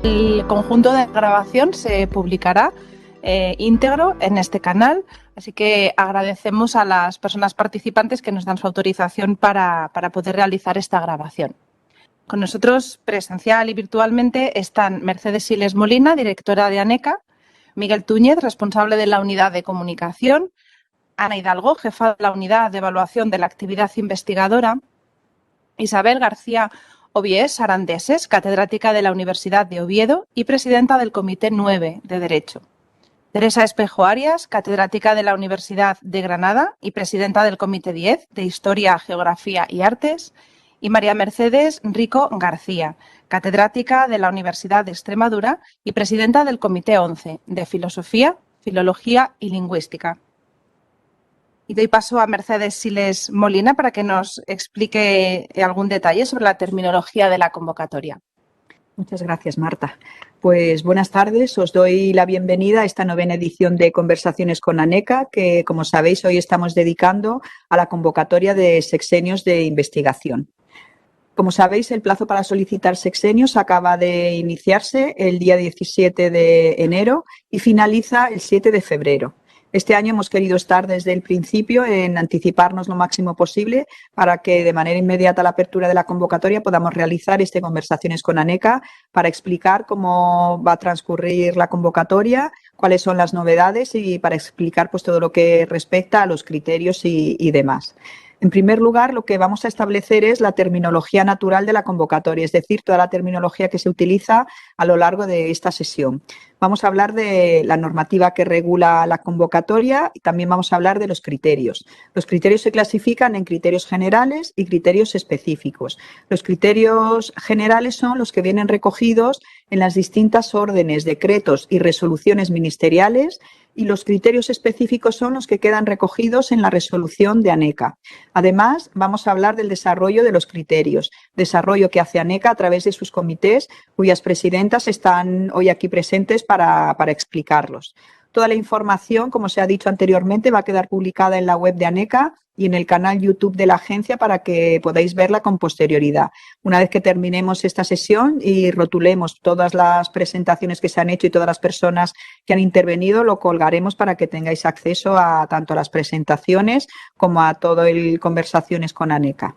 El conjunto de grabación se publicará íntegro en este canal, así que agradecemos a las personas participantes que nos dan su autorización para poder realizar esta grabación. Con nosotros, presencial y virtualmente, están Mercedes Siles Molina, directora de ANECA, Miguel Túñez, responsable de la unidad de comunicación, Ana Hidalgo, jefa de la unidad de evaluación de la actividad investigadora, Isabel García Obies Arandeses, catedrática de la Universidad de Oviedo y presidenta del Comité 9 de Derecho. Teresa Espejo Arias, catedrática de la Universidad de Granada y presidenta del Comité 10 de Historia, Geografía y Artes. Y María Mercedes Rico García, catedrática de la Universidad de Extremadura y presidenta del Comité 11 de Filosofía, Filología y Lingüística. Y doy paso a Mercedes Siles Molina para que nos explique algún detalle sobre la terminología de la convocatoria. Muchas gracias, Marta. Pues buenas tardes, os doy la bienvenida a esta 9ª edición de Conversaciones con ANECA, que, como sabéis, hoy estamos dedicando a la convocatoria de sexenios de investigación. Como sabéis, el plazo para solicitar sexenios acaba de iniciarse el día 17 de enero y finaliza el 7 de febrero. Este año hemos querido estar desde el principio en anticiparnos lo máximo posible para que de manera inmediata a la apertura de la convocatoria podamos realizar Conversaciones con ANECA para explicar cómo va a transcurrir la convocatoria, cuáles son las novedades y para explicar pues, todo lo que respecta a los criterios y demás. En primer lugar, lo que vamos a establecer es la terminología natural de la convocatoria, es decir, toda la terminología que se utiliza a lo largo de esta sesión. Vamos a hablar de la normativa que regula la convocatoria y también vamos a hablar de los criterios. Los criterios se clasifican en criterios generales y criterios específicos. Los criterios generales son los que vienen recogidos en las distintas órdenes, decretos y resoluciones ministeriales, y los criterios específicos son los que quedan recogidos en la resolución de ANECA. Además, vamos a hablar del desarrollo de los criterios, desarrollo que hace ANECA a través de sus comités, cuyas presidentas están hoy aquí presentes para explicarlos. Toda la información, como se ha dicho anteriormente, va a quedar publicada en la web de ANECA y en el canal YouTube de la agencia para que podáis verla con posterioridad. Una vez que terminemos esta sesión y rotulemos todas las presentaciones que se han hecho y todas las personas que han intervenido, lo colgaremos para que tengáis acceso a tanto a las presentaciones como a todo el Conversaciones con ANECA.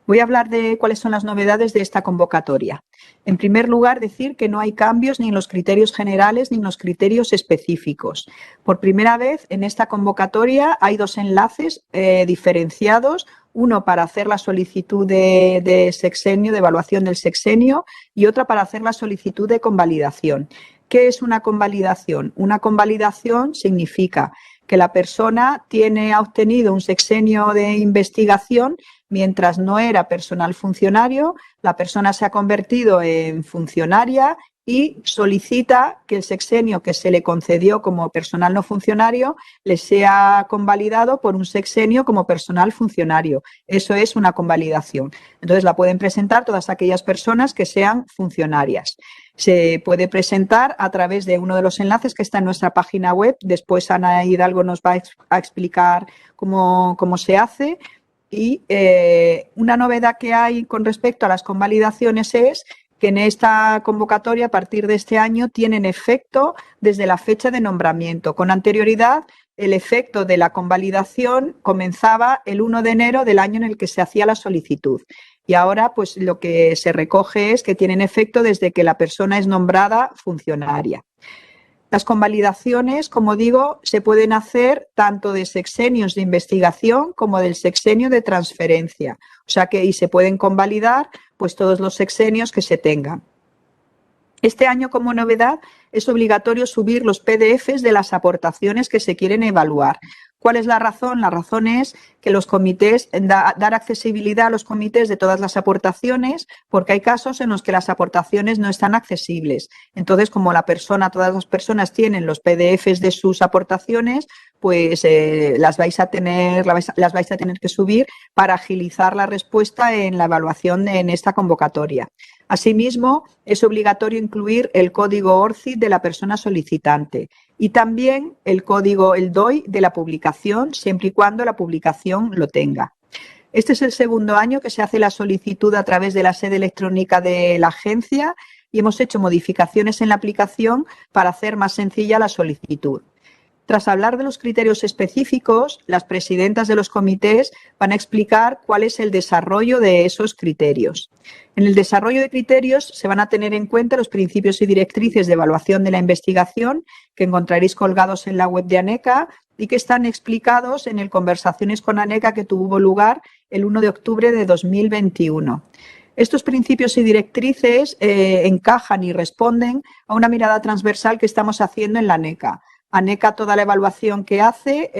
Voy a hablar de cuáles son las novedades de esta convocatoria. En primer lugar, decir que no hay cambios ni en los criterios generales ni en los criterios específicos. Por primera vez en esta convocatoria hay dos enlaces diferenciados, uno para hacer la solicitud de sexenio, de evaluación del sexenio, y otra para hacer la solicitud de convalidación. ¿Qué es una convalidación? Una convalidación significa que la persona ha obtenido un sexenio de investigación mientras no era personal funcionario, la persona se ha convertido en funcionaria y solicita que el sexenio que se le concedió como personal no funcionario le sea convalidado por un sexenio como personal funcionario. Eso es una convalidación. Entonces la pueden presentar todas aquellas personas que sean funcionarias. Se puede presentar a través de uno de los enlaces que está en nuestra página web. Después Ana Hidalgo nos va a explicar cómo se hace. Y una novedad que hay con respecto a las convalidaciones es que en esta convocatoria, a partir de este año, tienen efecto desde la fecha de nombramiento. Con anterioridad, el efecto de la convalidación comenzaba el 1 de enero del año en el que se hacía la solicitud. Y ahora, pues lo que se recoge es que tienen efecto desde que la persona es nombrada funcionaria. Las convalidaciones, como digo, se pueden hacer tanto de sexenios de investigación como del sexenio de transferencia. O sea que y se pueden convalidar pues todos los sexenios que se tengan. Este año, como novedad, es obligatorio subir los PDFs de las aportaciones que se quieren evaluar. ¿Cuál es la razón? La razón es que los comités, dar accesibilidad a los comités de todas las aportaciones, porque hay casos en los que las aportaciones no están accesibles. Entonces, como todas las personas tienen los PDFs de sus aportaciones, pues las vais a tener que subir para agilizar la respuesta en la evaluación en esta convocatoria. Asimismo, es obligatorio incluir el código ORCID de la persona solicitante y también el código, el DOI de la publicación, siempre y cuando la publicación lo tenga. Este es el segundo año que se hace la solicitud a través de la sede electrónica de la agencia y hemos hecho modificaciones en la aplicación para hacer más sencilla la solicitud. Tras hablar de los criterios específicos, las presidentas de los comités van a explicar cuál es el desarrollo de esos criterios. En el desarrollo de criterios se van a tener en cuenta los principios y directrices de evaluación de la investigación que encontraréis colgados en la web de ANECA y que están explicados en el Conversaciones con ANECA que tuvo lugar el 1 de octubre de 2021. Estos principios y directrices encajan y responden a una mirada transversal que estamos haciendo en la ANECA. ANECA, toda la evaluación que hace,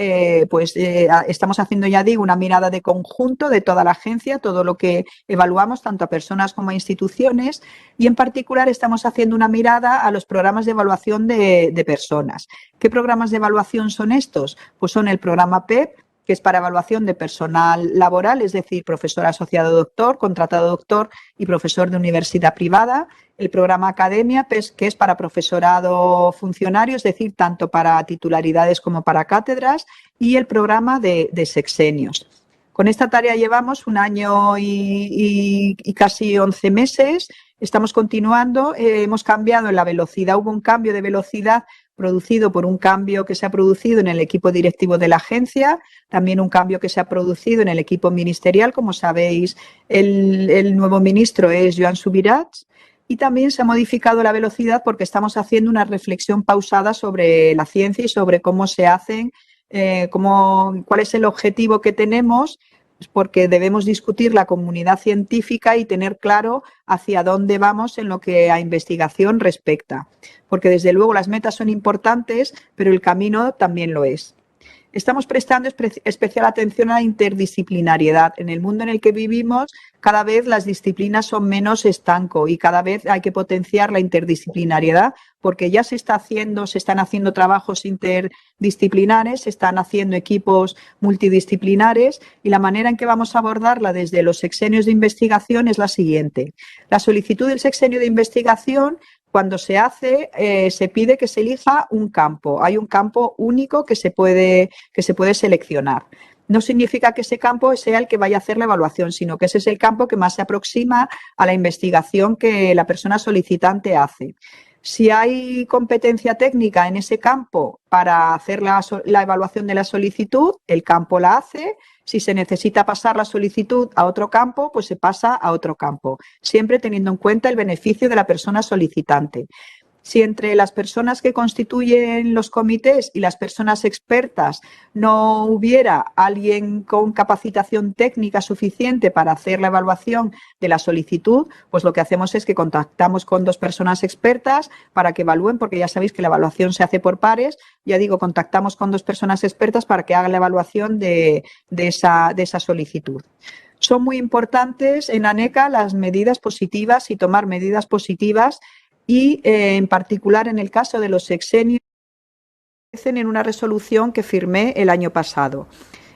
estamos haciendo, ya digo, una mirada de conjunto de toda la agencia, todo lo que evaluamos, tanto a personas como a instituciones, y en particular estamos haciendo una mirada a los programas de evaluación de personas. ¿Qué programas de evaluación son estos? Pues son el programa PEP, que es para evaluación de personal laboral, es decir, profesor asociado doctor, contratado doctor y profesor de universidad privada. El programa Academia, que es para profesorado funcionario, es decir, tanto para titularidades como para cátedras, y el programa de sexenios. Con esta tarea llevamos 1 año y casi 11 meses. Estamos continuando, hemos cambiado en la velocidad, hubo un cambio de velocidad producido por un cambio que se ha producido en el equipo directivo de la agencia, también un cambio que se ha producido en el equipo ministerial. Como sabéis, el nuevo ministro es Joan Subirats, y también se ha modificado la velocidad porque estamos haciendo una reflexión pausada sobre la ciencia y sobre cómo se hacen, cuál es el objetivo que tenemos, porque debemos discutir la comunidad científica y tener claro hacia dónde vamos en lo que a investigación respecta. Porque desde luego las metas son importantes, pero el camino también lo es. Estamos prestando especial atención a la interdisciplinariedad. En el mundo en el que vivimos, cada vez las disciplinas son menos estanco y cada vez hay que potenciar la interdisciplinariedad porque ya se están haciendo trabajos interdisciplinares, se están haciendo equipos multidisciplinares y la manera en que vamos a abordarla desde los sexenios de investigación es la siguiente. La solicitud del sexenio de investigación, cuando se hace, se pide que se elija un campo. Hay un campo único que se puede seleccionar. No significa que ese campo sea el que vaya a hacer la evaluación, sino que ese es el campo que más se aproxima a la investigación que la persona solicitante hace. Si hay competencia técnica en ese campo para hacer la evaluación de la solicitud, el campo la hace. Si se necesita pasar la solicitud a otro campo, pues se pasa a otro campo, siempre teniendo en cuenta el beneficio de la persona solicitante. Si entre las personas que constituyen los comités y las personas expertas no hubiera alguien con capacitación técnica suficiente para hacer la evaluación de la solicitud, pues lo que hacemos es que contactamos con 2 personas expertas para que evalúen, porque ya sabéis que la evaluación se hace por pares. Ya digo, contactamos con 2 personas expertas para que hagan la evaluación de esa solicitud. Son muy importantes en ANECA las medidas positivas y tomar medidas positivas y en particular en el caso de los sexenios en una resolución que firmé el año pasado.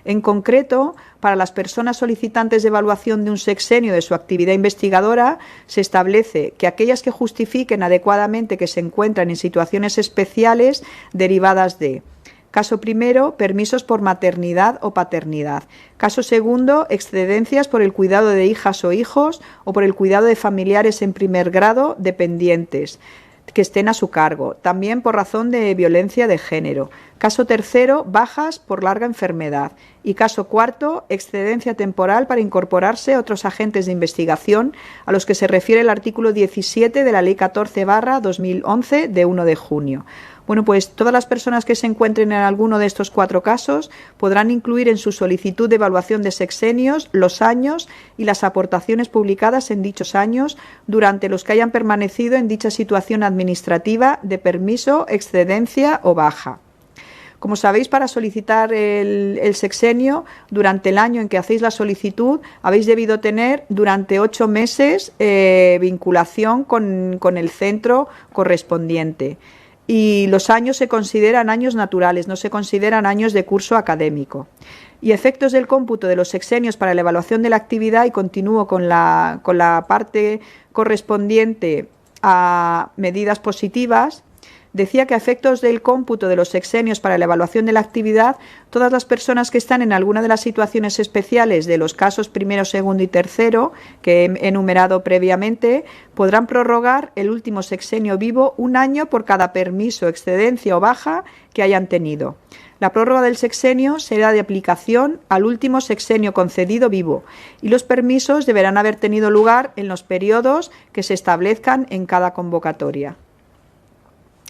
En concreto, para las personas solicitantes de evaluación de un sexenio de su actividad investigadora, se establece que aquellas que justifiquen adecuadamente que se encuentran en situaciones especiales derivadas de: caso primero, permisos por maternidad o paternidad. Caso segundo, excedencias por el cuidado de hijas o hijos o por el cuidado de familiares en primer grado dependientes que estén a su cargo, también por razón de violencia de género. Caso tercero, bajas por larga enfermedad. Y caso cuarto, excedencia temporal para incorporarse a otros agentes de investigación a los que se refiere el artículo 17 de la Ley 14/2011 de 1 de junio. Bueno, pues todas las personas que se encuentren en alguno de estos 4 casos podrán incluir en su solicitud de evaluación de sexenios los años y las aportaciones publicadas en dichos años durante los que hayan permanecido en dicha situación administrativa de permiso, excedencia o baja. Como sabéis, para solicitar el sexenio, durante el año en que hacéis la solicitud, habéis debido tener durante 8 meses vinculación con el centro correspondiente. Y los años se consideran años naturales, no se consideran años de curso académico. Y efectos del cómputo de los sexenios para la evaluación de la actividad, y continúo con la parte correspondiente a medidas positivas. Decía que a efectos del cómputo de los sexenios para la evaluación de la actividad, todas las personas que están en alguna de las situaciones especiales de los casos primero, segundo y tercero, que he enumerado previamente, podrán prorrogar el último sexenio vivo 1 año por cada permiso, excedencia o baja que hayan tenido. La prórroga del sexenio será de aplicación al último sexenio concedido vivo y los permisos deberán haber tenido lugar en los periodos que se establezcan en cada convocatoria.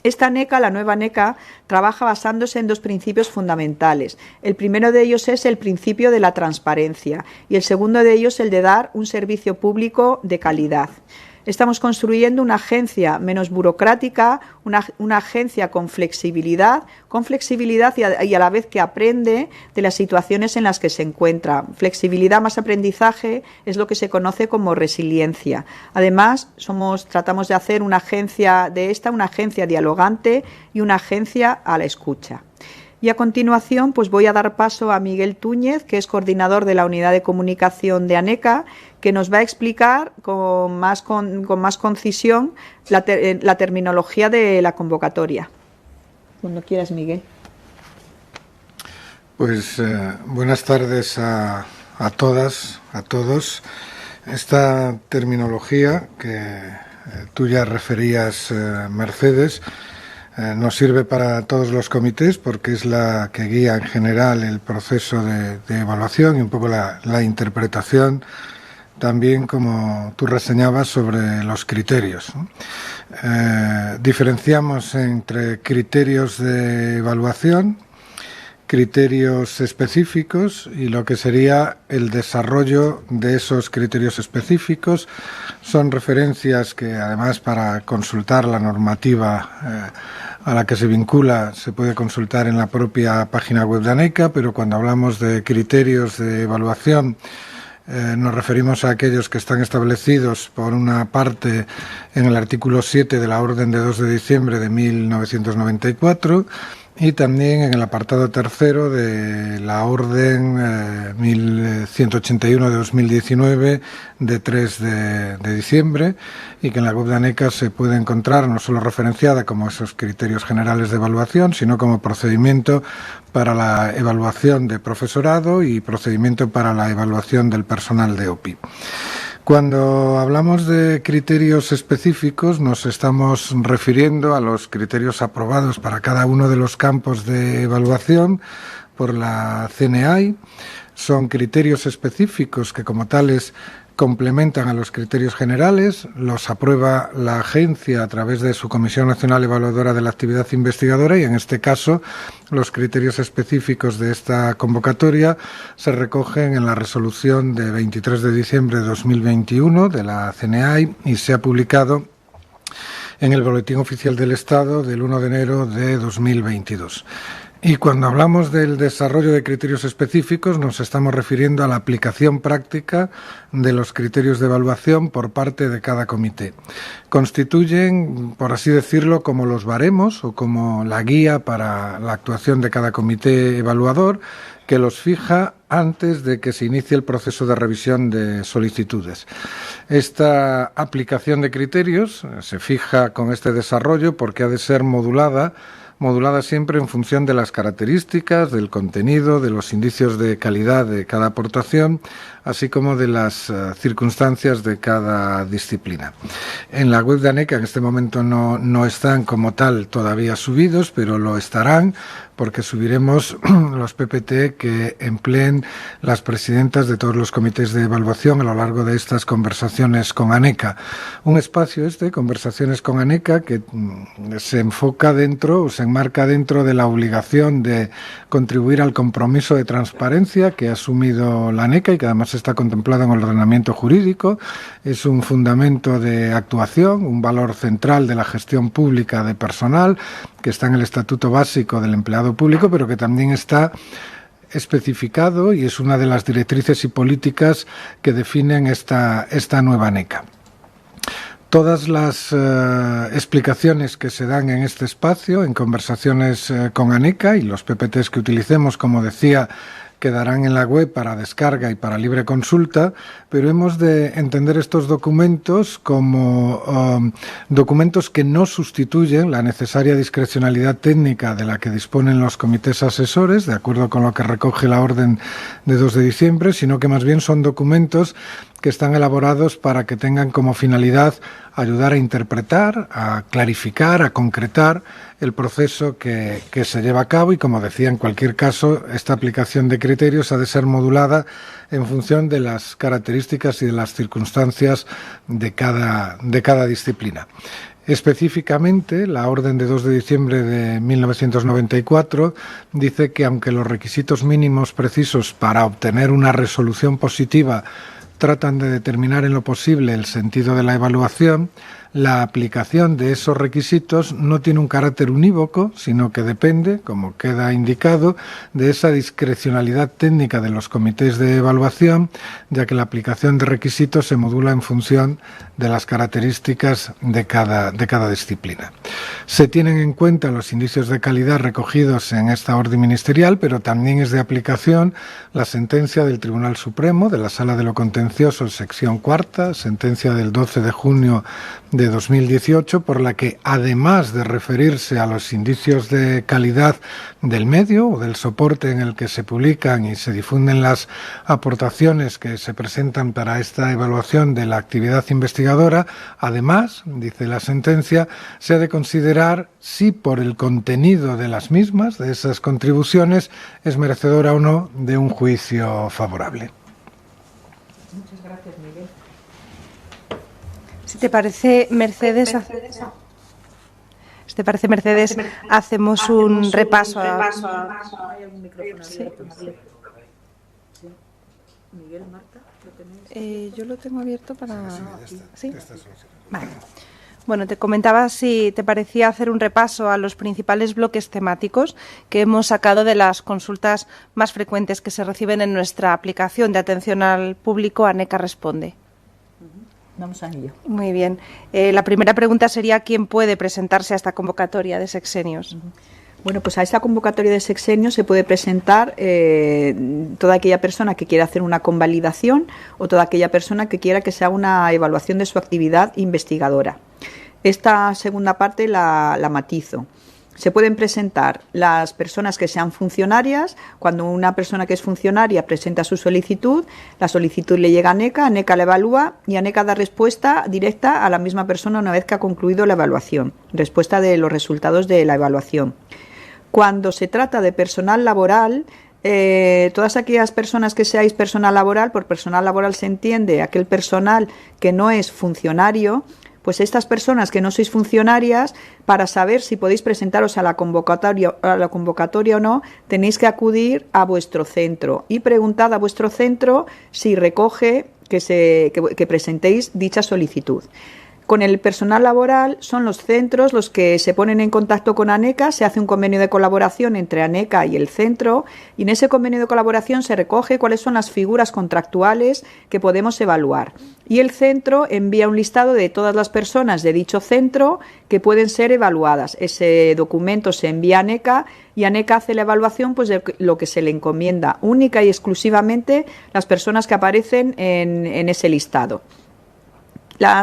Esta ANECA, la nueva ANECA, trabaja basándose en 2 principios fundamentales. El primero de ellos es el principio de la transparencia y el segundo de ellos el de dar un servicio público de calidad. Estamos construyendo una agencia menos burocrática, una agencia con flexibilidad y a la vez que aprende de las situaciones en las que se encuentra. Flexibilidad más aprendizaje es lo que se conoce como resiliencia. Además, tratamos de hacer una agencia dialogante y una agencia a la escucha. Y a continuación, pues voy a dar paso a Miguel Túñez, que es coordinador de la Unidad de Comunicación de ANECA, que nos va a explicar con más concisión la terminología de la convocatoria. Cuando quieras, Miguel. Pues buenas tardes a todas, a todos. Esta terminología que tú ya referías, Mercedes, nos sirve para todos los comités porque es la que guía en general el proceso de evaluación y un poco la interpretación también, como tú reseñabas, sobre los criterios. Diferenciamos entre criterios de evaluación, criterios específicos y lo que sería el desarrollo de esos criterios específicos. Son referencias que, además, para consultar la normativa a la que se vincula se puede consultar en la propia página web de ANECA, pero cuando hablamos de criterios de evaluación nos referimos a aquellos que están establecidos por una parte en el artículo 7 de la Orden de 2 de diciembre de 1994 y también en el apartado tercero de la Orden 1181 de 2019 de 3 de diciembre y que en la web de ANECA se puede encontrar no solo referenciada como esos criterios generales de evaluación, sino como procedimiento para la evaluación de profesorado y procedimiento para la evaluación del personal de OPI. Cuando hablamos de criterios específicos nos estamos refiriendo a los criterios aprobados para cada uno de los campos de evaluación por la CNAI. Son criterios específicos que como tales complementan a los criterios generales, los aprueba la agencia a través de su Comisión Nacional Evaluadora de la Actividad Investigadora y en este caso los criterios específicos de esta convocatoria se recogen en la resolución de 23 de diciembre de 2021 de la CNAI y se ha publicado en el Boletín Oficial del Estado del 1 de enero de 2022. Y cuando hablamos del desarrollo de criterios específicos nos estamos refiriendo a la aplicación práctica de los criterios de evaluación por parte de cada comité. Constituyen, por así decirlo, como los baremos o como la guía para la actuación de cada comité evaluador que los fija antes de que se inicie el proceso de revisión de solicitudes. Esta aplicación de criterios se fija con este desarrollo porque ha de ser modulada siempre en función de las características, del contenido, de los indicios de calidad de cada aportación, así como de las circunstancias de cada disciplina. En la web de ANECA en este momento no están como tal todavía subidos, pero lo estarán porque subiremos los PPT que empleen las presidentas de todos los comités de evaluación a lo largo de estas conversaciones con ANECA. Un espacio conversaciones con ANECA, que se enfoca dentro o se enmarca dentro de la obligación de contribuir al compromiso de transparencia que ha asumido la ANECA y que además está contemplado en el ordenamiento jurídico. Es un fundamento de actuación, un valor central de la gestión pública de personal que está en el Estatuto Básico del Empleado Público, pero que también está especificado y es una de las directrices y políticas que definen esta nueva ANECA. Todas las explicaciones que se dan en este espacio, en conversaciones con ANECA y los PPTs que utilicemos, como decía, quedarán en la web para descarga y para libre consulta, pero hemos de entender estos documentos como documentos que no sustituyen la necesaria discrecionalidad técnica de la que disponen los comités asesores, de acuerdo con lo que recoge la orden de 2 de diciembre, sino que más bien son documentos que están elaborados para que tengan como finalidad ayudar a interpretar, a clarificar, a concretar el proceso que se lleva a cabo y, como decía, en cualquier caso, esta aplicación de criterios ha de ser modulada en función de las características y de las circunstancias de cada disciplina. Específicamente, la orden de 2 de diciembre de 1994 dice que, aunque los requisitos mínimos precisos para obtener una resolución positiva tratan de determinar en lo posible el sentido de la evaluación, la aplicación de esos requisitos no tiene un carácter unívoco, sino que depende, como queda indicado, de esa discrecionalidad técnica de los comités de evaluación, ya que la aplicación de requisitos se modula en función de las características de cada disciplina. Se tienen en cuenta los indicios de calidad recogidos en esta orden ministerial, pero también es de aplicación la sentencia del Tribunal Supremo de la Sala de lo Contencioso, sección cuarta, sentencia del 12 de junio de 2018, por la que, además de referirse a los indicios de calidad del medio o del soporte en el que se publican y se difunden las aportaciones que se presentan para esta evaluación de la actividad investigadora, además, dice la sentencia, se ha de considerar si por el contenido de las mismas, de esas contribuciones, es merecedora o no de un juicio favorable. Muchas gracias, Miguel. Si te parece, Mercedes, hacemos un repaso. ¿Hay algún micrófono abierto? Sí. Miguel, Marta, ¿lo tenéis? Yo lo tengo abierto para... ¿Sí? Vale. Bueno, te comentaba si te parecía hacer un repaso a los principales bloques temáticos que hemos sacado de las consultas más frecuentes que se reciben en nuestra aplicación de atención al público ANECA Responde. Vamos a ello. Muy bien. La primera pregunta sería ¿quién puede presentarse a esta convocatoria de sexenios? Bueno, pues a esta convocatoria de sexenios se puede presentar toda aquella persona que quiera hacer una convalidación o toda aquella persona que quiera que se haga una evaluación de su actividad investigadora. Esta segunda parte la matizo. Se pueden presentar las personas que sean funcionarias. Cuando una persona que es funcionaria presenta su solicitud, la solicitud le llega a ANECA la evalúa y ANECA da respuesta directa a la misma persona una vez que ha concluido la evaluación, respuesta de los resultados de la evaluación. Cuando se trata de personal laboral, todas aquellas personas que seáis personal laboral, por personal laboral se entiende aquel personal que no es funcionario, pues estas personas que no sois funcionarias, para saber si podéis presentaros a la convocatoria o no, tenéis que acudir a vuestro centro y preguntad a vuestro centro si recoge que presentéis dicha solicitud. Con el personal laboral son los centros los que se ponen en contacto con ANECA, se hace un convenio de colaboración entre ANECA y el centro y en ese convenio de colaboración se recoge cuáles son las figuras contractuales que podemos evaluar. Y el centro envía un listado de todas las personas de dicho centro que pueden ser evaluadas. Ese documento se envía a ANECA y ANECA hace la evaluación pues, de lo que se le encomienda, única y exclusivamente las personas que aparecen en ese listado.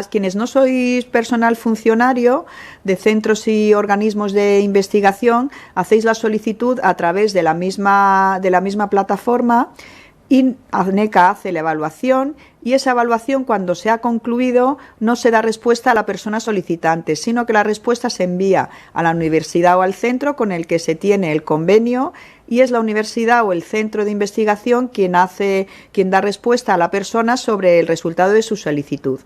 Quienes no sois personal funcionario de centros y organismos de investigación, hacéis la solicitud a través de la misma plataforma y ANECA hace la evaluación y esa evaluación, cuando se ha concluido, no se da respuesta a la persona solicitante, sino que la respuesta se envía a la universidad o al centro con el que se tiene el convenio y es la universidad o el centro de investigación quien da respuesta a la persona sobre el resultado de su solicitud.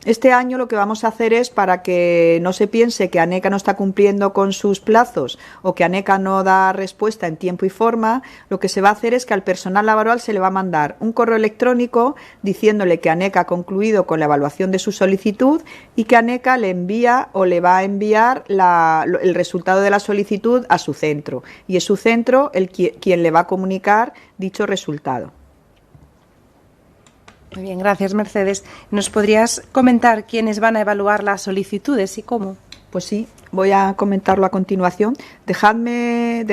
Este año lo que vamos a hacer es, para que no se piense que ANECA no está cumpliendo con sus plazos o que ANECA no da respuesta en tiempo y forma, lo que se va a hacer es que al personal laboral se le va a mandar un correo electrónico diciéndole que ANECA ha concluido con la evaluación de su solicitud y que ANECA le envía o le va a enviar el resultado de la solicitud a su centro y es su centro quien le va a comunicar dicho resultado. Muy bien, gracias, Mercedes. ¿Nos podrías comentar quiénes van a evaluar las solicitudes y cómo? Pues sí, voy a comentarlo a continuación. Dejadme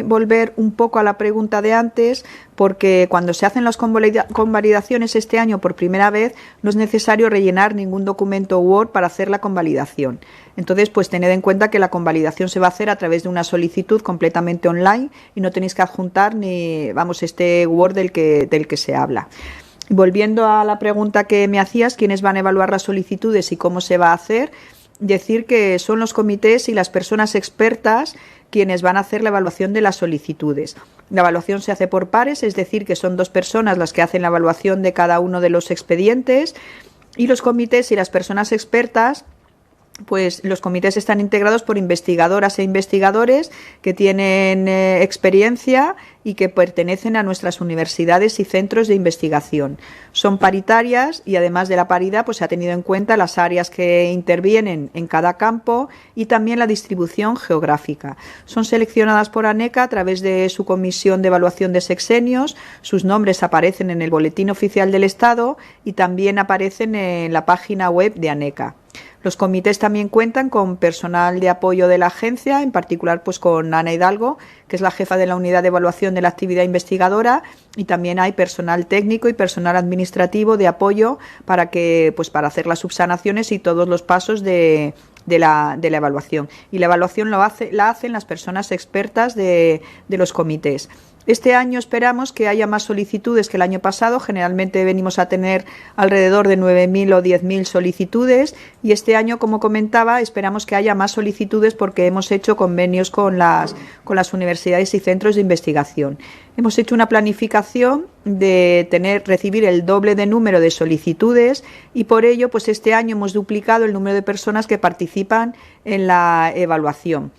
volver un poco a la pregunta de antes, porque cuando se hacen las convalidaciones este año por primera vez, no es necesario rellenar ningún documento Word para hacer la convalidación. Entonces, pues tened en cuenta que la convalidación se va a hacer a través de una solicitud completamente online y no tenéis que adjuntar ni, este Word del que se habla. Volviendo a la pregunta que me hacías, ¿quiénes van a evaluar las solicitudes y cómo se va a hacer? Decir que son los comités y las personas expertas quienes van a hacer la evaluación de las solicitudes. La evaluación se hace por pares, es decir, que son 2 personas las que hacen la evaluación de cada uno de los expedientes, y los comités y las personas expertas, pues los comités están integrados por investigadoras e investigadores que tienen experiencia y que pertenecen a nuestras universidades y centros de investigación. Son paritarias y además de la paridad, pues se ha tenido en cuenta las áreas que intervienen en cada campo y también la distribución geográfica. Son seleccionadas por ANECA a través de su comisión de evaluación de sexenios. Sus nombres aparecen en el Boletín Oficial del Estado y también aparecen en la página web de ANECA. Los comités también cuentan con personal de apoyo de la agencia, en particular pues con Ana Hidalgo, que es la jefa de la unidad de evaluación de la actividad investigadora, y también hay personal técnico y personal administrativo de apoyo para hacer las subsanaciones y todos los pasos de la evaluación. Y la evaluación la hacen las personas expertas de los comités. Este año esperamos que haya más solicitudes que el año pasado. Generalmente venimos a tener alrededor de 9.000 o 10.000 solicitudes y este año, como comentaba, esperamos que haya más solicitudes porque hemos hecho convenios con las universidades y centros de investigación. Hemos hecho una planificación de recibir el doble de número de solicitudes y por ello, pues este año hemos duplicado el número de personas que participan en la evaluación.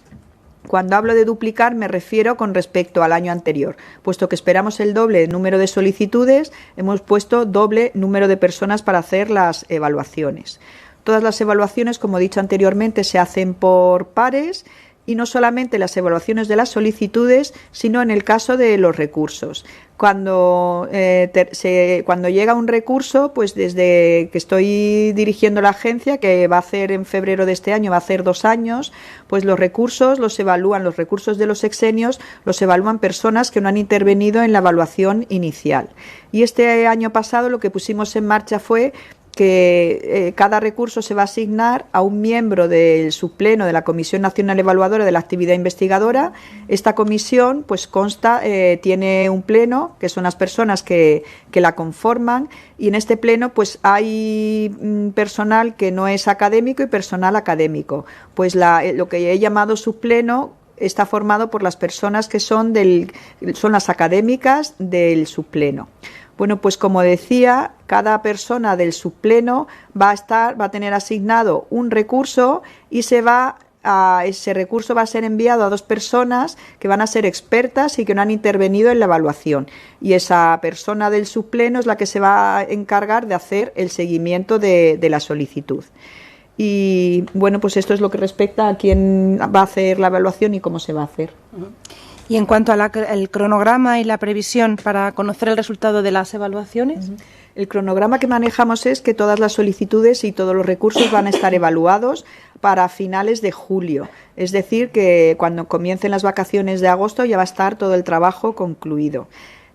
Cuando hablo de duplicar me refiero con respecto al año anterior. Puesto que esperamos el doble número de solicitudes, hemos puesto doble número de personas para hacer las evaluaciones. Todas las evaluaciones, como he dicho anteriormente, se hacen por pares y no solamente las evaluaciones de las solicitudes, sino en el caso de los recursos. Cuando llega un recurso, pues desde que estoy dirigiendo la agencia, que va a hacer en febrero de este año, va a hacer 2 años, pues los recursos los recursos de los sexenios los evalúan personas que no han intervenido en la evaluación inicial. Y este año pasado lo que pusimos en marcha fue que cada recurso se va a asignar a un miembro del subpleno de la Comisión Nacional Evaluadora de la Actividad Investigadora. Esta comisión pues tiene un pleno, que son las personas que la conforman, y en este pleno pues hay personal que no es académico y personal académico. Pues lo que he llamado subpleno está formado por las personas que son las académicas del subpleno. Bueno, pues como decía, cada persona del subpleno va a tener asignado un recurso y ese recurso va a ser enviado a 2 personas que van a ser expertas y que no han intervenido en la evaluación. Y esa persona del subpleno es la que se va a encargar de hacer el seguimiento de la solicitud. Y bueno, pues esto es lo que respecta a quién va a hacer la evaluación y cómo se va a hacer. Y en cuanto al cronograma y la previsión para conocer el resultado de las evaluaciones. El cronograma que manejamos es que todas las solicitudes y todos los recursos van a estar evaluados para finales de julio. Es decir, que cuando comiencen las vacaciones de agosto ya va a estar todo el trabajo concluido.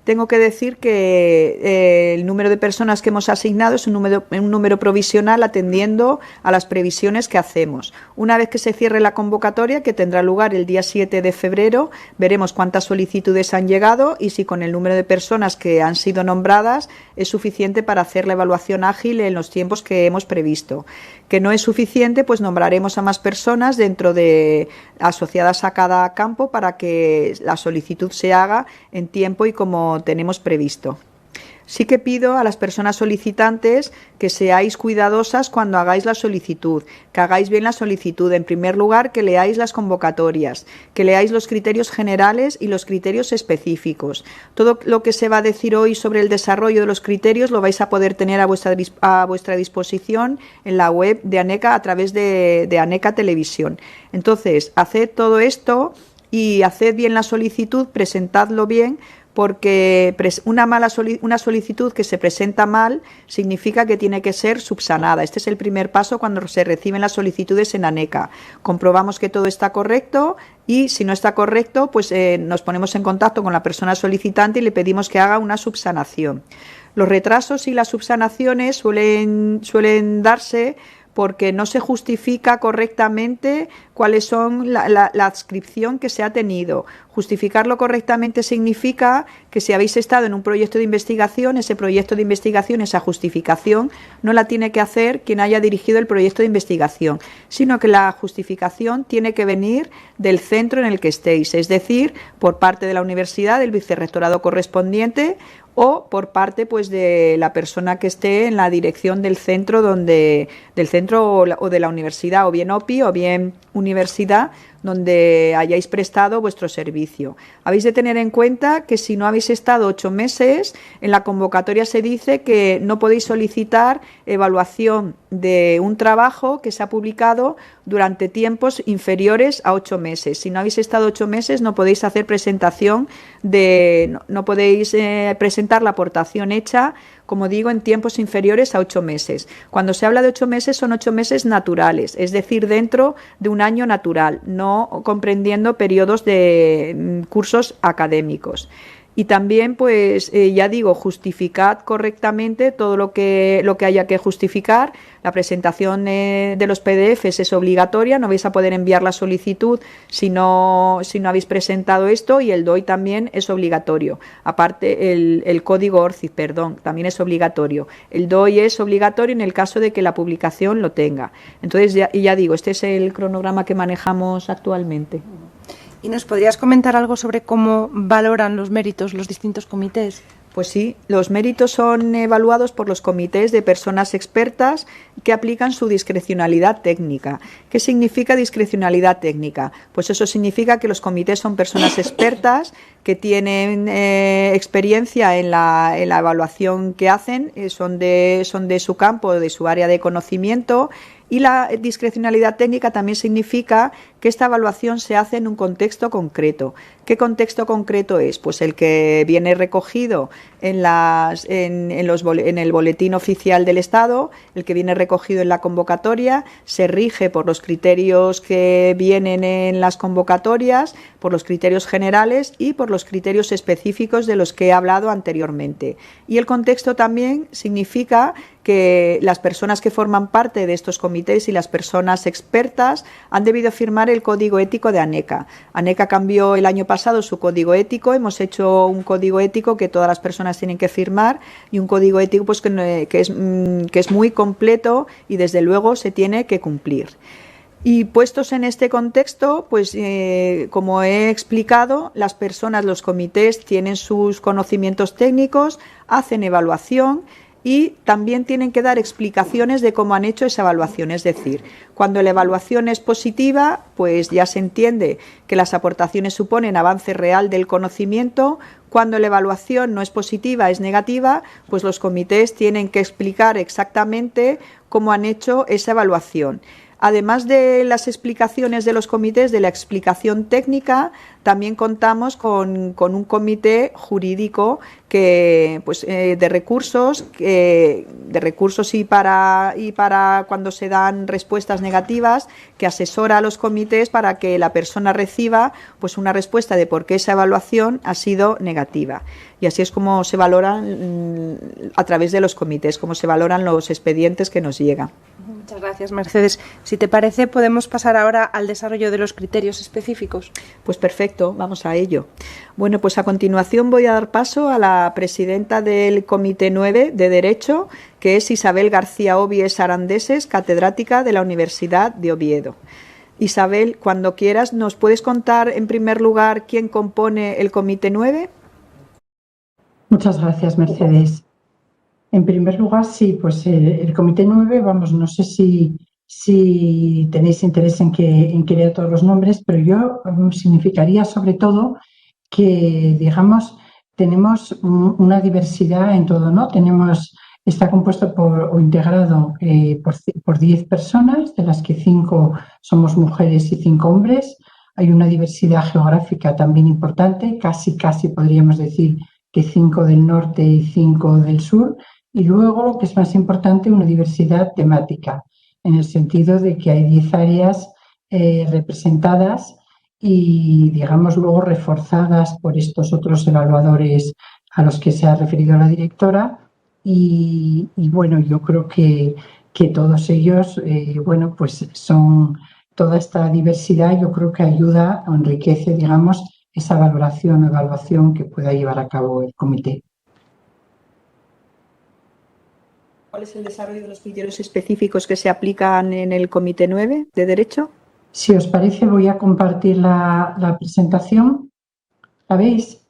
Tengo que decir que el número de personas que hemos asignado es un número provisional atendiendo a las previsiones que hacemos. Una vez que se cierre la convocatoria, que tendrá lugar el día 7 de febrero, veremos cuántas solicitudes han llegado y si con el número de personas que han sido nombradas es suficiente para hacer la evaluación ágil en los tiempos que hemos previsto. Que no es suficiente, pues nombraremos a más personas asociadas a cada campo para que la solicitud se haga en tiempo y como tenemos previsto. Sí que pido a las personas solicitantes que seáis cuidadosas cuando hagáis la solicitud, que hagáis bien la solicitud. En primer lugar, que leáis las convocatorias, que leáis los criterios generales y los criterios específicos. Todo lo que se va a decir hoy sobre el desarrollo de los criterios lo vais a poder tener a vuestra disposición en la web de ANECA a través de ANECA Televisión. Entonces, haced todo esto y haced bien la solicitud, presentadlo bien, porque una solicitud que se presenta mal significa que tiene que ser subsanada. Este es el primer paso cuando se reciben las solicitudes en ANECA. Comprobamos que todo está correcto y si no está correcto, pues nos ponemos en contacto con la persona solicitante y le pedimos que haga una subsanación. Los retrasos y las subsanaciones suelen darse porque no se justifica correctamente cuáles son la adscripción que se ha tenido. Justificarlo correctamente significa que si habéis estado en un proyecto de investigación, ese proyecto de investigación, esa justificación, no la tiene que hacer quien haya dirigido el proyecto de investigación, sino que la justificación tiene que venir del centro en el que estéis, es decir, por parte de la universidad, del vicerrectorado correspondiente, o por parte pues de la persona que esté en la dirección del centro o de la universidad, o bien OPI o bien universidad donde hayáis prestado vuestro servicio. Habéis de tener en cuenta que si no habéis estado 8 meses, en la convocatoria se dice que no podéis solicitar evaluación de un trabajo que se ha publicado durante tiempos inferiores a 8 meses. Si no habéis estado 8 meses, no podéis hacer presentación no podéis presentar la aportación hecha, como digo, en tiempos inferiores a 8 meses. Cuando se habla de 8 meses, son 8 meses naturales, es decir, dentro de un año natural, no comprendiendo periodos de cursos académicos. Y también, pues, ya digo, justificad correctamente todo lo que haya que justificar. La presentación de los PDFs es obligatoria, no vais a poder enviar la solicitud si no habéis presentado esto, y el DOI también es obligatorio. Aparte, el código ORCID, también es obligatorio. El DOI es obligatorio en el caso de que la publicación lo tenga. Entonces, ya digo, este es el cronograma que manejamos actualmente. ¿Y nos podrías comentar algo sobre cómo valoran los méritos los distintos comités? Pues sí, los méritos son evaluados por los comités de personas expertas que aplican su discrecionalidad técnica. ¿Qué significa discrecionalidad técnica? Pues eso significa que los comités son personas expertas que tienen experiencia en la evaluación que hacen, son de su campo, de su área de conocimiento. Y la discrecionalidad técnica también significa que esta evaluación se hace en un contexto concreto. ¿Qué contexto concreto es? Pues el que viene recogido en el boletín oficial del Estado, el que viene recogido en la convocatoria, se rige por los criterios que vienen en las convocatorias, por los criterios generales y por los criterios específicos de los que he hablado anteriormente. Y el contexto también significa que las personas que forman parte de estos comités y las personas expertas han debido firmar el código ético de ANECA. ANECA cambió el año pasado su código ético, hemos hecho un código ético que todas las personas tienen que firmar, y un código ético pues que es muy completo y desde luego se tiene que cumplir. Y puestos en este contexto, pues como he explicado, las personas, los comités tienen sus conocimientos técnicos, hacen evaluación y también tienen que dar explicaciones de cómo han hecho esa evaluación. Es decir, cuando la evaluación es positiva, pues ya se entiende que las aportaciones suponen avance real del conocimiento. Cuando la evaluación no es positiva, es negativa, pues los comités tienen que explicar exactamente cómo han hecho esa evaluación. Además de las explicaciones de los comités, de la explicación técnica, también contamos con un comité jurídico que, pues, de recursos y para cuando se dan respuestas negativas, que asesora a los comités para que la persona reciba pues una respuesta de por qué esa evaluación ha sido negativa. Y así es como se valoran a través de los comités, cómo se valoran los expedientes que nos llegan. Muchas gracias, Mercedes. Si te parece, podemos pasar ahora al desarrollo de los criterios específicos. Pues perfecto, vamos a ello. Bueno, pues a continuación voy a dar paso a la presidenta del Comité 9 de Derecho, que es Isabel García Obies Arandeses, catedrática de la Universidad de Oviedo. Isabel, cuando quieras, ¿nos puedes contar en primer lugar quién compone el Comité 9? Muchas gracias, Mercedes. En primer lugar, sí, pues el Comité 9, no sé si tenéis interés en que lea todos los nombres, pero yo significaría sobre todo que, digamos, tenemos una diversidad en todo, ¿no? Está compuesto o integrado por 10 personas, de las que 5 somos mujeres y 5 hombres. Hay una diversidad geográfica también importante, casi podríamos decir que 5 del norte y 5 del sur. Y luego, lo que es más importante, una diversidad temática, en el sentido de que hay 10 áreas representadas y, digamos, luego reforzadas por estos otros evaluadores a los que se ha referido la directora. Y bueno, yo creo que todos ellos, bueno, pues son toda esta diversidad, yo creo que ayuda o enriquece, digamos, esa valoración o evaluación que pueda llevar a cabo el comité. ¿Cuál es el desarrollo de los criterios específicos que se aplican en el Comité 9 de Derecho? Si os parece, voy a compartir la presentación. ¿La veis?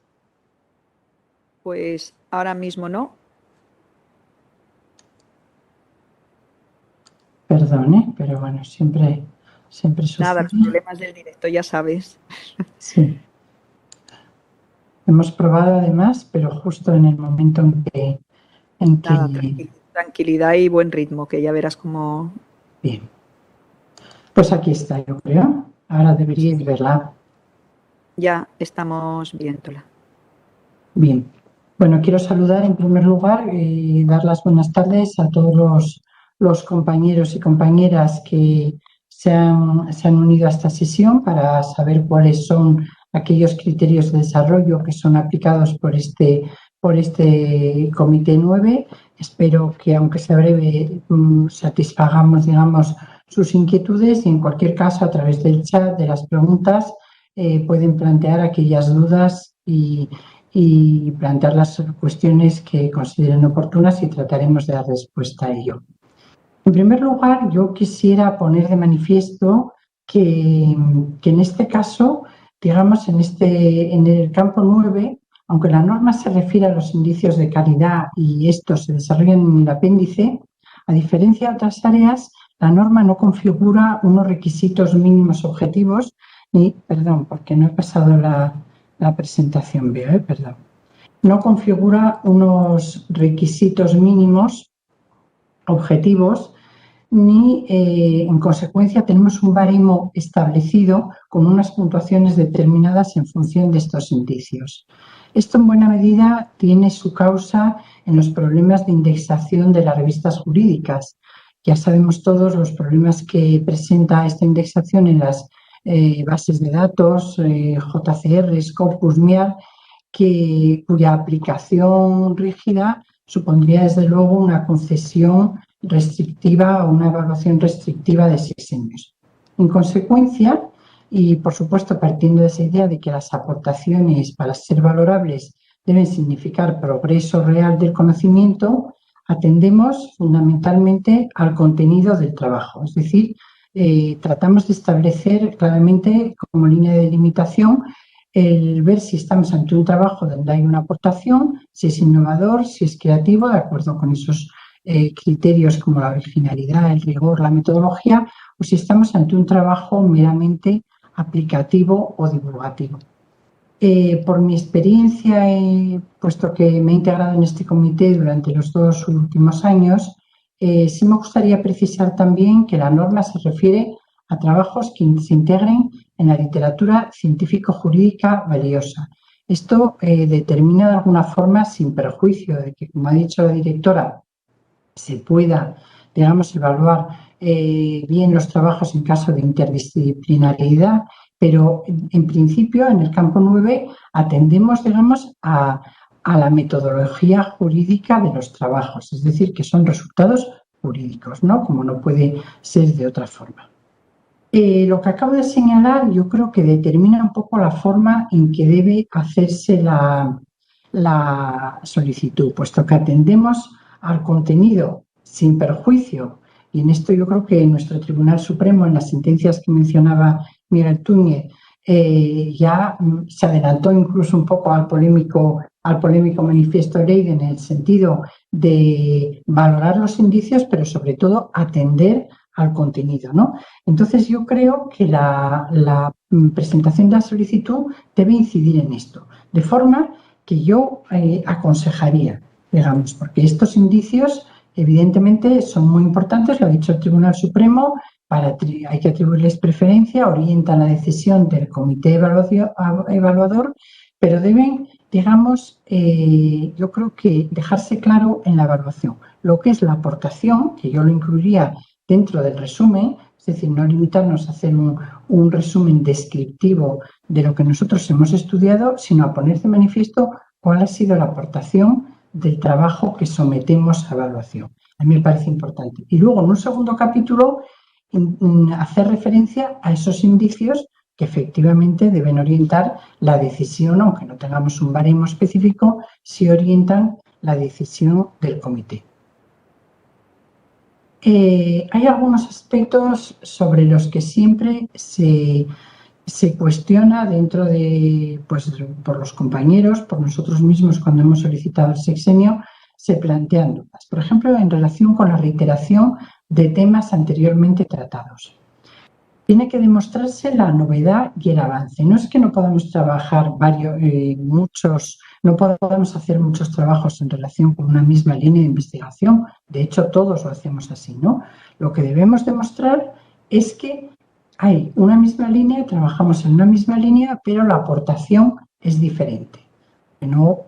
Pues ahora mismo no. Perdón, pero bueno, siempre sucede. Nada, los problemas del directo, ya sabes. Sí. Hemos probado además, pero justo en el momento en que... Nada, tranquilidad y buen ritmo, que ya verás cómo... Bien. Pues aquí está, yo creo. Ahora deberíais verla. Ya estamos viéndola. Bien. Bueno, quiero saludar en primer lugar y dar las buenas tardes a todos los compañeros y compañeras que se han unido a esta sesión para saber cuáles son aquellos criterios de desarrollo que son aplicados por este Comité 9. Espero que, aunque sea breve, satisfagamos, digamos, sus inquietudes y, en cualquier caso, a través del chat, de las preguntas, pueden plantear aquellas dudas y plantear las cuestiones que consideren oportunas y trataremos de dar respuesta a ello. En primer lugar, yo quisiera poner de manifiesto que en este caso, digamos, en el campo 9, aunque la norma se refiere a los indicios de calidad y estos se desarrollan en el apéndice, a diferencia de otras áreas, la norma no configura unos requisitos mínimos objetivos perdón, porque no he pasado la presentación, veo, perdón. No configura unos requisitos mínimos objetivos ni, en consecuencia, tenemos un baremo establecido con unas puntuaciones determinadas en función de estos indicios. Esto, en buena medida, tiene su causa en los problemas de indexación de las revistas jurídicas. Ya sabemos todos los problemas que presenta esta indexación en las bases de datos, JCR, Scopus, MIAR, cuya aplicación rígida supondría, desde luego, una concesión restrictiva o una evaluación restrictiva de 6 años. En consecuencia, y por supuesto partiendo de esa idea de que las aportaciones, para ser valorables, deben significar progreso real del conocimiento, atendemos fundamentalmente al contenido del trabajo. Es decir, tratamos de establecer claramente como línea de delimitación el ver si estamos ante un trabajo donde hay una aportación, si es innovador, si es creativo, de acuerdo con esos criterios como la originalidad, el rigor, la metodología, o si estamos ante un trabajo meramente aplicativo o divulgativo. Por mi experiencia, puesto que me he integrado en este comité durante los 2 últimos años, sí me gustaría precisar también que la norma se refiere a trabajos que se integren en la literatura científico-jurídica valiosa. Esto determina de alguna forma, sin perjuicio de que, como ha dicho la directora, se pueda, digamos, evaluar bien los trabajos en caso de interdisciplinariedad, pero en principio en el campo 9 atendemos, digamos, a la metodología jurídica de los trabajos, es decir, que son resultados jurídicos, ¿no? Como no puede ser de otra forma. Lo que acabo de señalar yo creo que determina un poco la forma en que debe hacerse la solicitud, puesto que atendemos al contenido sin perjuicio, y en esto yo creo que nuestro Tribunal Supremo, en las sentencias que mencionaba Miguel Túñez, ya se adelantó incluso un poco al polémico manifiesto Leiden, en el sentido de valorar los indicios, pero sobre todo atender al contenido, ¿no? Entonces yo creo que la presentación de la solicitud debe incidir en esto, de forma que yo aconsejaría, digamos, porque estos indicios evidentemente son muy importantes, lo ha dicho el Tribunal Supremo, hay que atribuirles preferencia, orientan la decisión del comité evaluador, pero deben, digamos, yo creo que dejarse claro en la evaluación lo que es la aportación, que yo lo incluiría dentro del resumen, es decir, no limitarnos a hacer un resumen descriptivo de lo que nosotros hemos estudiado, sino a poner de manifiesto cuál ha sido la aportación del trabajo que sometemos a evaluación. A mí me parece importante. Y luego, en un segundo capítulo, hacer referencia a esos indicios que efectivamente deben orientar la decisión, aunque no tengamos un baremo específico, sí orientan la decisión del comité. Hay algunos aspectos sobre los que siempre se cuestiona dentro de, pues, por los compañeros, por nosotros mismos cuando hemos solicitado el sexenio, se plantean dudas. Por ejemplo, en relación con la reiteración de temas anteriormente tratados. Tiene que demostrarse la novedad y el avance. No es que no podamos trabajar no podamos hacer muchos trabajos en relación con una misma línea de investigación. De hecho, todos lo hacemos así, ¿no? Lo que debemos demostrar es que hay una misma línea, trabajamos en una misma línea, pero la aportación es diferente. Que no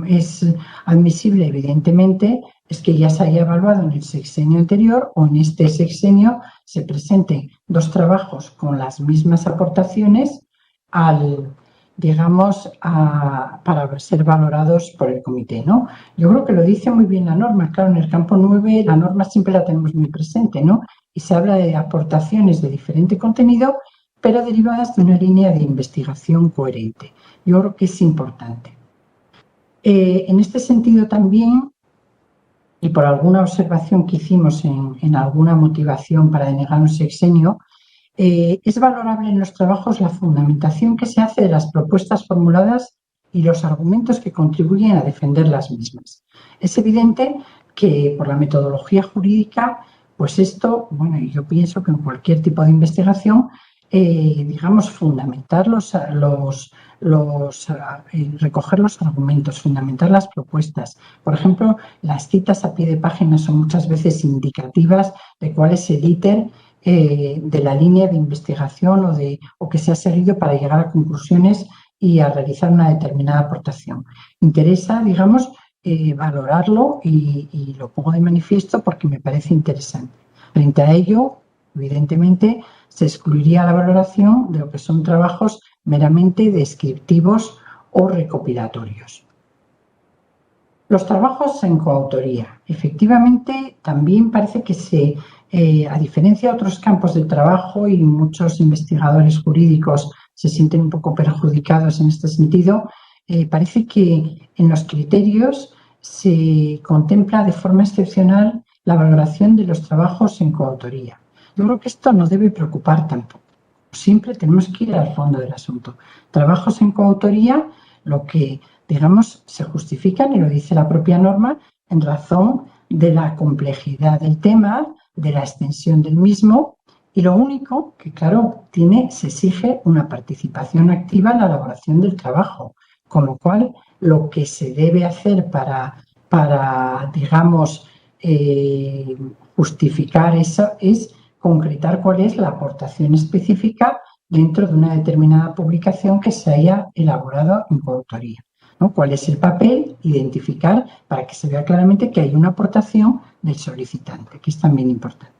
es admisible, evidentemente, es que ya se haya evaluado en el sexenio anterior o en este sexenio se presenten dos trabajos con las mismas aportaciones para ser valorados por el comité, ¿no? Yo creo que lo dice muy bien la norma. Claro, en el campo 9 la norma siempre la tenemos muy presente, ¿no? Y se habla de aportaciones de diferente contenido, pero derivadas de una línea de investigación coherente. Yo creo que es importante. En este sentido también, y por alguna observación que hicimos en alguna motivación para denegar un sexenio, es valorable en los trabajos la fundamentación que se hace de las propuestas formuladas y los argumentos que contribuyen a defender las mismas. Es evidente que por la metodología jurídica, pues esto, bueno, yo pienso que en cualquier tipo de investigación, fundamentar recoger los argumentos, fundamentar las propuestas. Por ejemplo, las citas a pie de página son muchas veces indicativas de cuál es el íter de la línea de investigación o que se ha seguido para llegar a conclusiones y a realizar una determinada aportación. Interesa, valorarlo y lo pongo de manifiesto porque me parece interesante. Frente a ello, evidentemente, se excluiría la valoración de lo que son trabajos meramente descriptivos o recopilatorios. Los trabajos en coautoría. Efectivamente, también parece que a diferencia de otros campos de trabajo, y muchos investigadores jurídicos se sienten un poco perjudicados en este sentido, parece que en los criterios se contempla de forma excepcional la valoración de los trabajos en coautoría. Yo creo que esto no debe preocupar tampoco. Siempre tenemos que ir al fondo del asunto. Trabajos en coautoría, lo que, se justifican, y lo dice la propia norma, en razón de la complejidad del tema, de la extensión del mismo, y lo único que, claro, se exige una participación activa en la elaboración del trabajo, con lo cual lo que se debe hacer para justificar eso es concretar cuál es la aportación específica dentro de una determinada publicación que se haya elaborado en coautoría, ¿no? ¿Cuál es el papel? Identificar para que se vea claramente que hay una aportación del solicitante, que es también importante.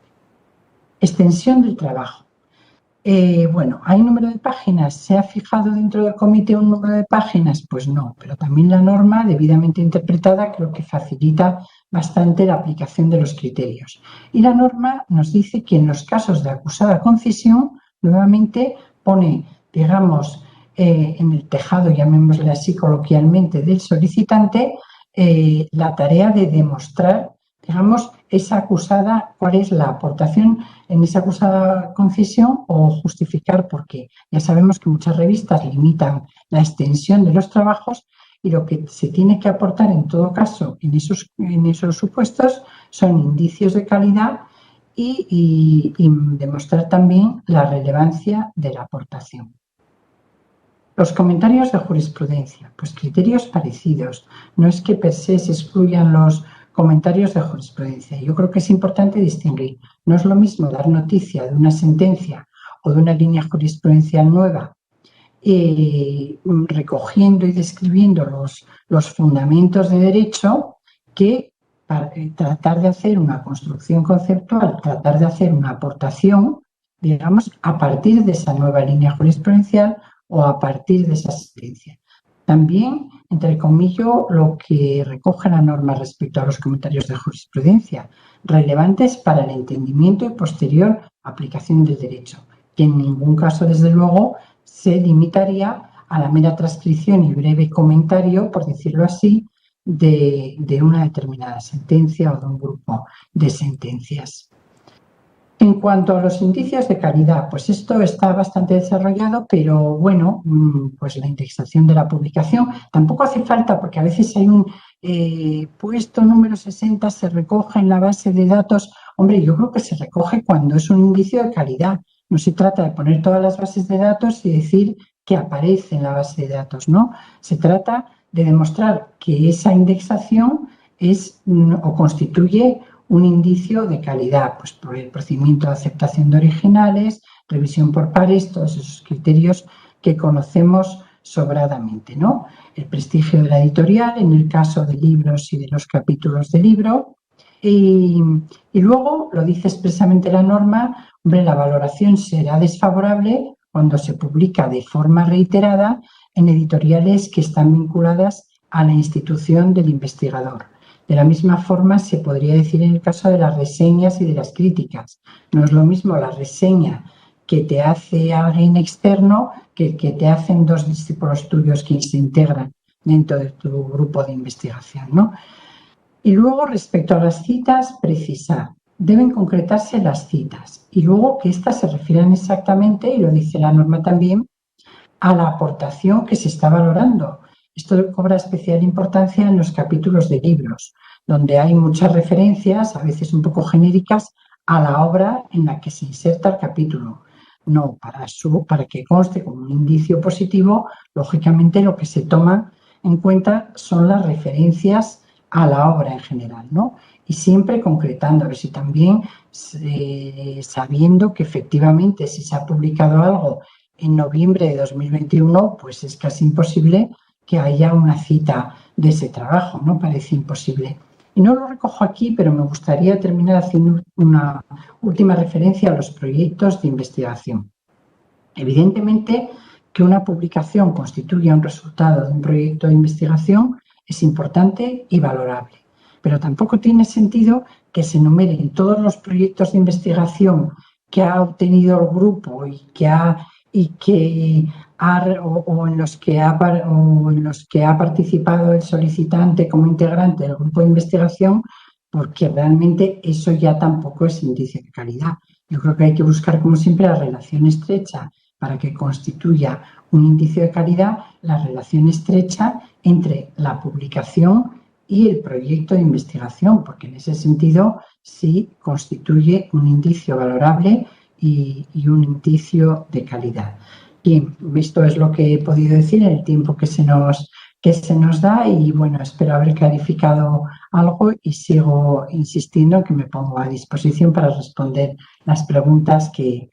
Extensión del trabajo. ¿Hay número de páginas? ¿Se ha fijado dentro del comité un número de páginas? Pues no, pero también la norma, debidamente interpretada, creo que facilita bastante la aplicación de los criterios. Y la norma nos dice que en los casos de acusada concisión, nuevamente pone, en el tejado, llamémosle así coloquialmente, del solicitante, la tarea de demostrar, esa acusada, cuál es la aportación en esa acusada concisión o justificar por qué. Ya sabemos que muchas revistas limitan la extensión de los trabajos y lo que se tiene que aportar en todo caso en esos supuestos son indicios de calidad y demostrar también la relevancia de la aportación. Los comentarios de jurisprudencia, pues criterios parecidos. No es que per se se excluyan los comentarios de jurisprudencia. Yo creo que es importante distinguir. No es lo mismo dar noticia de una sentencia o de una línea jurisprudencial nueva recogiendo y describiendo los fundamentos de derecho que tratar de hacer una construcción conceptual, tratar de hacer una aportación, digamos, a partir de esa nueva línea jurisprudencial o a partir de esa sentencia. También, entre comillas, lo que recoge la norma respecto a los comentarios de jurisprudencia, relevantes para el entendimiento y posterior aplicación del derecho, que en ningún caso, desde luego, se limitaría a la mera transcripción y breve comentario, por decirlo así, de una determinada sentencia o de un grupo de sentencias. En cuanto a los indicios de calidad, pues esto está bastante desarrollado, pero bueno, pues la indexación de la publicación tampoco hace falta, porque a veces hay un puesto número 60 se recoge en la base de datos. Hombre, yo creo que se recoge cuando es un indicio de calidad. No se trata de poner todas las bases de datos y decir que aparece en la base de datos, ¿no? Se trata de demostrar que esa indexación es o constituye un indicio de calidad, pues por el procedimiento de aceptación de originales, revisión por pares, todos esos criterios que conocemos sobradamente, ¿no? El prestigio de la editorial en el caso de libros y de los capítulos de libro. Y luego, lo dice expresamente la norma, hombre, la valoración será desfavorable cuando se publica de forma reiterada en editoriales que están vinculadas a la institución del investigador. De la misma forma, se podría decir en el caso de las reseñas y de las críticas. No es lo mismo la reseña que te hace alguien externo que te hacen dos discípulos tuyos que se integran dentro de tu grupo de investigación, ¿no? Y luego, respecto a las citas, precisar. Deben concretarse las citas y luego que éstas se refieran exactamente, y lo dice la norma también, a la aportación que se está valorando. Esto cobra especial importancia en los capítulos de libros, donde hay muchas referencias, a veces un poco genéricas, a la obra en la que se inserta el capítulo. No, para que conste como un indicio positivo, lógicamente lo que se toma en cuenta son las referencias a la obra en general, ¿no? Y siempre concretando, a ver si también sabiendo que efectivamente si se ha publicado algo en noviembre de 2021, pues es casi imposible que haya una cita de ese trabajo, ¿no? Parece imposible. Y no lo recojo aquí, pero me gustaría terminar haciendo una última referencia a los proyectos de investigación. Evidentemente que una publicación constituya un resultado de un proyecto de investigación es importante y valorable, pero tampoco tiene sentido que se enumeren todos los proyectos de investigación que ha obtenido el grupo o en los que ha participado el solicitante como integrante del grupo de investigación, porque realmente eso ya tampoco es indicio de calidad. Yo creo que hay que buscar, como siempre, la relación estrecha para que constituya un indicio de calidad, la relación estrecha entre la publicación y el proyecto de investigación, porque en ese sentido sí constituye un indicio valorable y un indicio de calidad. Y esto es lo que he podido decir en el tiempo que se nos da y bueno, espero haber clarificado algo y sigo insistiendo en que me pongo a disposición para responder las preguntas que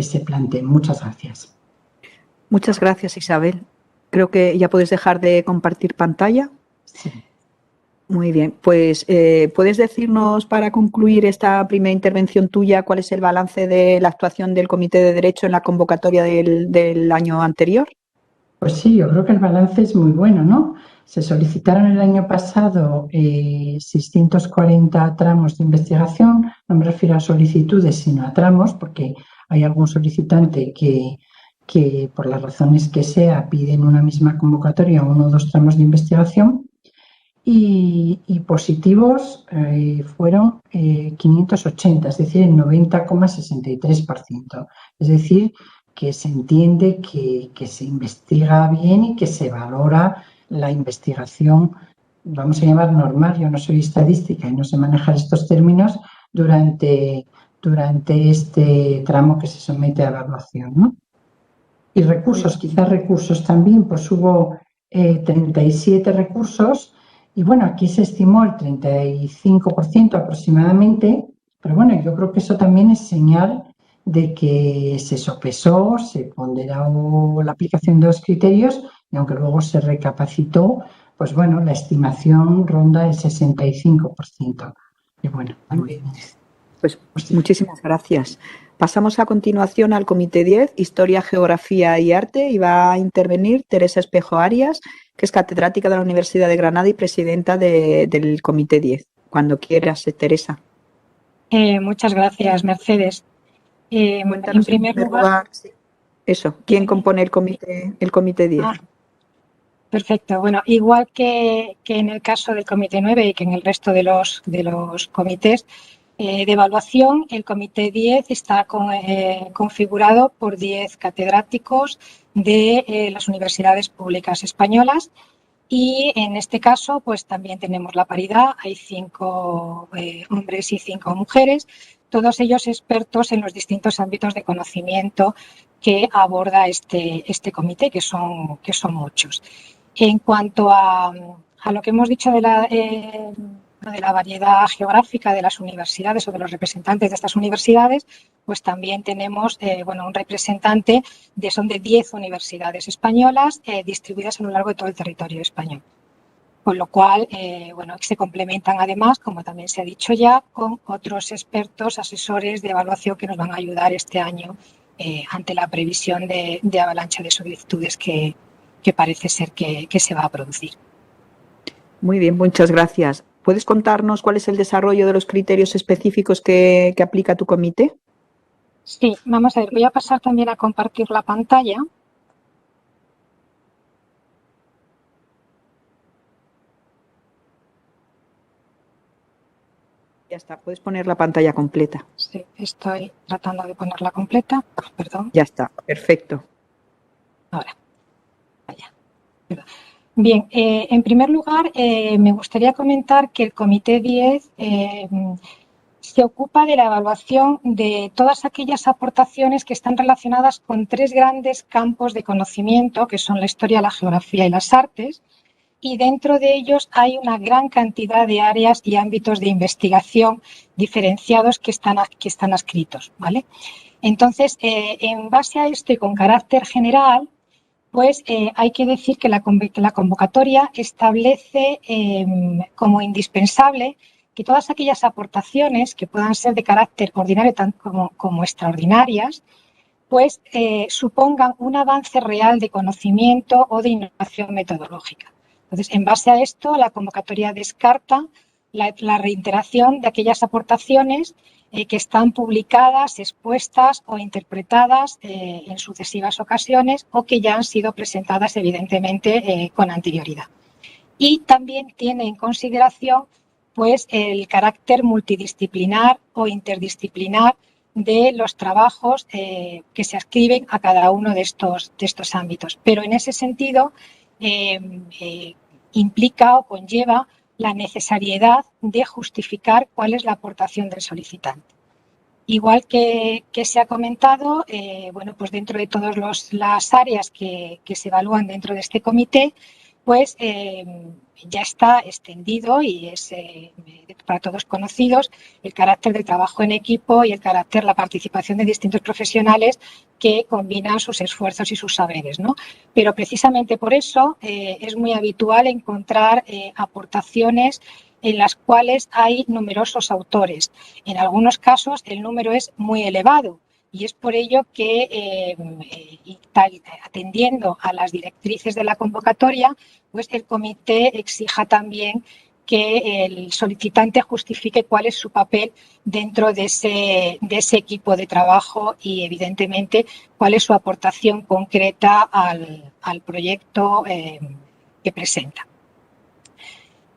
se planteen. Muchas gracias. Muchas gracias, Isabel. Creo que ya puedes dejar de compartir pantalla. Sí. Muy bien, pues ¿puedes decirnos para concluir esta primera intervención tuya cuál es el balance de la actuación del Comité de Derecho en la convocatoria del año anterior? Pues sí, yo creo que el balance es muy bueno, ¿no? Se solicitaron el año pasado 640 tramos de investigación, no me refiero a solicitudes sino a tramos, porque hay algún solicitante que por las razones que sea piden una misma convocatoria, uno o dos tramos de investigación. Y positivos fueron 580, es decir, el 90,63%. Es decir, que se entiende que se investiga bien y que se valora la investigación, vamos a llamar normal, yo no soy estadística y no sé manejar estos términos, durante este tramo que se somete a evaluación, ¿no? Y recursos, quizás recursos también, pues hubo 37 recursos Y bueno, aquí se estimó el 35% aproximadamente, pero bueno, yo creo que eso también es señal de que se sopesó, se ponderó la aplicación de los criterios y aunque luego se recapacitó, pues bueno, la estimación ronda el 65%. Y bueno, también pues muchísimas gracias. Pasamos a continuación al Comité 10, Historia, Geografía y Arte, y va a intervenir Teresa Espejo Arias, que es catedrática de la Universidad de Granada y presidenta del Comité 10. Cuando quieras, Teresa. Muchas gracias, Mercedes. En primer lugar, eso, ¿quién compone el Comité 10? Perfecto. Bueno, igual que en el caso del Comité 9 y que en el resto de los comités de evaluación, el Comité 10 está configurado por 10 catedráticos de las universidades públicas españolas y en este caso pues también tenemos la paridad, hay 5 hombres y 5 mujeres, todos ellos expertos en los distintos ámbitos de conocimiento que aborda este comité, que son muchos. En cuanto a lo que hemos dicho de la variedad geográfica de las universidades o de los representantes de estas universidades, pues también tenemos un representante son de 10 universidades españolas distribuidas a lo largo de todo el territorio español. Con lo cual, se complementan además, como también se ha dicho ya, con otros expertos, asesores de evaluación que nos van a ayudar este año ante la previsión de avalancha de solicitudes que parece ser que se va a producir. Muy bien, muchas gracias. ¿Puedes contarnos cuál es el desarrollo de los criterios específicos que aplica tu comité? Sí, vamos a ver, voy a pasar también a compartir la pantalla. Ya está, puedes poner la pantalla completa. Sí, estoy tratando de ponerla completa. Perdón. Ya está, perfecto. Ahora. Bien, en primer lugar, me gustaría comentar que el Comité 10 se ocupa de la evaluación de todas aquellas aportaciones que están relacionadas con 3 grandes campos de conocimiento, que son la historia, la geografía y las artes, y dentro de ellos hay una gran cantidad de áreas y ámbitos de investigación diferenciados que están adscritos, ¿vale? Entonces, en base a esto y con carácter general, pues hay que decir que la convocatoria establece como indispensable que todas aquellas aportaciones que puedan ser de carácter ordinario tanto como extraordinarias, pues supongan un avance real de conocimiento o de innovación metodológica. Entonces, en base a esto, la convocatoria descarta la reiteración de aquellas aportaciones que están publicadas, expuestas o interpretadas en sucesivas ocasiones o que ya han sido presentadas, evidentemente, con anterioridad. Y también tiene en consideración pues, el carácter multidisciplinar o interdisciplinar de los trabajos que se adscriben a cada uno de estos ámbitos. Pero en ese sentido implica o conlleva la necesariedad de justificar cuál es la aportación del solicitante. Igual que se ha comentado, pues dentro de todas las áreas que se evalúan dentro de este comité, pues ya está extendido y es para todos conocidos el carácter del trabajo en equipo y la participación de distintos profesionales que combinan sus esfuerzos y sus saberes, ¿no? Pero precisamente por eso es muy habitual encontrar aportaciones en las cuales hay numerosos autores. En algunos casos el número es muy elevado y es por ello que, atendiendo a las directrices de la convocatoria, pues el comité exija también que el solicitante justifique cuál es su papel dentro de ese equipo de trabajo y, evidentemente, cuál es su aportación concreta al proyecto que presenta.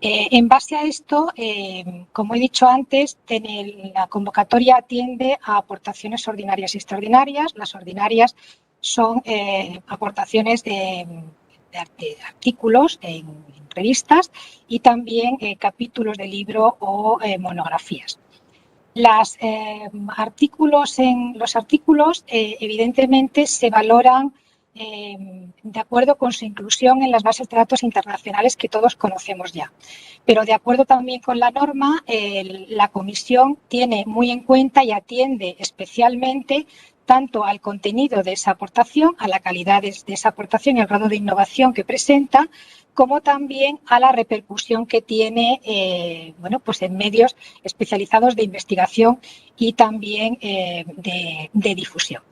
En base a esto, como he dicho antes, la convocatoria atiende a aportaciones ordinarias y extraordinarias. Las ordinarias son aportaciones de artículos en revistas y también capítulos de libro o monografías. Los artículos, evidentemente, se valoran de acuerdo con su inclusión en las bases de datos internacionales que todos conocemos ya. Pero de acuerdo también con la norma, la Comisión tiene muy en cuenta y atiende especialmente tanto al contenido de esa aportación, a la calidad de esa aportación y al grado de innovación que presenta, como también a la repercusión que tiene pues en medios especializados de investigación y también de difusión.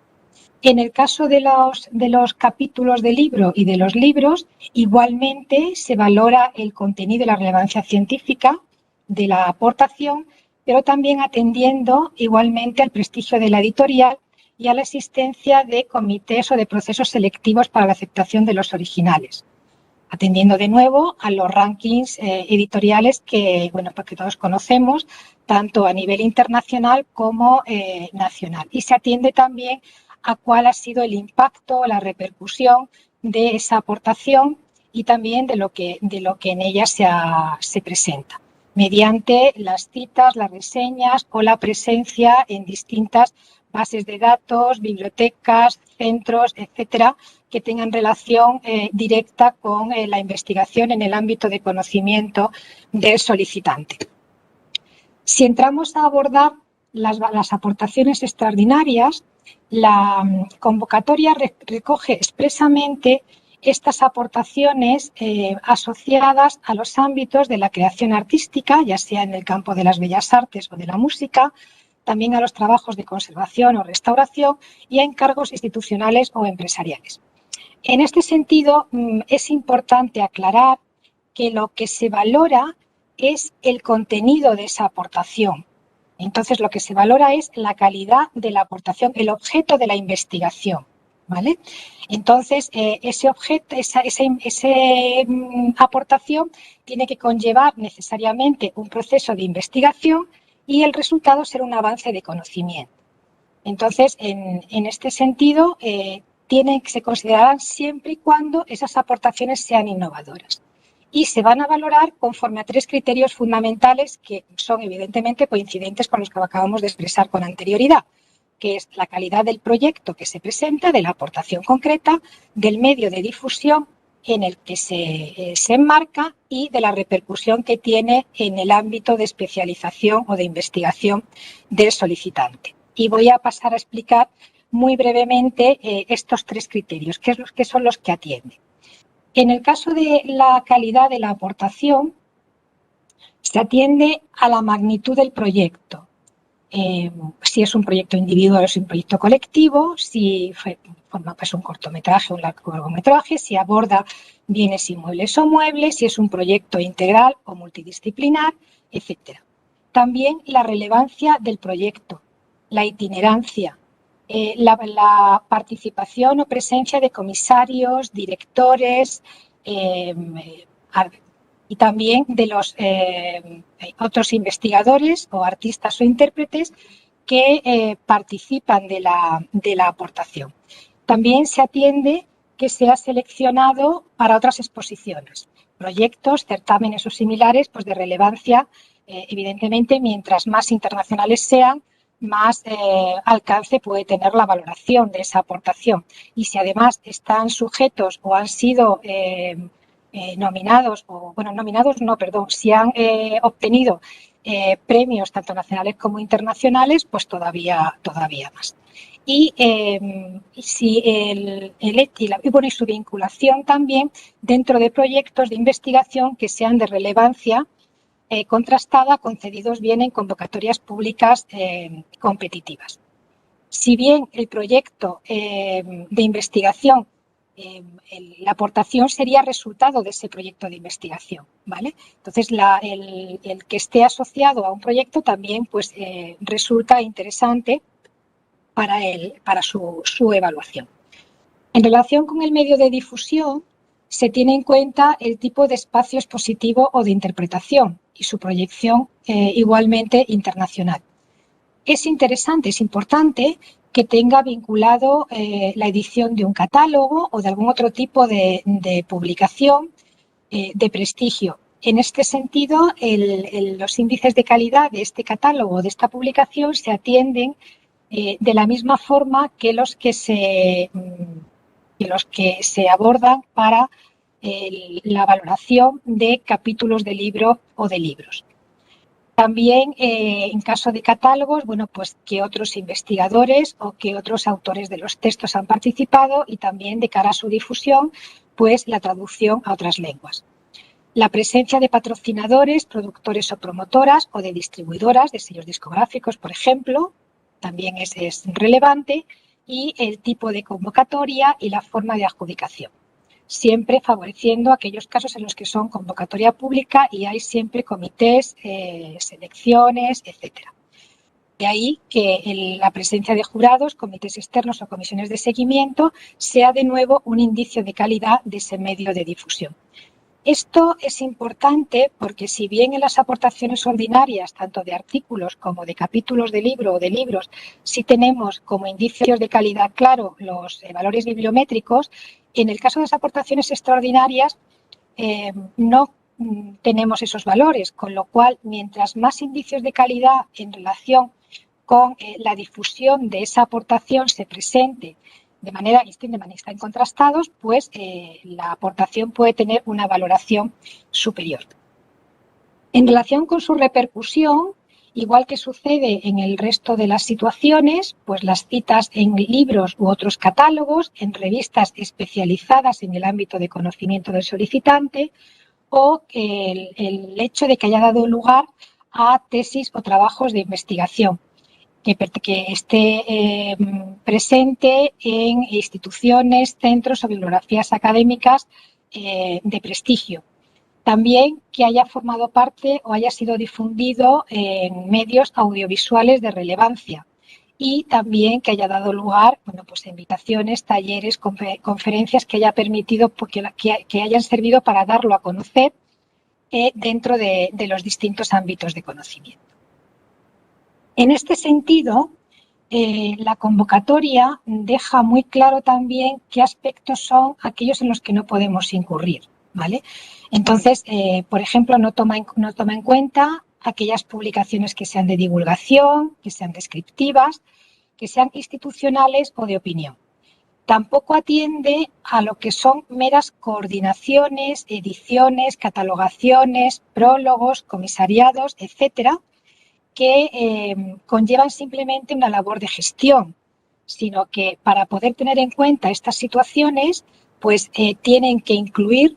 En el caso de los capítulos del libro y de los libros, igualmente se valora el contenido y la relevancia científica de la aportación, pero también atendiendo igualmente al prestigio de la editorial y a la existencia de comités o de procesos selectivos para la aceptación de los originales, atendiendo de nuevo a los rankings editoriales que todos conocemos, tanto a nivel internacional como nacional. Y se atiende también a cuál ha sido el impacto, la repercusión de esa aportación y también de lo que en ella se presenta, mediante las citas, las reseñas o la presencia en distintas bases de datos, bibliotecas, centros, etcétera, que tengan relación directa con la investigación en el ámbito de conocimiento del solicitante. Si entramos a abordar las aportaciones extraordinarias, la convocatoria recoge expresamente estas aportaciones asociadas a los ámbitos de la creación artística, ya sea en el campo de las bellas artes o de la música, también a los trabajos de conservación o restauración y a encargos institucionales o empresariales. En este sentido, es importante aclarar que lo que se valora es el contenido de esa aportación. Entonces, lo que se valora es la calidad de la aportación, el objeto de la investigación, ¿vale? Entonces, ese objeto, esa aportación tiene que conllevar necesariamente un proceso de investigación y el resultado será un avance de conocimiento. Entonces, en este sentido, se considerarán siempre y cuando esas aportaciones sean innovadoras. Y se van a valorar conforme a 3 criterios fundamentales que son evidentemente coincidentes con los que acabamos de expresar con anterioridad, que es la calidad del proyecto que se presenta, de la aportación concreta, del medio de difusión en el que se enmarca y de la repercusión que tiene en el ámbito de especialización o de investigación del solicitante. Y voy a pasar a explicar muy brevemente estos 3 criterios, que son los que atienden. En el caso de la calidad de la aportación, se atiende a la magnitud del proyecto. Si es un proyecto individual o es un proyecto colectivo, si forma un cortometraje o un largometraje, si aborda bienes inmuebles o muebles, si es un proyecto integral o multidisciplinar, etc. También la relevancia del proyecto, la itinerancia, la participación o presencia de comisarios, directores y también de los otros investigadores o artistas o intérpretes que participan de la aportación. También se atiende que sea seleccionado para otras exposiciones, proyectos, certámenes o similares, pues de relevancia, evidentemente, mientras más internacionales sean, más alcance puede tener la valoración de esa aportación. Y si además están sujetos o han sido si han obtenido premios tanto nacionales como internacionales, pues todavía más. Y su vinculación también dentro de proyectos de investigación que sean de relevancia contrastada, concedidos bien en convocatorias públicas competitivas. Si bien el proyecto de investigación, la aportación sería resultado de ese proyecto de investigación, ¿vale? Entonces, el que esté asociado a un proyecto también pues, resulta interesante para su evaluación. En relación con el medio de difusión, se tiene en cuenta el tipo de espacio expositivo o de interpretación y su proyección igualmente internacional. Es interesante, es importante que tenga vinculado la edición de un catálogo o de algún otro tipo de publicación de prestigio. En este sentido, los índices de calidad de este catálogo o de esta publicación se atienden de la misma forma que los que se los que se abordan para la valoración de capítulos de libro o de libros. También, en caso de catálogos, bueno, pues que otros investigadores o que otros autores de los textos han participado, y también de cara a su difusión, pues la traducción a otras lenguas. La presencia de patrocinadores, productores o promotoras, o de distribuidoras de sellos discográficos, por ejemplo, también es relevante, y el tipo de convocatoria y la forma de adjudicación, siempre favoreciendo aquellos casos en los que son convocatoria pública y hay siempre comités, selecciones, etcétera. De ahí que la presencia de jurados, comités externos o comisiones de seguimiento sea de nuevo un indicio de calidad de ese medio de difusión. Esto es importante porque, si bien en las aportaciones ordinarias, tanto de artículos como de capítulos de libro o de libros, sí tenemos como indicios de calidad claro los valores bibliométricos, en el caso de las aportaciones extraordinarias no tenemos esos valores, con lo cual, mientras más indicios de calidad en relación con la difusión de esa aportación se presente de manera distinta, están contrastados, pues la aportación puede tener una valoración superior. En relación con su repercusión, igual que sucede en el resto de las situaciones, pues las citas en libros u otros catálogos, en revistas especializadas en el ámbito de conocimiento del solicitante, o el hecho de que haya dado lugar a tesis o trabajos de investigación que esté presente en instituciones, centros o bibliografías académicas de prestigio. También que haya formado parte o haya sido difundido en medios audiovisuales de relevancia, y también que haya dado lugar, bueno, pues a invitaciones, talleres, conferencias que haya permitido, que hayan servido para darlo a conocer dentro de los distintos ámbitos de conocimiento. En este sentido, la convocatoria deja muy claro también qué aspectos son aquellos en los que no podemos incurrir, ¿vale? Entonces, por ejemplo, no toma en cuenta aquellas publicaciones que sean de divulgación, que sean descriptivas, que sean institucionales o de opinión. Tampoco atiende a lo que son meras coordinaciones, ediciones, catalogaciones, prólogos, comisariados, etcétera, que conllevan simplemente una labor de gestión, sino que para poder tener en cuenta estas situaciones, pues tienen que incluir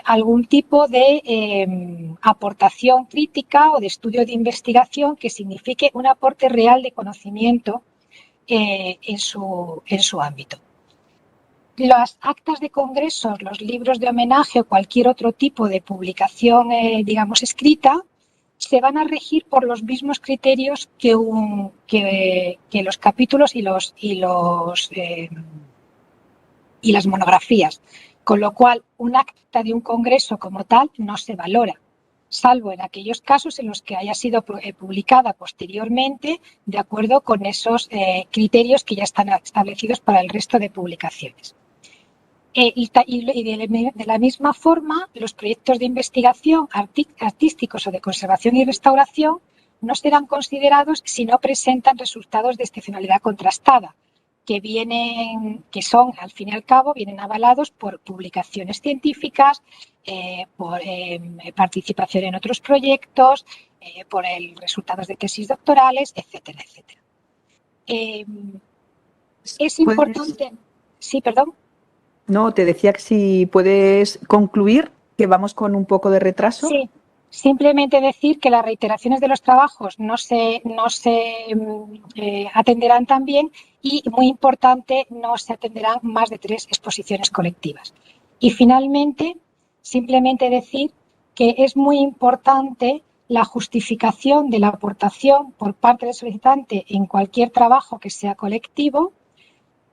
algún tipo de aportación crítica o de estudio de investigación que signifique un aporte real de conocimiento en su ámbito. Las actas de congresos, los libros de homenaje o cualquier otro tipo de publicación, digamos, escrita, se van a regir por los mismos criterios que los capítulos y las monografías, con lo cual un acta de un congreso como tal no se valora, salvo en aquellos casos en los que haya sido publicada posteriormente de acuerdo con esos criterios que ya están establecidos para el resto de publicaciones. Y de la misma forma, los proyectos de investigación artísticos o de conservación y restauración no serán considerados si no presentan resultados de excepcionalidad contrastada, que son, al fin y al cabo, vienen avalados por publicaciones científicas, por participación en otros proyectos, por resultados de tesis doctorales, etcétera, etcétera. Es importante... Sí, perdón. No, te decía que si puedes concluir, que vamos con un poco de retraso. Sí, simplemente decir que las reiteraciones de los trabajos no se atenderán también, y, muy importante, no se atenderán más de 3 exposiciones colectivas. Y finalmente, simplemente decir que es muy importante la justificación de la aportación por parte del solicitante en cualquier trabajo que sea colectivo,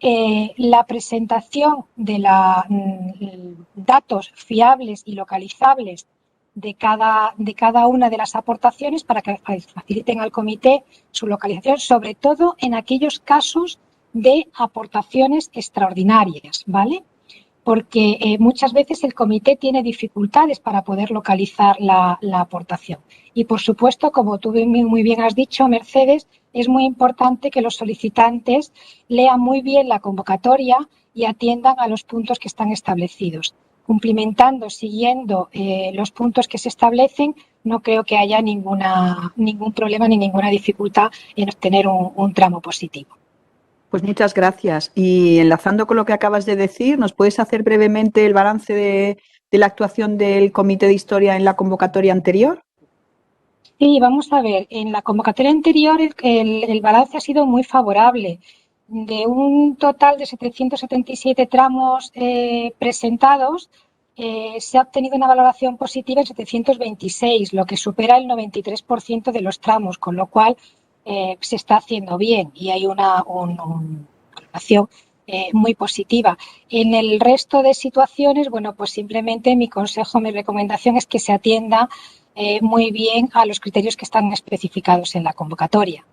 la presentación de datos fiables y localizables de cada una de las aportaciones para que faciliten al comité su localización, sobre todo en aquellos casos de aportaciones extraordinarias, ¿vale? porque muchas veces el comité tiene dificultades para poder localizar la aportación. Y, por supuesto, como tú muy bien has dicho, Mercedes, es muy importante que los solicitantes lean muy bien la convocatoria y atiendan a los puntos que están establecidos. Cumplimentando, siguiendo los puntos que se establecen, no creo que haya ningún problema ni ninguna dificultad en obtener un tramo positivo. Pues muchas gracias. Y enlazando con lo que acabas de decir, ¿nos puedes hacer brevemente el balance de la actuación del Comité de Historia en la convocatoria anterior? Sí, vamos a ver. En la convocatoria anterior el balance ha sido muy favorable. De un total de 777 tramos presentados, se ha obtenido una valoración positiva en 726, lo que supera el 93% de los tramos, con lo cual se está haciendo bien y hay una valoración muy positiva. En el resto de situaciones, bueno, pues simplemente mi consejo, mi recomendación es que se atienda muy bien a los criterios que están especificados en la convocatoria.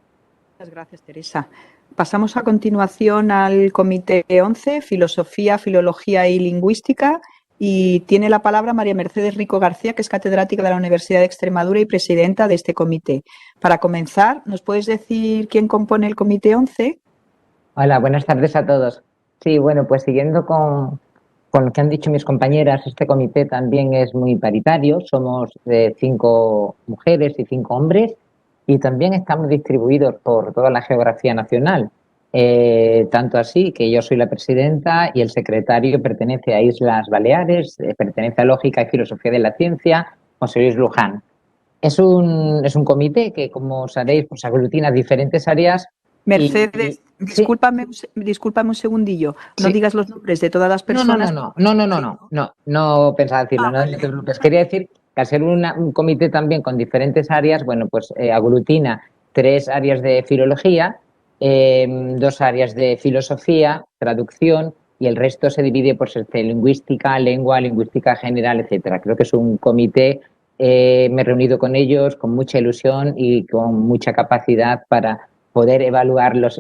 Muchas gracias, Teresa. Pasamos a continuación al Comité 11, Filosofía, Filología y Lingüística, y tiene la palabra María Mercedes Rico García, que es catedrática de la Universidad de Extremadura y presidenta de este comité. Para comenzar, ¿nos puedes decir quién compone el Comité 11? Hola, buenas tardes a todos. Sí, bueno, pues siguiendo con lo que han dicho mis compañeras, este comité también es muy paritario. Somos 5 mujeres y 5 hombres y también estamos distribuidos por toda la geografía nacional. Tanto así que yo soy la presidenta y el secretario pertenece a Islas Baleares, pertenece a Lógica y Filosofía de la Ciencia, José Luis Luján. Es un comité que, como sabéis, pues aglutina diferentes áreas. Mercedes, discúlpame un segundillo. No digas los nombres de todas las personas. No pensaba decirlo, no te preocupes. Quería decir que al ser un comité también con diferentes áreas, bueno, pues aglutina 3 áreas de filología, 2 áreas de filosofía, traducción, y el resto se divide por lingüística, lengua, lingüística general, etcétera. Creo que es un comité, me he reunido con ellos con mucha ilusión y con mucha capacidad para poder evaluar los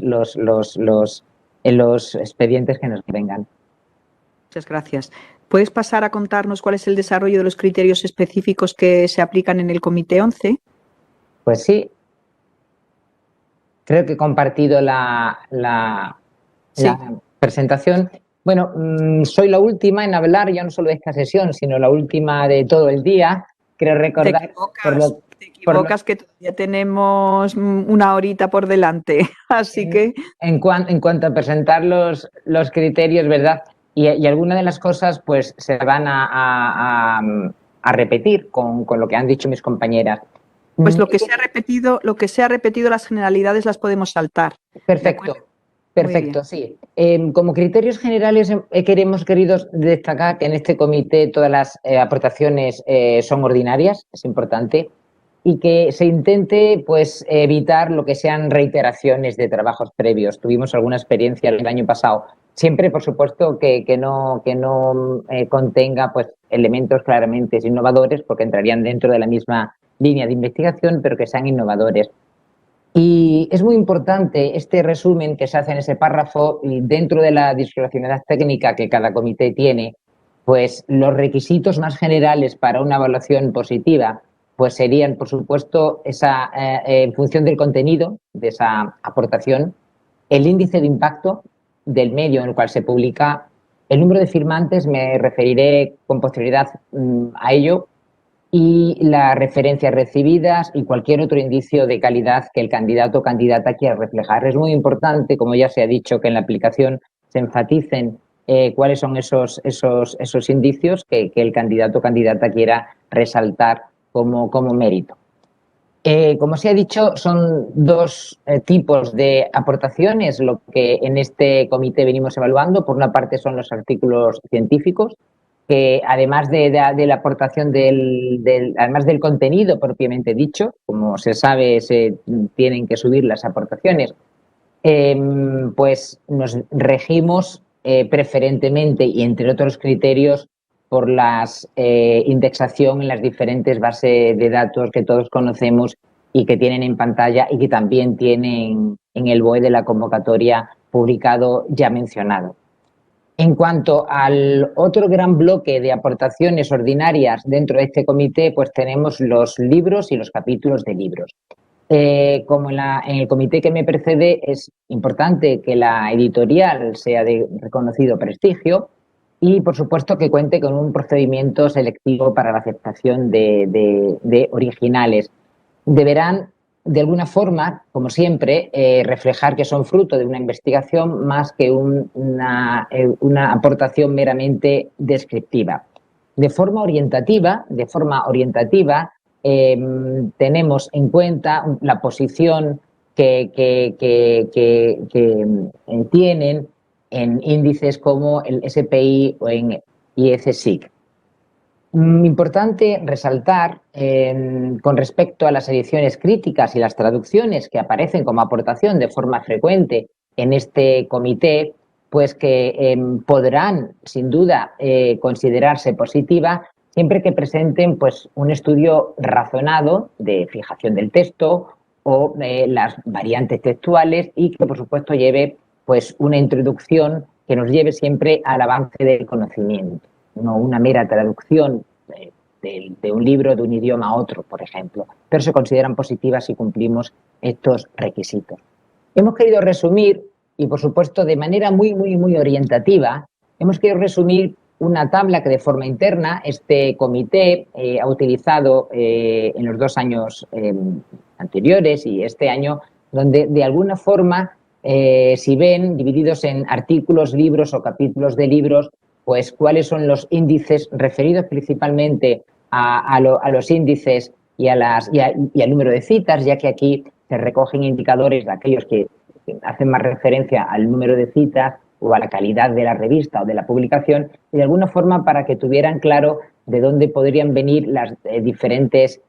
expedientes que nos vengan. Muchas gracias. ¿Puedes pasar a contarnos cuál es el desarrollo de los criterios específicos que se aplican en el Comité 11? Pues sí. Creo que he compartido la presentación. Bueno, soy la última en hablar, ya no solo de esta sesión, sino la última de todo el día. Creo recordar... Te equivocas que todavía tenemos una horita por delante, así que... En cuanto a presentar los criterios, ¿verdad? Y algunas de las cosas pues se van a repetir con lo que han dicho mis compañeras. Pues lo que se ha repetido, las generalidades las podemos saltar. Perfecto, sí. Como criterios generales hemos querido destacar que en este comité todas las aportaciones son ordinarias, es importante, y que se intente pues evitar lo que sean reiteraciones de trabajos previos. Tuvimos alguna experiencia el año pasado. Siempre, por supuesto, que no contenga pues elementos claramente innovadores, porque entrarían dentro de la misma línea de investigación, pero que sean innovadores. Y es muy importante este resumen que se hace en ese párrafo, y dentro de la discrecionalidad técnica que cada comité tiene, pues los requisitos más generales para una evaluación positiva pues serían, por supuesto, en función del contenido de esa aportación, el índice de impacto del medio en el cual se publica, el número de firmantes, me referiré con posterioridad a ello, y las referencias recibidas y cualquier otro indicio de calidad que el candidato o candidata quiera reflejar. Es muy importante, como ya se ha dicho, que en la aplicación se enfaticen cuáles son esos indicios que el candidato o candidata quiera resaltar como mérito. Como se ha dicho, son 2 tipos de aportaciones lo que en este comité venimos evaluando. Por una parte son los artículos científicos, que además de la aportación además del contenido propiamente dicho, como se sabe, se tienen que subir las aportaciones, pues nos regimos preferentemente y entre otros criterios por la indexación en las diferentes bases de datos que todos conocemos y que tienen en pantalla y que también tienen en el BOE de la convocatoria publicado ya mencionado. En cuanto al otro gran bloque de aportaciones ordinarias dentro de este comité, pues tenemos los libros y los capítulos de libros. Como en el comité que me precede, es importante que la editorial sea de reconocido prestigio y, por supuesto, que cuente con un procedimiento selectivo para la aceptación de originales. Deberán, de alguna forma, como siempre, reflejar que son fruto de una investigación más que una aportación meramente descriptiva. De forma orientativa, tenemos en cuenta la posición que tienen en índices como el SPI o en IEC-SIC. Importante resaltar con respecto a las ediciones críticas y las traducciones que aparecen como aportación de forma frecuente en este comité, pues que podrán sin duda considerarse positivas siempre que presenten pues un estudio razonado de fijación del texto o las variantes textuales y que por supuesto lleve pues una introducción que nos lleve siempre al avance del conocimiento. No una mera traducción de un libro de un idioma a otro, por ejemplo, pero se consideran positivas si cumplimos estos requisitos. Hemos querido resumir, y por supuesto de manera muy orientativa, hemos querido resumir una tabla que de forma interna este comité ha utilizado en los 2 años anteriores y este año, donde de alguna forma, si ven divididos en artículos, libros o capítulos de libros, pues cuáles son los índices referidos principalmente a los índices y al número de citas, ya que aquí se recogen indicadores de aquellos que hacen más referencia al número de citas o a la calidad de la revista o de la publicación, y de alguna forma para que tuvieran claro de dónde podrían venir las diferentes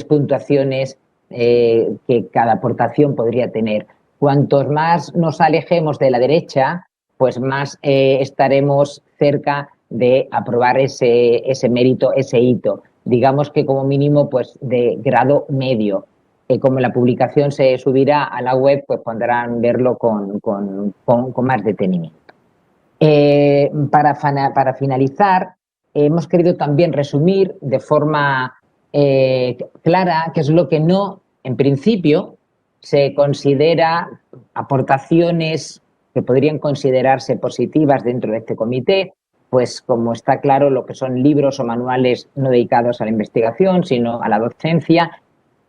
puntuaciones que cada aportación podría tener. Cuantos más nos alejemos de la derecha, pues más estaremos cerca de aprobar ese mérito, ese hito. Digamos que como mínimo pues de grado medio. Como la publicación se subirá a la web, pues podrán verlo con más detenimiento. Para finalizar, hemos querido también resumir de forma clara qué es lo que no, en principio, se considera aportaciones que podrían considerarse positivas dentro de este comité, pues como está claro lo que son libros o manuales no dedicados a la investigación, sino a la docencia,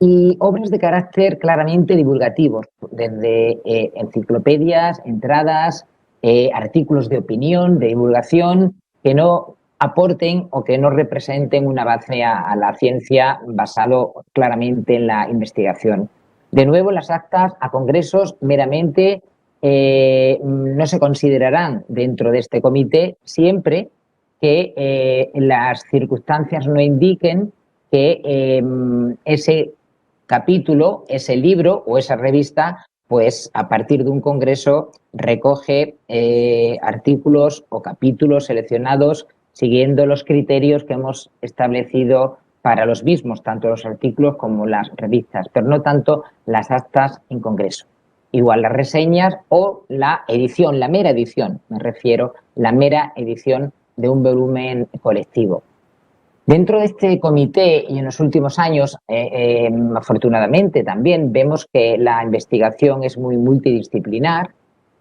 y obras de carácter claramente divulgativos, desde enciclopedias, entradas, artículos de opinión, de divulgación, que no aporten o que no representen una base a la ciencia basado claramente en la investigación. De nuevo, las actas a congresos meramente no se considerarán dentro de este comité siempre que las circunstancias no indiquen que ese capítulo, ese libro o esa revista, pues a partir de un congreso recoge artículos o capítulos seleccionados siguiendo los criterios que hemos establecido para los mismos, tanto los artículos como las revistas, pero no tanto las actas en congreso. Igual las reseñas o la edición, la mera edición, me refiero, la mera edición de un volumen colectivo. Dentro de este comité y en los últimos años, afortunadamente también vemos que la investigación es muy multidisciplinar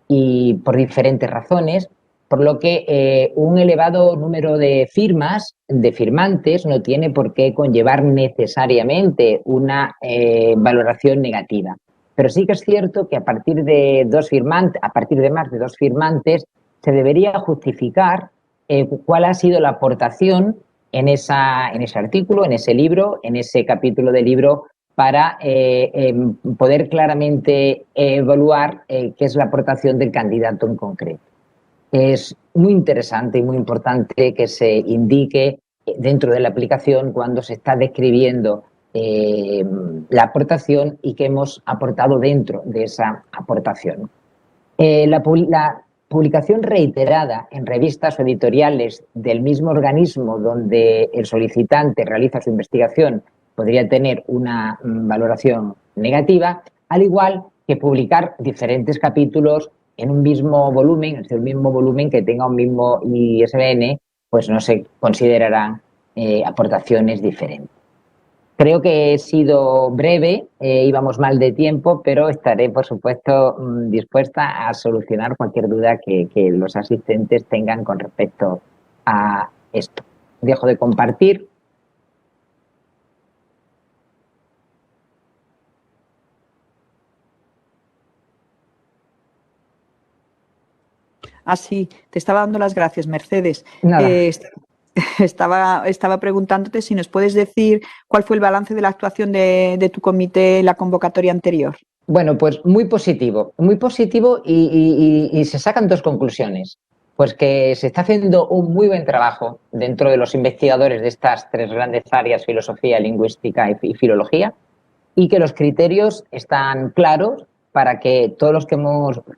y por diferentes razones, por lo que un elevado número de firmas, de firmantes, no tiene por qué conllevar necesariamente una valoración negativa. Pero sí que es cierto que a partir de más de 2 firmantes, se debería justificar cuál ha sido la aportación en ese artículo, en ese libro, en ese capítulo del libro, para poder claramente evaluar qué es la aportación del candidato en concreto. Es muy interesante y muy importante que se indique dentro de la aplicación cuando se está describiendo la aportación y que hemos aportado dentro de esa aportación. La publicación reiterada en revistas o editoriales del mismo organismo donde el solicitante realiza su investigación podría tener una valoración negativa, al igual que publicar diferentes capítulos en un mismo volumen, es decir, el mismo volumen que tenga un mismo ISBN, pues no se considerarán aportaciones diferentes. Creo que he sido breve, íbamos mal de tiempo, pero estaré, por supuesto, dispuesta a solucionar cualquier duda que los asistentes tengan con respecto a esto. Dejo de compartir. Ah, sí, te estaba dando las gracias, Mercedes. Nada. Estaba preguntándote si nos puedes decir cuál fue el balance de la actuación de tu comité en la convocatoria anterior. Bueno, pues muy positivo y se sacan dos conclusiones. Pues que se está haciendo un muy buen trabajo dentro de los investigadores de estas tres grandes áreas, filosofía, lingüística y filología, y que los criterios están claros para que todos los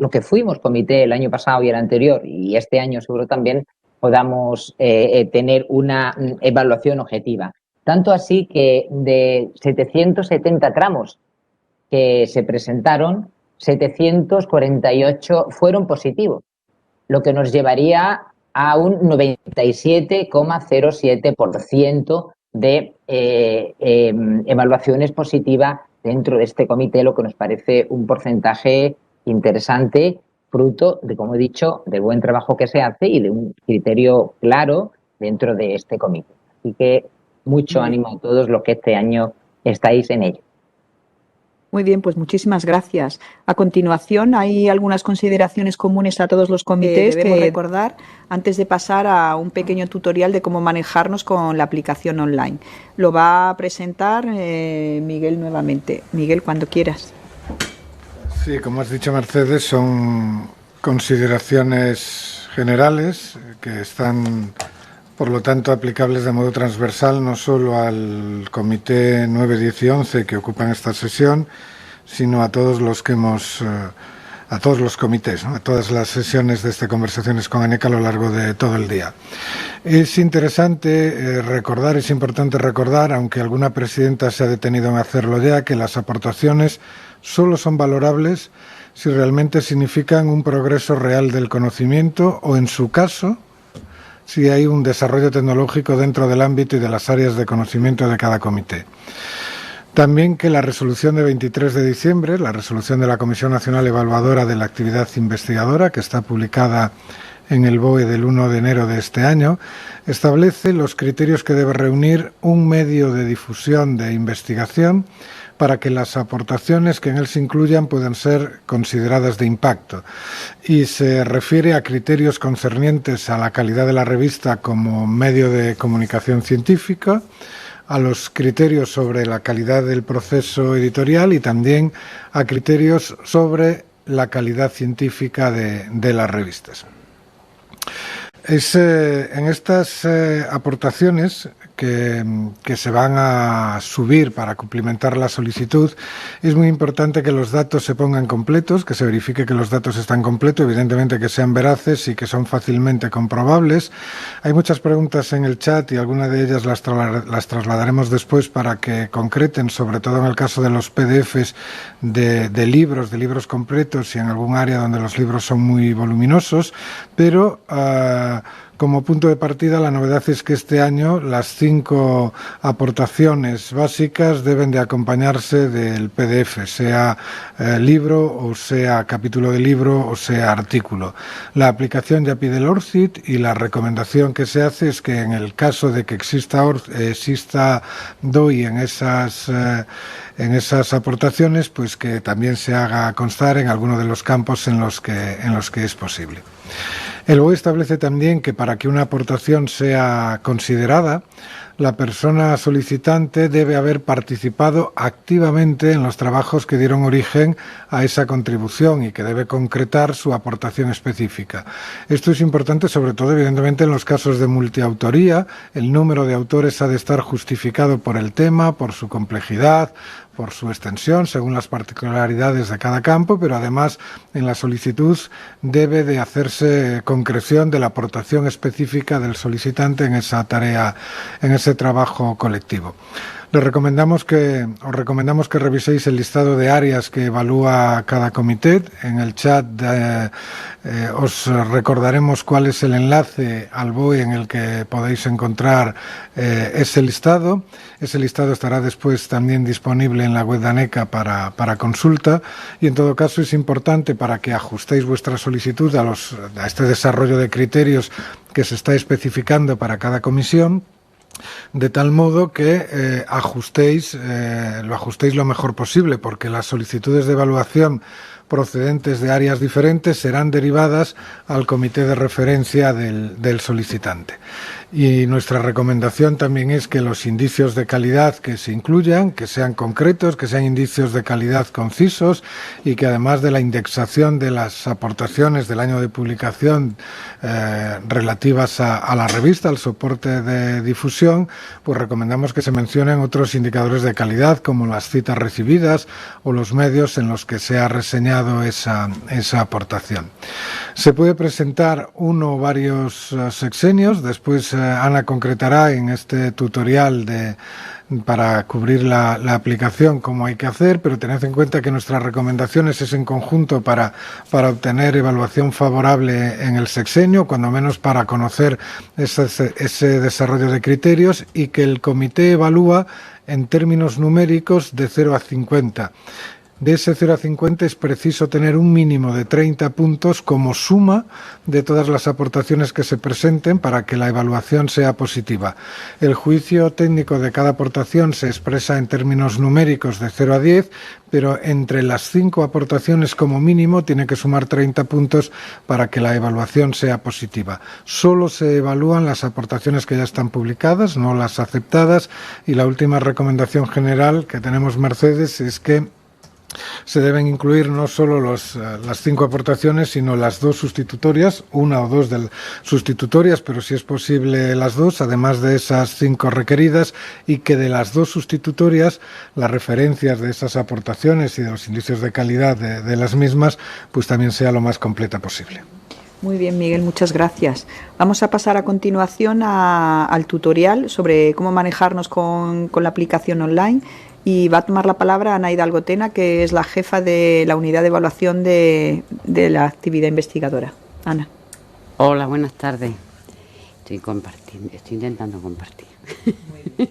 que fuimos comité el año pasado y el anterior, y este año seguro también, podamos tener una evaluación objetiva. Tanto así que de 770 tramos que se presentaron, 748 fueron positivos, lo que nos llevaría a un 97,07% de evaluaciones positivas dentro de este comité, lo que nos parece un porcentaje interesante, fruto de, como he dicho, del buen trabajo que se hace y de un criterio claro dentro de este comité. Así que mucho ánimo a todos los que este año estáis en ello. Muy bien, pues muchísimas gracias. A continuación, hay algunas consideraciones comunes a todos los comités que debemos recordar antes de pasar a un pequeño tutorial de cómo manejarnos con la aplicación online. Lo va a presentar Miguel nuevamente. Miguel, cuando quieras. Sí, como has dicho, Mercedes, son consideraciones generales que están, por lo tanto, aplicables de modo transversal no solo al comité 9, 10 y 11 que ocupan esta sesión, sino a todos los que a todos los comités, ¿no? A todas las sesiones de este Conversaciones con ANECA a lo largo de todo el día. Es interesante recordar, es importante recordar, aunque alguna presidenta se ha detenido en hacerlo ya, que las aportaciones solo son valorables si realmente significan un progreso real del conocimiento o, en su caso, si hay un desarrollo tecnológico dentro del ámbito y de las áreas de conocimiento de cada comité. También que la resolución de 23 de diciembre, la resolución de la Comisión Nacional Evaluadora de la Actividad Investigadora, que está publicada en el BOE del 1 de enero de este año, establece los criterios que debe reunir un medio de difusión de investigación para que las aportaciones que en él se incluyan puedan ser consideradas de impacto. Y se refiere a criterios concernientes a la calidad de la revista como medio de comunicación científica, a los criterios sobre la calidad del proceso editorial y también a criterios sobre la calidad científica de las revistas. En estas aportaciones que se van a subir para cumplimentar la solicitud, es muy importante que los datos se pongan completos, que se verifique que los datos están completos, evidentemente que sean veraces y que son fácilmente comprobables. Hay muchas preguntas en el chat y algunas de ellas las trasladaremos después para que concreten, sobre todo en el caso de los PDFs de libros completos y en algún área donde los libros son muy voluminosos, pero como punto de partida, la novedad es que este año las 5 aportaciones básicas deben de acompañarse del PDF, sea libro o sea capítulo de libro o sea artículo. La aplicación ya pide el ORCID y la recomendación que se hace es que en el caso de que exista DOI en esas aportaciones, pues que también se haga constar en alguno de los campos en los que es posible. El BOE establece también que para que una aportación sea considerada, la persona solicitante debe haber participado activamente en los trabajos que dieron origen a esa contribución y que debe concretar su aportación específica. Esto es importante sobre todo, evidentemente, en los casos de multiautoría. El número de autores ha de estar justificado por el tema, por su complejidad, por su extensión, según las particularidades de cada campo, pero además en la solicitud debe de hacerse concreción de la aportación específica del solicitante en esa tarea, en ese trabajo colectivo. os recomendamos que reviséis el listado de áreas que evalúa cada comité. En el chat os recordaremos cuál es el enlace al BOE en el que podéis encontrar ese listado. Ese listado estará después también disponible en la web de ANECA para consulta, y en todo caso es importante para que ajustéis vuestra solicitud a este desarrollo de criterios que se está especificando para cada comisión, de tal modo que lo ajustéis lo mejor posible, porque las solicitudes de evaluación procedentes de áreas diferentes serán derivadas al comité de referencia del solicitante. Y nuestra recomendación también es que los indicios de calidad que se incluyan, que sean concretos, que sean indicios de calidad concisos, y que además de la indexación de las aportaciones del año de publicación relativas a la revista, al soporte de difusión, pues recomendamos que se mencionen otros indicadores de calidad como las citas recibidas o los medios en los que se ha reseñado esa aportación. Se puede presentar uno o varios sexenios. Después Ana concretará en este tutorial para cubrir la aplicación cómo hay que hacer, pero tened en cuenta que nuestras recomendaciones es en conjunto para obtener evaluación favorable en el sexenio, cuando menos para conocer ese desarrollo de criterios, y que el comité evalúa en términos numéricos de 0 a 50. De ese 0 a 50 es preciso tener un mínimo de 30 puntos como suma de todas las aportaciones que se presenten para que la evaluación sea positiva. El juicio técnico de cada aportación se expresa en términos numéricos de 0 a 10, pero entre las 5 aportaciones como mínimo tiene que sumar 30 puntos para que la evaluación sea positiva. Solo se evalúan las aportaciones que ya están publicadas, no las aceptadas, y la última recomendación general que tenemos, Mercedes, es que se deben incluir no solo las 5 aportaciones, sino las 2 sustitutorias, una o 2 sustitutorias, pero si es posible las 2, además de esas 5 requeridas, y que de las 2 sustitutorias las referencias de esas aportaciones y de los indicios de calidad de las mismas, pues también sea lo más completa posible. Muy bien, Miguel, muchas gracias. Vamos a pasar a continuación al tutorial sobre cómo manejarnos con la aplicación online. Y va a tomar la palabra Ana Hidalgo Tena, que es la jefa de la unidad de evaluación de la actividad investigadora. Ana. Hola, buenas tardes. Estoy intentando compartir. Muy bien.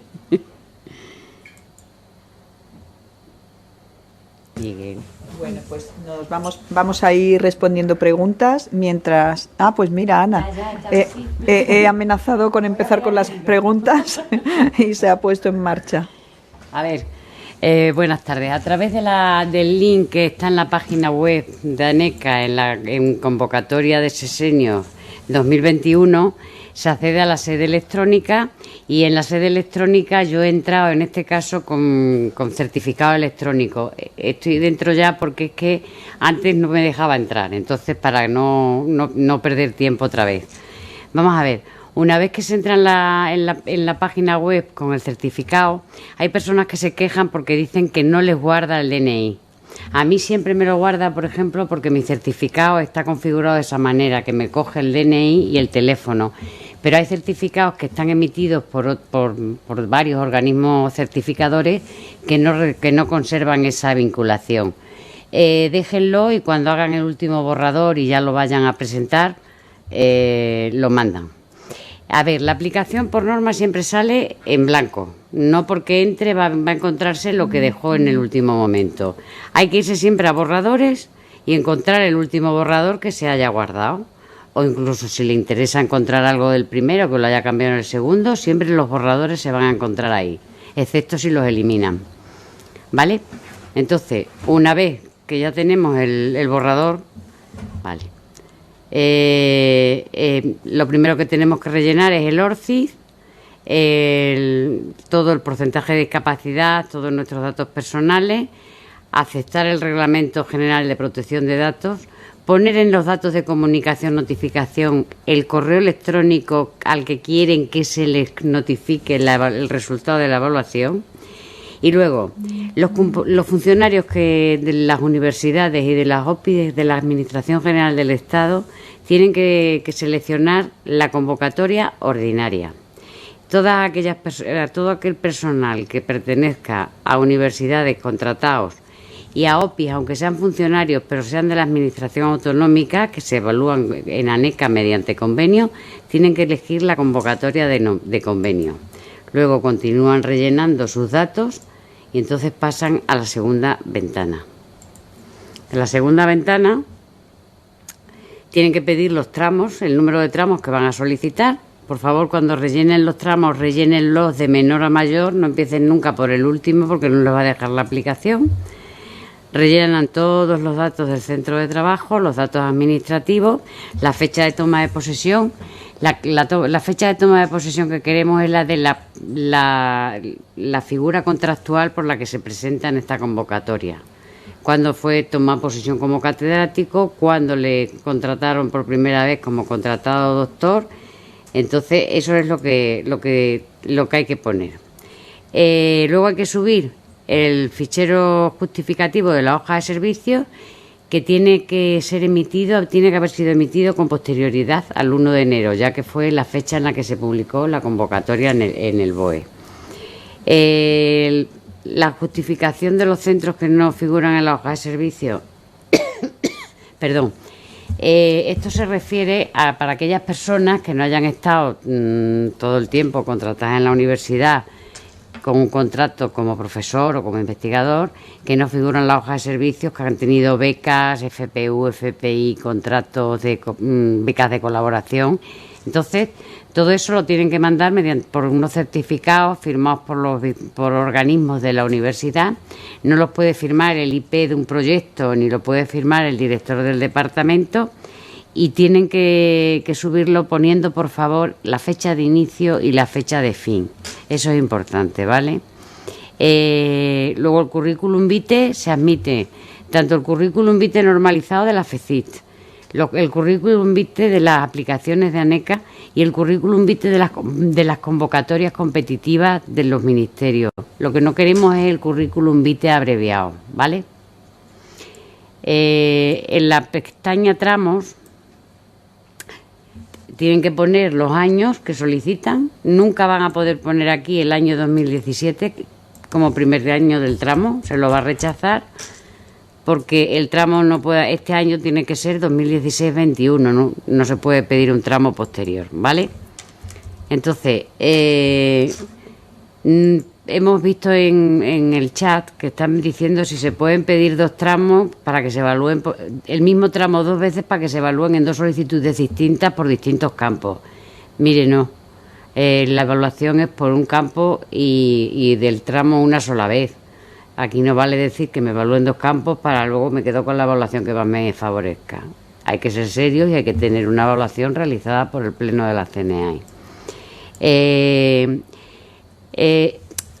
Miguel. Bueno, pues vamos a ir respondiendo preguntas mientras... pues mira, Ana, he amenazado con empezar con las preguntas y se ha puesto en marcha. A ver, buenas tardes. A través del link que está en la página web de ANECA, en convocatoria de sexenio 2021, se accede a la sede electrónica, y en la sede electrónica yo he entrado, en este caso, con certificado electrónico. Estoy dentro ya porque es que antes no me dejaba entrar, entonces para no perder tiempo otra vez. Vamos a ver. Una vez que se entra en la página web con el certificado, hay personas que se quejan porque dicen que no les guarda el DNI. A mí siempre me lo guarda, por ejemplo, porque mi certificado está configurado de esa manera, que me coge el DNI y el teléfono. Pero hay certificados que están emitidos por varios organismos certificadores que no conservan esa vinculación. Déjenlo, y cuando hagan el último borrador y ya lo vayan a presentar, lo mandan. A ver, la aplicación por norma siempre sale en blanco. No porque entre va a encontrarse lo que dejó en el último momento. Hay que irse siempre a borradores y encontrar el último borrador que se haya guardado. O incluso si le interesa encontrar algo del primero que lo haya cambiado en el segundo, siempre los borradores se van a encontrar ahí, excepto si los eliminan. ¿Vale? Entonces, una vez que ya tenemos el borrador, vale. Lo primero que tenemos que rellenar es el ORCID, todo el porcentaje de discapacidad, todos nuestros datos personales, aceptar el Reglamento General de Protección de Datos, poner en los datos de comunicación notificación el correo electrónico al que quieren que se les notifique el resultado de la evaluación. Y luego, los funcionarios de las universidades y de las OPIDES de la Administración General del Estado tienen que seleccionar la convocatoria ordinaria. a todo aquel personal que pertenezca a universidades contratados y a OPIs, aunque sean funcionarios, pero sean de la Administración Autonómica, que se evalúan en ANECA mediante convenio, tienen que elegir la convocatoria de convenio. Luego continúan rellenando sus datos y entonces pasan a la segunda ventana. En la segunda ventana tienen que pedir los tramos, el número de tramos que van a solicitar. Por favor, cuando rellenen los tramos, rellénenlos de menor a mayor, no empiecen nunca por el último porque no les va a dejar la aplicación. Rellenan todos los datos del centro de trabajo, los datos administrativos, la fecha de toma de posesión. La fecha de toma de posesión que queremos es la de la figura contractual por la que se presenta en esta convocatoria. Cuando fue tomar posesión como catedrático, cuando le contrataron por primera vez como contratado doctor. Entonces, eso es lo que hay que poner. Luego hay que subir el fichero justificativo de la hoja de servicio, que tiene que haber sido emitido con posterioridad al 1 de enero, ya que fue la fecha en la que se publicó la convocatoria en el BOE. La justificación de los centros que no figuran en la hoja de servicio, perdón, esto se refiere para aquellas personas que no hayan estado todo el tiempo contratadas en la universidad con un contrato como profesor o como investigador, que no figuran en la hoja de servicios, que han tenido becas, FPU, FPI, contratos de becas de colaboración. Entonces, todo eso lo tienen que mandar por unos certificados firmados por organismos de la universidad. No los puede firmar el IP de un proyecto ni lo puede firmar el director del departamento, y tienen que subirlo poniendo, por favor, la fecha de inicio y la fecha de fin. Eso es importante, ¿vale? Luego el currículum vitae se admite tanto el currículum vitae normalizado de la FECIT, el currículum vitae de las aplicaciones de ANECA y el currículum vitae de las convocatorias competitivas de los ministerios. Lo que no queremos es el currículum vitae abreviado, ¿vale? En la pestaña tramos tienen que poner los años que solicitan. Nunca van a poder poner aquí el año 2017 como primer año del tramo, se lo va a rechazar, porque el tramo este año tiene que ser 2016-21, no se puede pedir un tramo posterior, ¿vale? Entonces, hemos visto en el chat que están diciendo si se pueden pedir dos tramos para que se evalúen, el mismo tramo dos veces para que se evalúen en dos solicitudes distintas por distintos campos. Mire, no. La evaluación es por un campo y del tramo una sola vez. Aquí no vale decir que me evalúen dos campos para luego me quedo con la evaluación que más me favorezca. Hay que ser serios y hay que tener una evaluación realizada por el Pleno de la CNAE.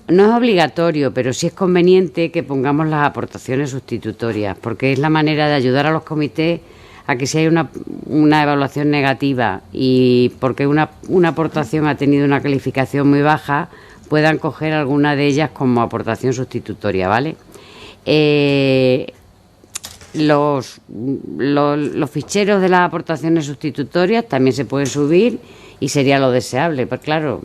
No es obligatorio, pero sí es conveniente que pongamos las aportaciones sustitutorias, porque es la manera de ayudar a los comités a que si hay una evaluación negativa y porque una aportación ha tenido una calificación muy baja, puedan coger alguna de ellas como aportación sustitutoria, ¿vale? Los ficheros de las aportaciones sustitutorias también se pueden subir y sería lo deseable, pues claro,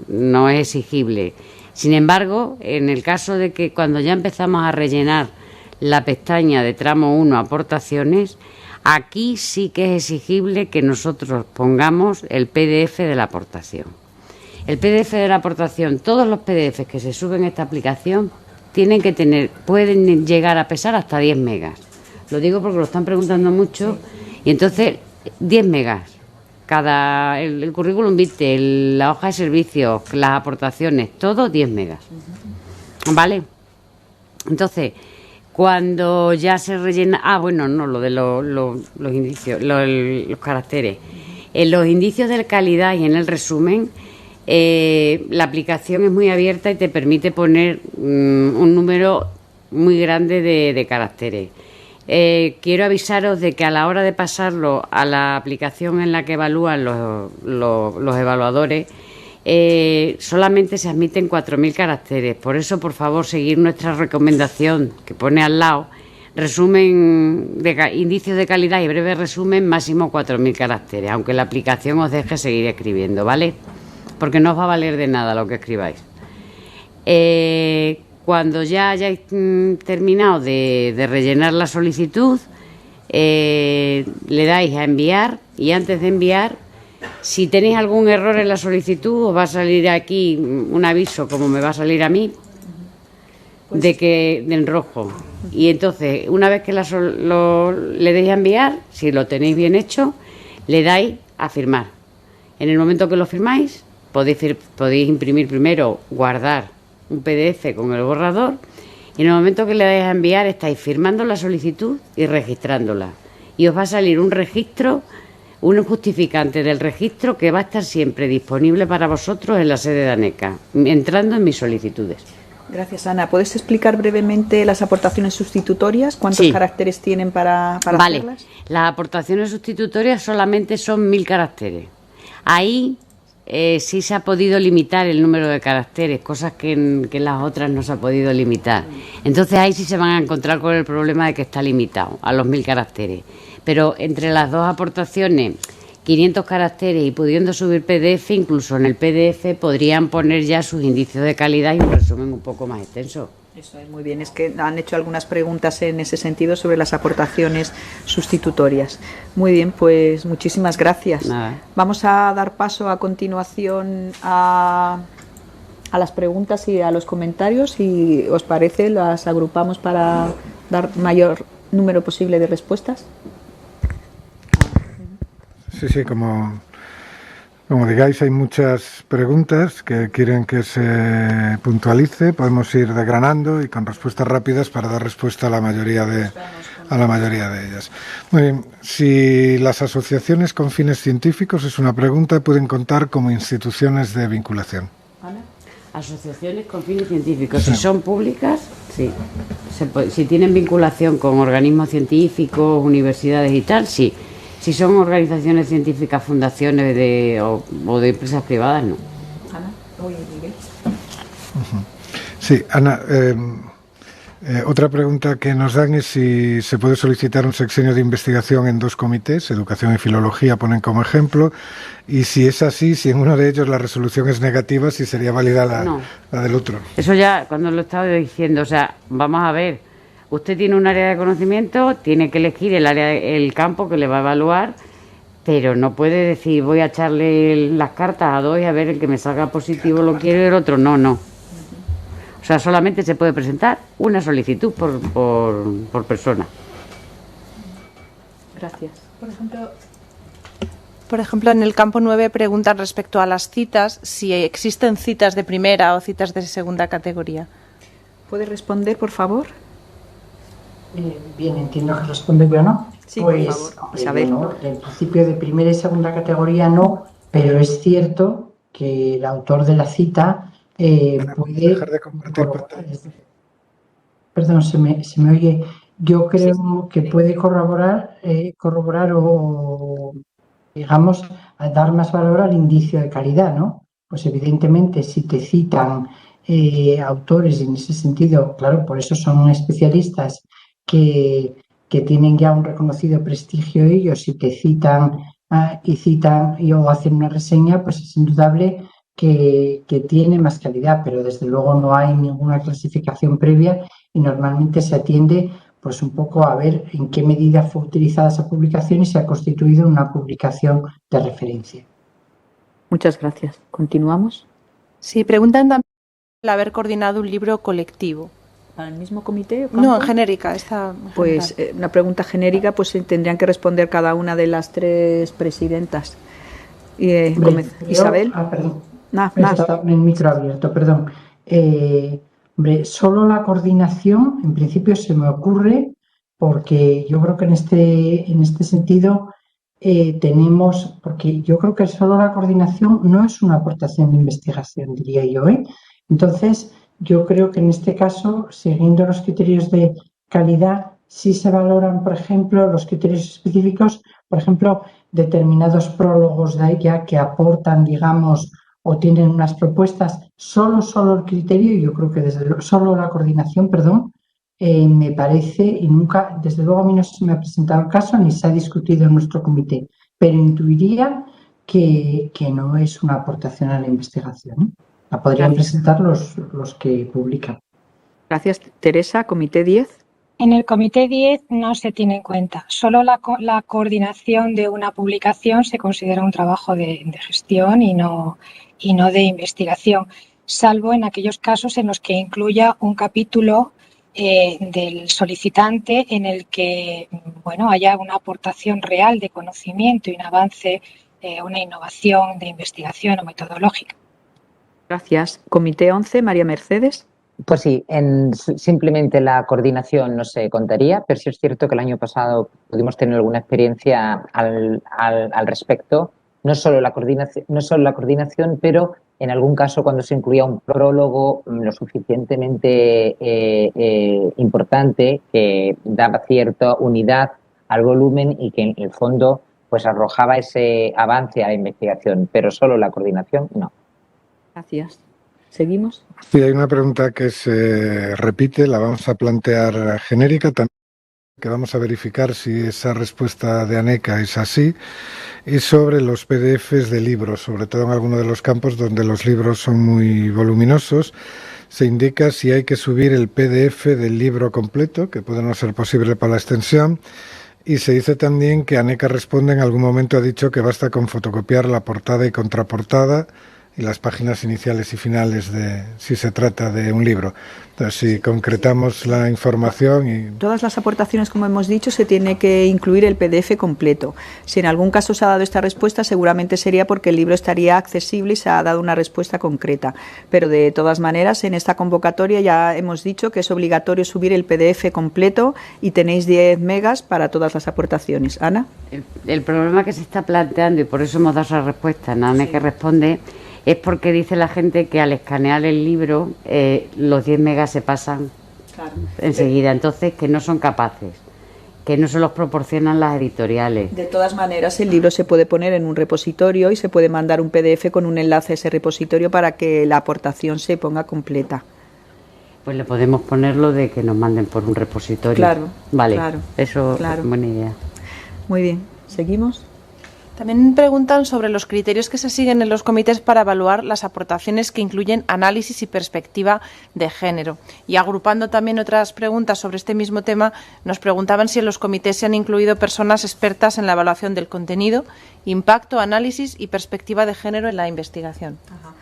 no es exigible. Sin embargo, en el caso de que cuando ya empezamos a rellenar la pestaña de tramo 1 aportaciones, aquí sí que es exigible que nosotros pongamos el PDF de la aportación. El PDF de la aportación, todos los PDFs que se suben a esta aplicación pueden llegar a pesar hasta 10 megas. Lo digo porque lo están preguntando mucho, y entonces 10 megas. El currículum vitae, la hoja de servicios, las aportaciones, todo 10 megas. ¿Vale? Entonces, cuando ya se rellena... lo de los indicios, los caracteres. En los indicios de calidad y en el resumen, la aplicación es muy abierta y te permite poner un número muy grande de caracteres. Quiero avisaros de que a la hora de pasarlo a la aplicación en la que evalúan los evaluadores, solamente se admiten 4.000 caracteres. Por eso, por favor, seguir nuestra recomendación que pone al lado: resumen de indicios de calidad y breve resumen, máximo 4.000 caracteres, aunque la aplicación os deje seguir escribiendo, ¿vale? porque no os va a valer de nada lo que escribáis. Cuando ya hayáis terminado de rellenar la solicitud, le dais a enviar, y antes de enviar, si tenéis algún error en la solicitud, os va a salir aquí un aviso, como me va a salir a mí, de que en rojo. Y entonces, una vez que le deis a enviar, si lo tenéis bien hecho, le dais a firmar. En el momento que lo firmáis, podéis imprimir primero, guardar un PDF con el borrador, y en el momento que le dais a enviar, estáis firmando la solicitud y registrándola. Y os va a salir un registro, un justificante del registro que va a estar siempre disponible para vosotros en la sede de ANECA, entrando en mis solicitudes. Gracias, Ana. ¿Puedes explicar brevemente las aportaciones sustitutorias? ¿Cuántos caracteres tienen para hacerlas? Las aportaciones sustitutorias solamente son 1000 caracteres. Ahí sí se ha podido limitar el número de caracteres, cosas que en las otras no se ha podido limitar. Entonces ahí sí se van a encontrar con el problema de que está limitado a los 1000 caracteres. Pero entre las dos aportaciones, 500 caracteres y pudiendo subir PDF, incluso en el PDF podrían poner ya sus indicios de calidad y un resumen un poco más extenso. Eso es muy bien, es que han hecho algunas preguntas en ese sentido sobre las aportaciones sustitutorias. Muy bien, pues muchísimas gracias. Nada. Vamos a dar paso a continuación a las preguntas y a los comentarios. Si os parece, las agrupamos para dar mayor número posible de respuestas. Sí, como digáis, hay muchas preguntas que quieren que se puntualice. Podemos ir desgranando y con respuestas rápidas para dar respuesta a la mayoría de ellas. Muy bien. Si las asociaciones con fines científicos, es una pregunta, pueden contar como instituciones de vinculación. ¿Ana? Asociaciones con fines científicos, sí. Si son públicas, sí. Si tienen vinculación con organismos científicos, universidades y tal, sí. Si son organizaciones científicas, fundaciones o de empresas privadas, no. Ana, muy bien. Sí, Ana, otra pregunta que nos dan es si se puede solicitar un sexenio de investigación en 2 comités, Educación y Filología ponen como ejemplo, y si es así, si en uno de ellos la resolución es negativa, si sería válida la del otro. Eso ya, cuando lo estaba diciendo, o sea, vamos a ver. Usted tiene un área de conocimiento, tiene que elegir el campo que le va a evaluar, pero no puede decir voy a echarle las cartas a 2 y a ver el que me salga positivo lo quiero y el otro no. O sea, solamente se puede presentar una solicitud por persona. Gracias. Por ejemplo, en el campo 9 preguntan respecto a las citas, si existen citas de primera o citas de segunda categoría. ¿Puede responder, por favor? Bien, entiendo que responde yo, ¿no? Sí, pues, por favor, Isabel. Bueno, en principio de primera y segunda categoría no, pero es cierto que el autor de la cita puede... Dejar de compartir pantalla. Perdón, se me oye. Yo creo que puede corroborar o, digamos, dar más valor al indicio de calidad, ¿no? Pues evidentemente si te citan autores en ese sentido, claro, por eso son especialistas que tienen ya un reconocido prestigio ellos y te citan o hacen una reseña, pues es indudable que tiene más calidad, pero desde luego no hay ninguna clasificación previa y normalmente se atiende pues un poco a ver en qué medida fue utilizada esa publicación y se ha constituido una publicación de referencia. Muchas gracias. ¿Continuamos? Sí, preguntan también el haber coordinado un libro colectivo. ¿Para el mismo comité? No, en genérica. Pues una pregunta genérica, pues tendrían que responder cada una de las 3 presidentas. Isabel. Perdón. Está el micro abierto, perdón. Solo la coordinación, en principio se me ocurre, porque yo creo que en este sentido tenemos, porque yo creo que solo la coordinación no es una aportación de investigación, diría yo, ¿eh? Entonces, yo creo que en este caso, siguiendo los criterios de calidad, sí se valoran, por ejemplo, los criterios específicos, por ejemplo, determinados prólogos de ella que aportan, digamos, o tienen unas propuestas, solo el criterio, yo creo que solo la coordinación, me parece, y nunca, desde luego a mí no se me ha presentado el caso ni se ha discutido en nuestro comité, pero intuiría que no es una aportación a la investigación. La podrían presentar los que publican. Gracias, Teresa. Comité 10. En el Comité 10 no se tiene en cuenta. Solo la coordinación de una publicación se considera un trabajo de gestión y no de investigación, salvo en aquellos casos en los que incluya un capítulo del solicitante en el que haya una aportación real de conocimiento y un avance, una innovación de investigación o metodológica. Gracias. Comité 11, María Mercedes. Pues sí, simplemente la coordinación no se contaría, pero sí es cierto que el año pasado pudimos tener alguna experiencia al respecto. No solo la coordinación, pero en algún caso cuando se incluía un prólogo lo suficientemente importante que daba cierta unidad al volumen y que en el fondo pues arrojaba ese avance a la investigación, pero solo la coordinación no. Gracias. ¿Seguimos? Sí, hay una pregunta que se repite, la vamos a plantear genérica también, que vamos a verificar si esa respuesta de ANECA es así, y sobre los PDFs de libros, sobre todo en algunos de los campos donde los libros son muy voluminosos. Se indica si hay que subir el PDF del libro completo, que puede no ser posible para la extensión, y se dice también que ANECA responde, en algún momento ha dicho que basta con fotocopiar la portada y contraportada y las páginas iniciales y finales de si se trata de un libro. Entonces, si concretamos la información y... Todas las aportaciones, como hemos dicho, se tiene que incluir el PDF completo. Si en algún caso se ha dado esta respuesta, seguramente sería porque el libro estaría accesible y se ha dado una respuesta concreta. Pero de todas maneras, en esta convocatoria ya hemos dicho que es obligatorio subir el PDF completo y tenéis 10 megas para todas las aportaciones. Ana. El problema que se está planteando, y por eso hemos dado esa respuesta, Ana, que responde, es porque dice la gente que al escanear el libro los 10 megas se pasan enseguida, entonces que no son capaces, que no se los proporcionan las editoriales. De todas maneras, el libro se puede poner en un repositorio y se puede mandar un PDF con un enlace a ese repositorio para que la aportación se ponga completa. Pues le podemos ponerlo de que nos manden por un repositorio. Claro. Vale, claro, eso claro. es buena idea. Muy bien, ¿seguimos? También preguntan sobre los criterios que se siguen en los comités para evaluar las aportaciones que incluyen análisis y perspectiva de género. Y agrupando también otras preguntas sobre este mismo tema, nos preguntaban si en los comités se han incluido personas expertas en la evaluación del contenido, impacto, análisis y perspectiva de género en la investigación. Ajá.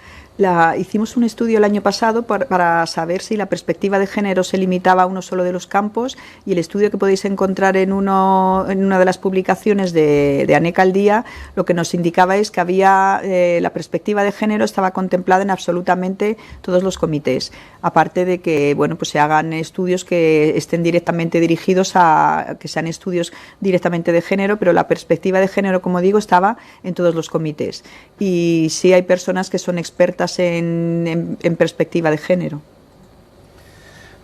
Hicimos un estudio el año pasado para saber si la perspectiva de género se limitaba a uno solo de los campos, y el estudio que podéis encontrar en una de las publicaciones de ANECA al día lo que nos indicaba es que había la perspectiva de género estaba contemplada en absolutamente todos los comités, aparte de que pues se hagan estudios que estén directamente dirigidos a que sean estudios directamente de género, pero la perspectiva de género, como digo, estaba en todos los comités, y sí hay personas que son expertas en perspectiva de género.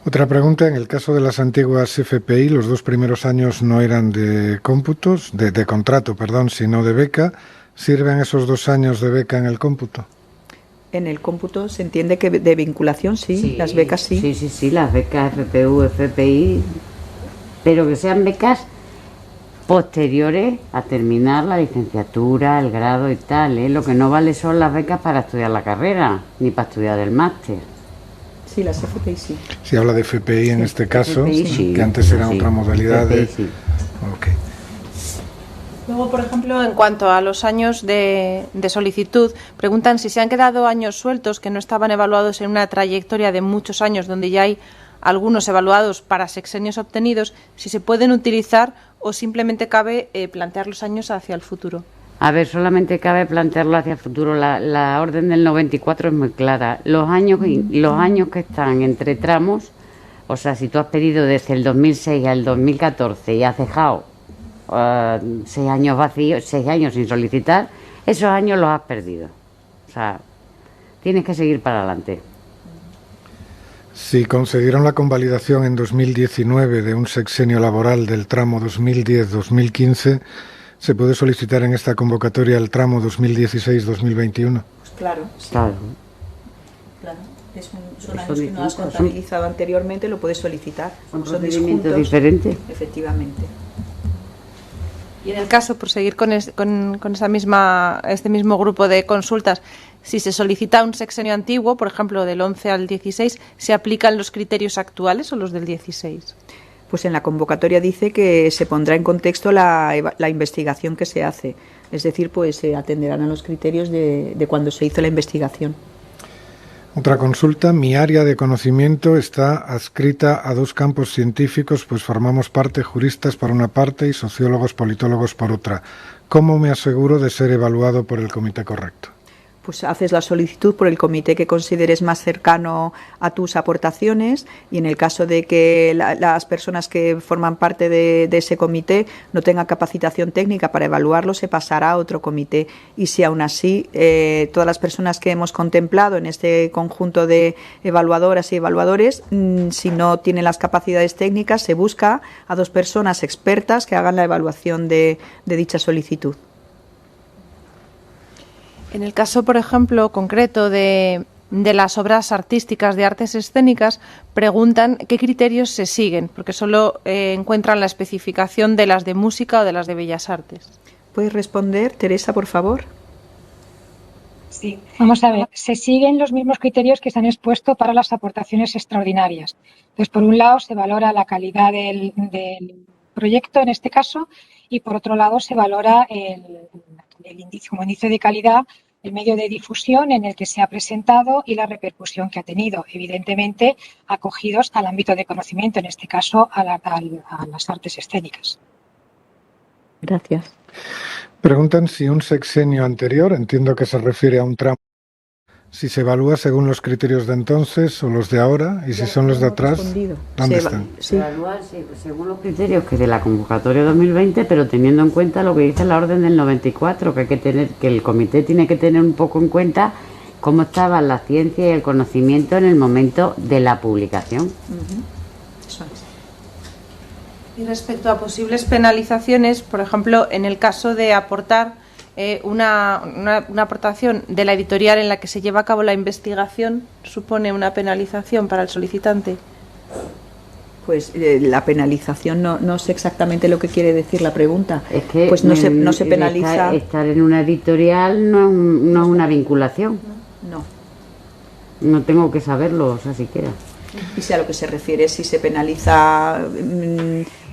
Otra pregunta, en el caso de las antiguas FPI, los 2 primeros años no eran de cómputos, de contrato, perdón, sino de beca. ¿Sirven esos 2 años de beca en el cómputo? En el cómputo se entiende que de vinculación, sí, las becas sí. Sí, las becas FPU, FPI, pero que sean becas posteriores a terminar la licenciatura, el grado y tal, ¿eh? Lo que no vale son las becas para estudiar la carrera, ni para estudiar el máster. Sí, las FPI sí. Si habla de FPI en este caso, FPI, que antes era otra modalidad de... Sí. Okay. Luego, por ejemplo, en cuanto a los años de solicitud, preguntan si se han quedado años sueltos que no estaban evaluados en una trayectoria de muchos años donde ya hay algunos evaluados para sexenios obtenidos, si se pueden utilizar o simplemente cabe plantear los años hacia el futuro. A ver, solamente cabe plantearlo hacia el futuro. La orden del 94 es muy clara. Los años que están entre tramos, o sea, si tú has pedido desde el 2006 al 2014 y has dejado 6 años vacíos, 6 años sin solicitar, esos años los has perdido. O sea, tienes que seguir para adelante. Si concedieron la convalidación en 2019 de un sexenio laboral del tramo 2010-2015, ¿se puede solicitar en esta convocatoria el tramo 2016-2021? Pues claro, sí. Claro. Claro. Son años que no has contabilizado anteriormente, lo puedes solicitar. Son procedimientos diferentes. Efectivamente. Y en el caso, por seguir con este mismo grupo de consultas, si se solicita un sexenio antiguo, por ejemplo, del 11 al 16, ¿se aplican los criterios actuales o los del 16? Pues en la convocatoria dice que se pondrá en contexto la investigación que se hace. Es decir, pues se atenderán a los criterios de cuando se hizo la investigación. Otra consulta. Mi área de conocimiento está adscrita a dos campos científicos, pues formamos parte juristas por una parte y sociólogos, politólogos por otra. ¿Cómo me aseguro de ser evaluado por el comité correcto? Pues haces la solicitud por el comité que consideres más cercano a tus aportaciones, y en el caso de que las personas que forman parte de ese comité no tengan capacitación técnica para evaluarlo, se pasará a otro comité. Y si aún así todas las personas que hemos contemplado en este conjunto de evaluadoras y evaluadores, si no tienen las capacidades técnicas, se busca a dos personas expertas que hagan la evaluación de dicha solicitud. En el caso, por ejemplo, concreto de las obras artísticas de artes escénicas, preguntan qué criterios se siguen, porque solo encuentran la especificación de las de música o de las de bellas artes. ¿Puedes responder, Teresa, por favor? Sí, vamos a ver, se siguen los mismos criterios que se han expuesto para las aportaciones extraordinarias. Entonces, por un lado, se valora la calidad del proyecto, en este caso, y por otro lado, se valora el índice, como índice de calidad, el medio de difusión en el que se ha presentado y la repercusión que ha tenido, evidentemente acogidos al ámbito de conocimiento, en este caso a las artes escénicas. Gracias. Preguntan si un sexenio anterior, entiendo que se refiere a un tramo, si se evalúa según los criterios de entonces o los de ahora, y si son los de atrás, ¿dónde están? Se evalúa según los criterios que de la convocatoria 2020, pero teniendo en cuenta lo que dice la orden del 94, que el comité tiene que tener un poco en cuenta cómo estaba la ciencia y el conocimiento en el momento de la publicación. Eso es. Y respecto a posibles penalizaciones, por ejemplo, en el caso de aportar una aportación de la editorial en la que se lleva a cabo la investigación, ¿supone una penalización para el solicitante? Pues la penalización, no sé exactamente lo que quiere decir la pregunta. Es que pues no se penaliza. Estar en una editorial no es una vinculación. No. No tengo que saberlo, o sea, siquiera. Y si a lo que se refiere, si se penaliza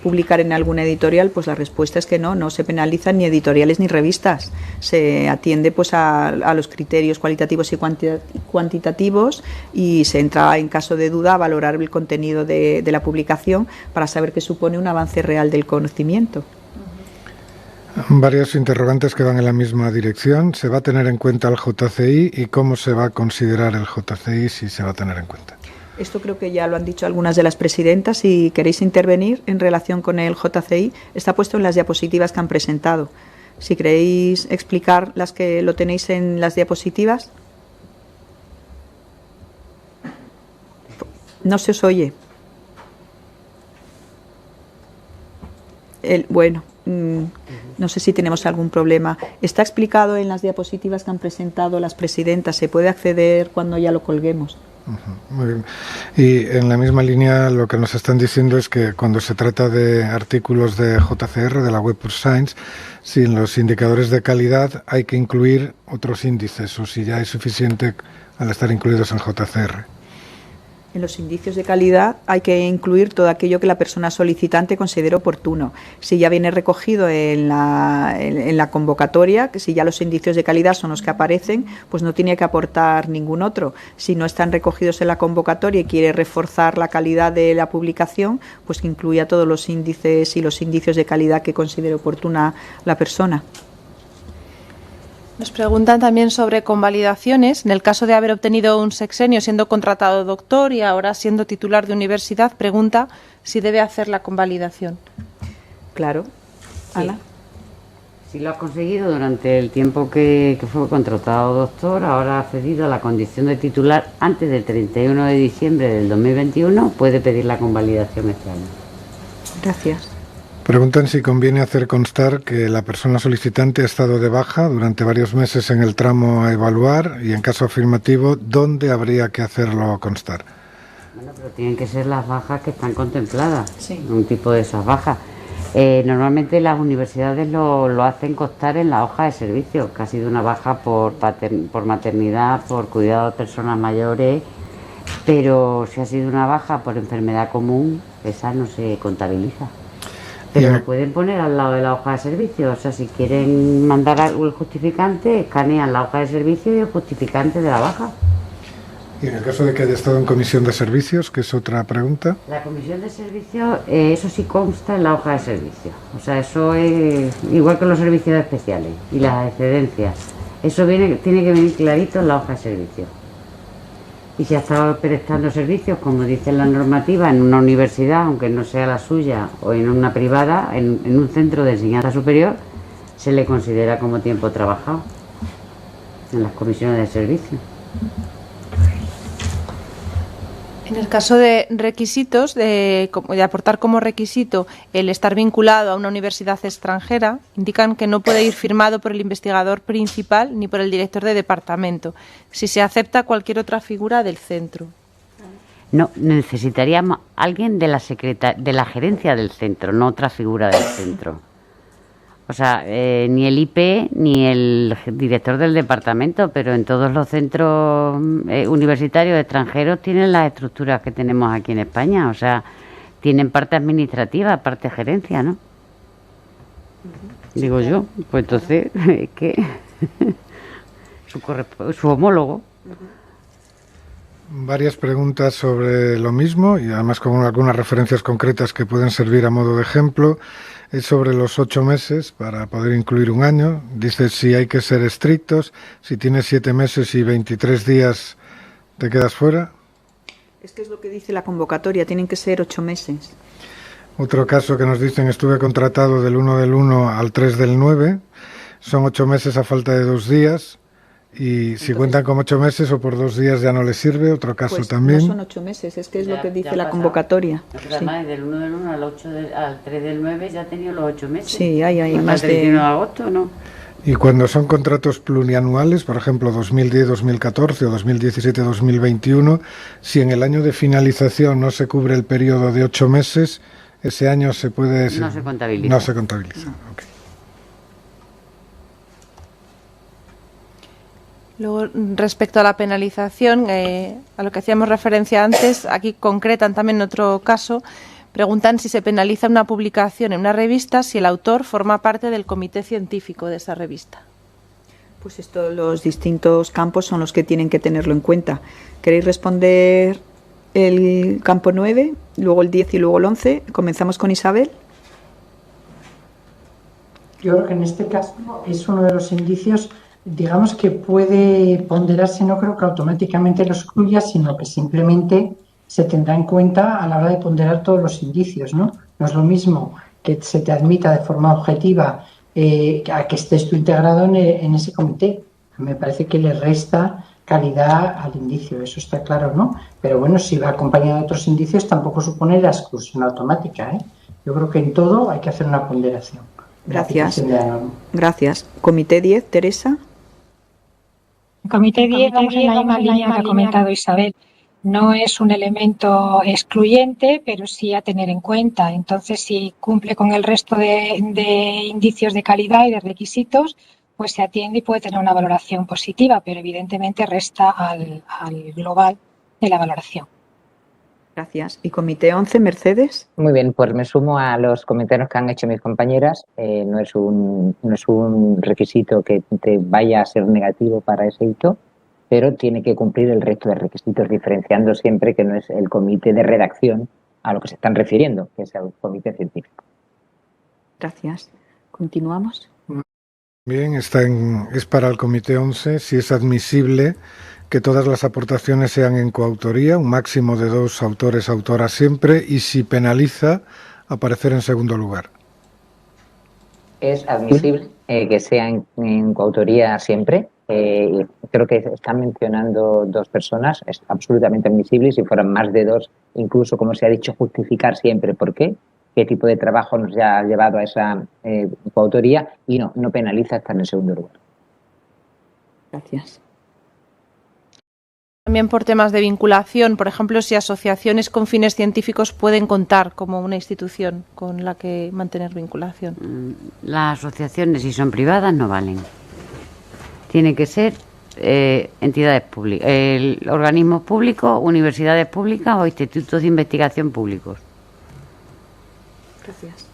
publicar en alguna editorial, pues la respuesta es que no se penalizan ni editoriales ni revistas. Se atiende pues a los criterios cualitativos y cuantitativos, y se entra, en caso de duda, a valorar el contenido de la publicación para saber que supone un avance real del conocimiento. Varios interrogantes que van en la misma dirección. ¿Se va a tener en cuenta el JCI y cómo se va a considerar el JCI si se va a tener en cuenta? Esto creo que ya lo han dicho algunas de las presidentas. Si queréis intervenir en relación con el JCI, está puesto en las diapositivas que han presentado. Si queréis explicar las que lo tenéis en las diapositivas. No se os oye. No sé si tenemos algún problema. Está explicado en las diapositivas que han presentado las presidentas. Se puede acceder cuando ya lo colguemos. Muy bien. Y en la misma línea, lo que nos están diciendo es que cuando se trata de artículos de JCR, de la Web of Science, si en los indicadores de calidad hay que incluir otros índices, o si ya es suficiente al estar incluidos en JCR. En los indicios de calidad hay que incluir todo aquello que la persona solicitante considere oportuno. Si ya viene recogido en la convocatoria, que si ya los indicios de calidad son los que aparecen, pues no tiene que aportar ningún otro. Si no están recogidos en la convocatoria y quiere reforzar la calidad de la publicación, pues que incluya todos los índices y los indicios de calidad que considere oportuna la persona. Nos preguntan también sobre convalidaciones. En el caso de haber obtenido un sexenio siendo contratado doctor y ahora siendo titular de universidad, pregunta si debe hacer la convalidación. Claro. Sí. Ana. Si lo ha conseguido durante el tiempo que fue contratado doctor, ahora ha cedido a la condición de titular antes del 31 de diciembre del 2021, puede pedir la convalidación este año. Gracias. Preguntan si conviene hacer constar que la persona solicitante ha estado de baja durante varios meses en el tramo a evaluar, y en caso afirmativo, ¿dónde habría que hacerlo constar? Bueno, pero tienen que ser las bajas que están contempladas, Sí. un tipo de esas bajas. Normalmente las universidades lo hacen constar en la hoja de servicio, que ha sido una baja por maternidad, por cuidado de personas mayores, pero si ha sido una baja por enfermedad común, esa no se contabiliza. Pero lo pueden poner al lado de la hoja de servicio. O sea, si quieren mandar el justificante, escanean la hoja de servicio y el justificante de la baja. Y en el caso de que haya estado en comisión de servicios, que es otra pregunta. La comisión de servicios, eso sí consta en la hoja de servicio. O sea, eso es igual que los servicios especiales y las excedencias. Eso tiene que venir clarito en la hoja de servicio. Y si ha estado prestando servicios, como dice la normativa, en una universidad, aunque no sea la suya, o en una privada, en un centro de enseñanza superior, se le considera como tiempo trabajado en las comisiones de servicio. En el caso de requisitos, de aportar como requisito el estar vinculado a una universidad extranjera, indican que no puede ir firmado por el investigador principal ni por el director de departamento, si se acepta cualquier otra figura del centro. No, necesitaríamos alguien de la gerencia del centro, no otra figura del centro. O sea, ni el IP ni el director del departamento, pero en todos los centros universitarios extranjeros tienen las estructuras que tenemos aquí en España. O sea, tienen parte administrativa, parte gerencia, ¿no? Digo yo, pues entonces es que su homólogo. Varias preguntas sobre lo mismo y además con algunas referencias concretas que pueden servir a modo de ejemplo. Es sobre los 8 meses para poder incluir un año. Dice si hay que ser estrictos, si tienes 7 meses y 23 días te quedas fuera. Es que es lo que dice la convocatoria, tienen que ser 8 meses. Otro caso que nos dicen, estuve contratado del 1 del 1 al 3 del 9, son 8 meses a falta de 2 días. Y entonces, si cuentan como 8 meses o por 2 días ya no les sirve, otro caso pues también. No son 8 meses, es que es lo que dice la convocatoria. No, pero además, del 1 del 1 al 3 del 9 ya ha tenido los 8 meses. Sí, hay más de... 31 de agosto, ¿no? Y cuando son contratos plurianuales, por ejemplo 2010-2014 o 2017-2021, si en el año de finalización no se cubre el periodo de 8 meses, ese año se puede... No se contabiliza. No se contabiliza, no. Okay. Luego, respecto a la penalización, a lo que hacíamos referencia antes, aquí concretan también otro caso, preguntan si se penaliza una publicación en una revista si el autor forma parte del comité científico de esa revista. Pues los distintos campos son los que tienen que tenerlo en cuenta. ¿Queréis responder el campo 9, luego el 10 y luego el 11? Comenzamos con Isabel. Yo creo que en este caso es uno de los indicios, digamos, que puede ponderarse. No creo que automáticamente lo excluya, sino que simplemente se tendrá en cuenta a la hora de ponderar todos los indicios, ¿no? No es lo mismo que se te admita de forma objetiva a que estés tú integrado en ese comité. Me parece que le resta calidad al indicio, eso está claro, ¿no? Pero bueno, si va acompañado de otros indicios tampoco supone la exclusión automática, ¿eh? Yo creo que en todo hay que hacer una ponderación. Gracias. Gracias. Comité 10, Teresa. El comité 10 vamos en la misma línea que ha comentado Isabel. No es un elemento excluyente, pero sí a tener en cuenta. Entonces, si cumple con el resto de indicios de calidad y de requisitos, pues se atiende y puede tener una valoración positiva, pero evidentemente resta al global de la valoración. Gracias. ¿Y comité 11, Mercedes? Muy bien, pues me sumo a los comentarios que han hecho mis compañeras. No es un requisito que te vaya a ser negativo para ese hito, pero tiene que cumplir el resto de requisitos, diferenciando siempre que no es el comité de redacción a lo que se están refiriendo, que es el comité científico. Gracias. Continuamos. Bien, es para el comité 11, si es admisible que todas las aportaciones sean en coautoría, un máximo de 2 autores, autoras siempre, y si penaliza, aparecer en segundo lugar. Es admisible que sea en coautoría siempre. Creo que están mencionando 2 personas, es absolutamente admisible, y si fueran más de 2, incluso, como se ha dicho, justificar siempre por qué tipo de trabajo nos ha llevado a esa coautoría, y no penaliza estar en segundo lugar. Gracias. también por temas de vinculación, por ejemplo, si asociaciones con fines científicos pueden contar como una institución con la que mantener vinculación. Las asociaciones, si son privadas, no valen. Tiene que ser entidades públicas, organismos públicos, universidades públicas o institutos de investigación públicos. Gracias.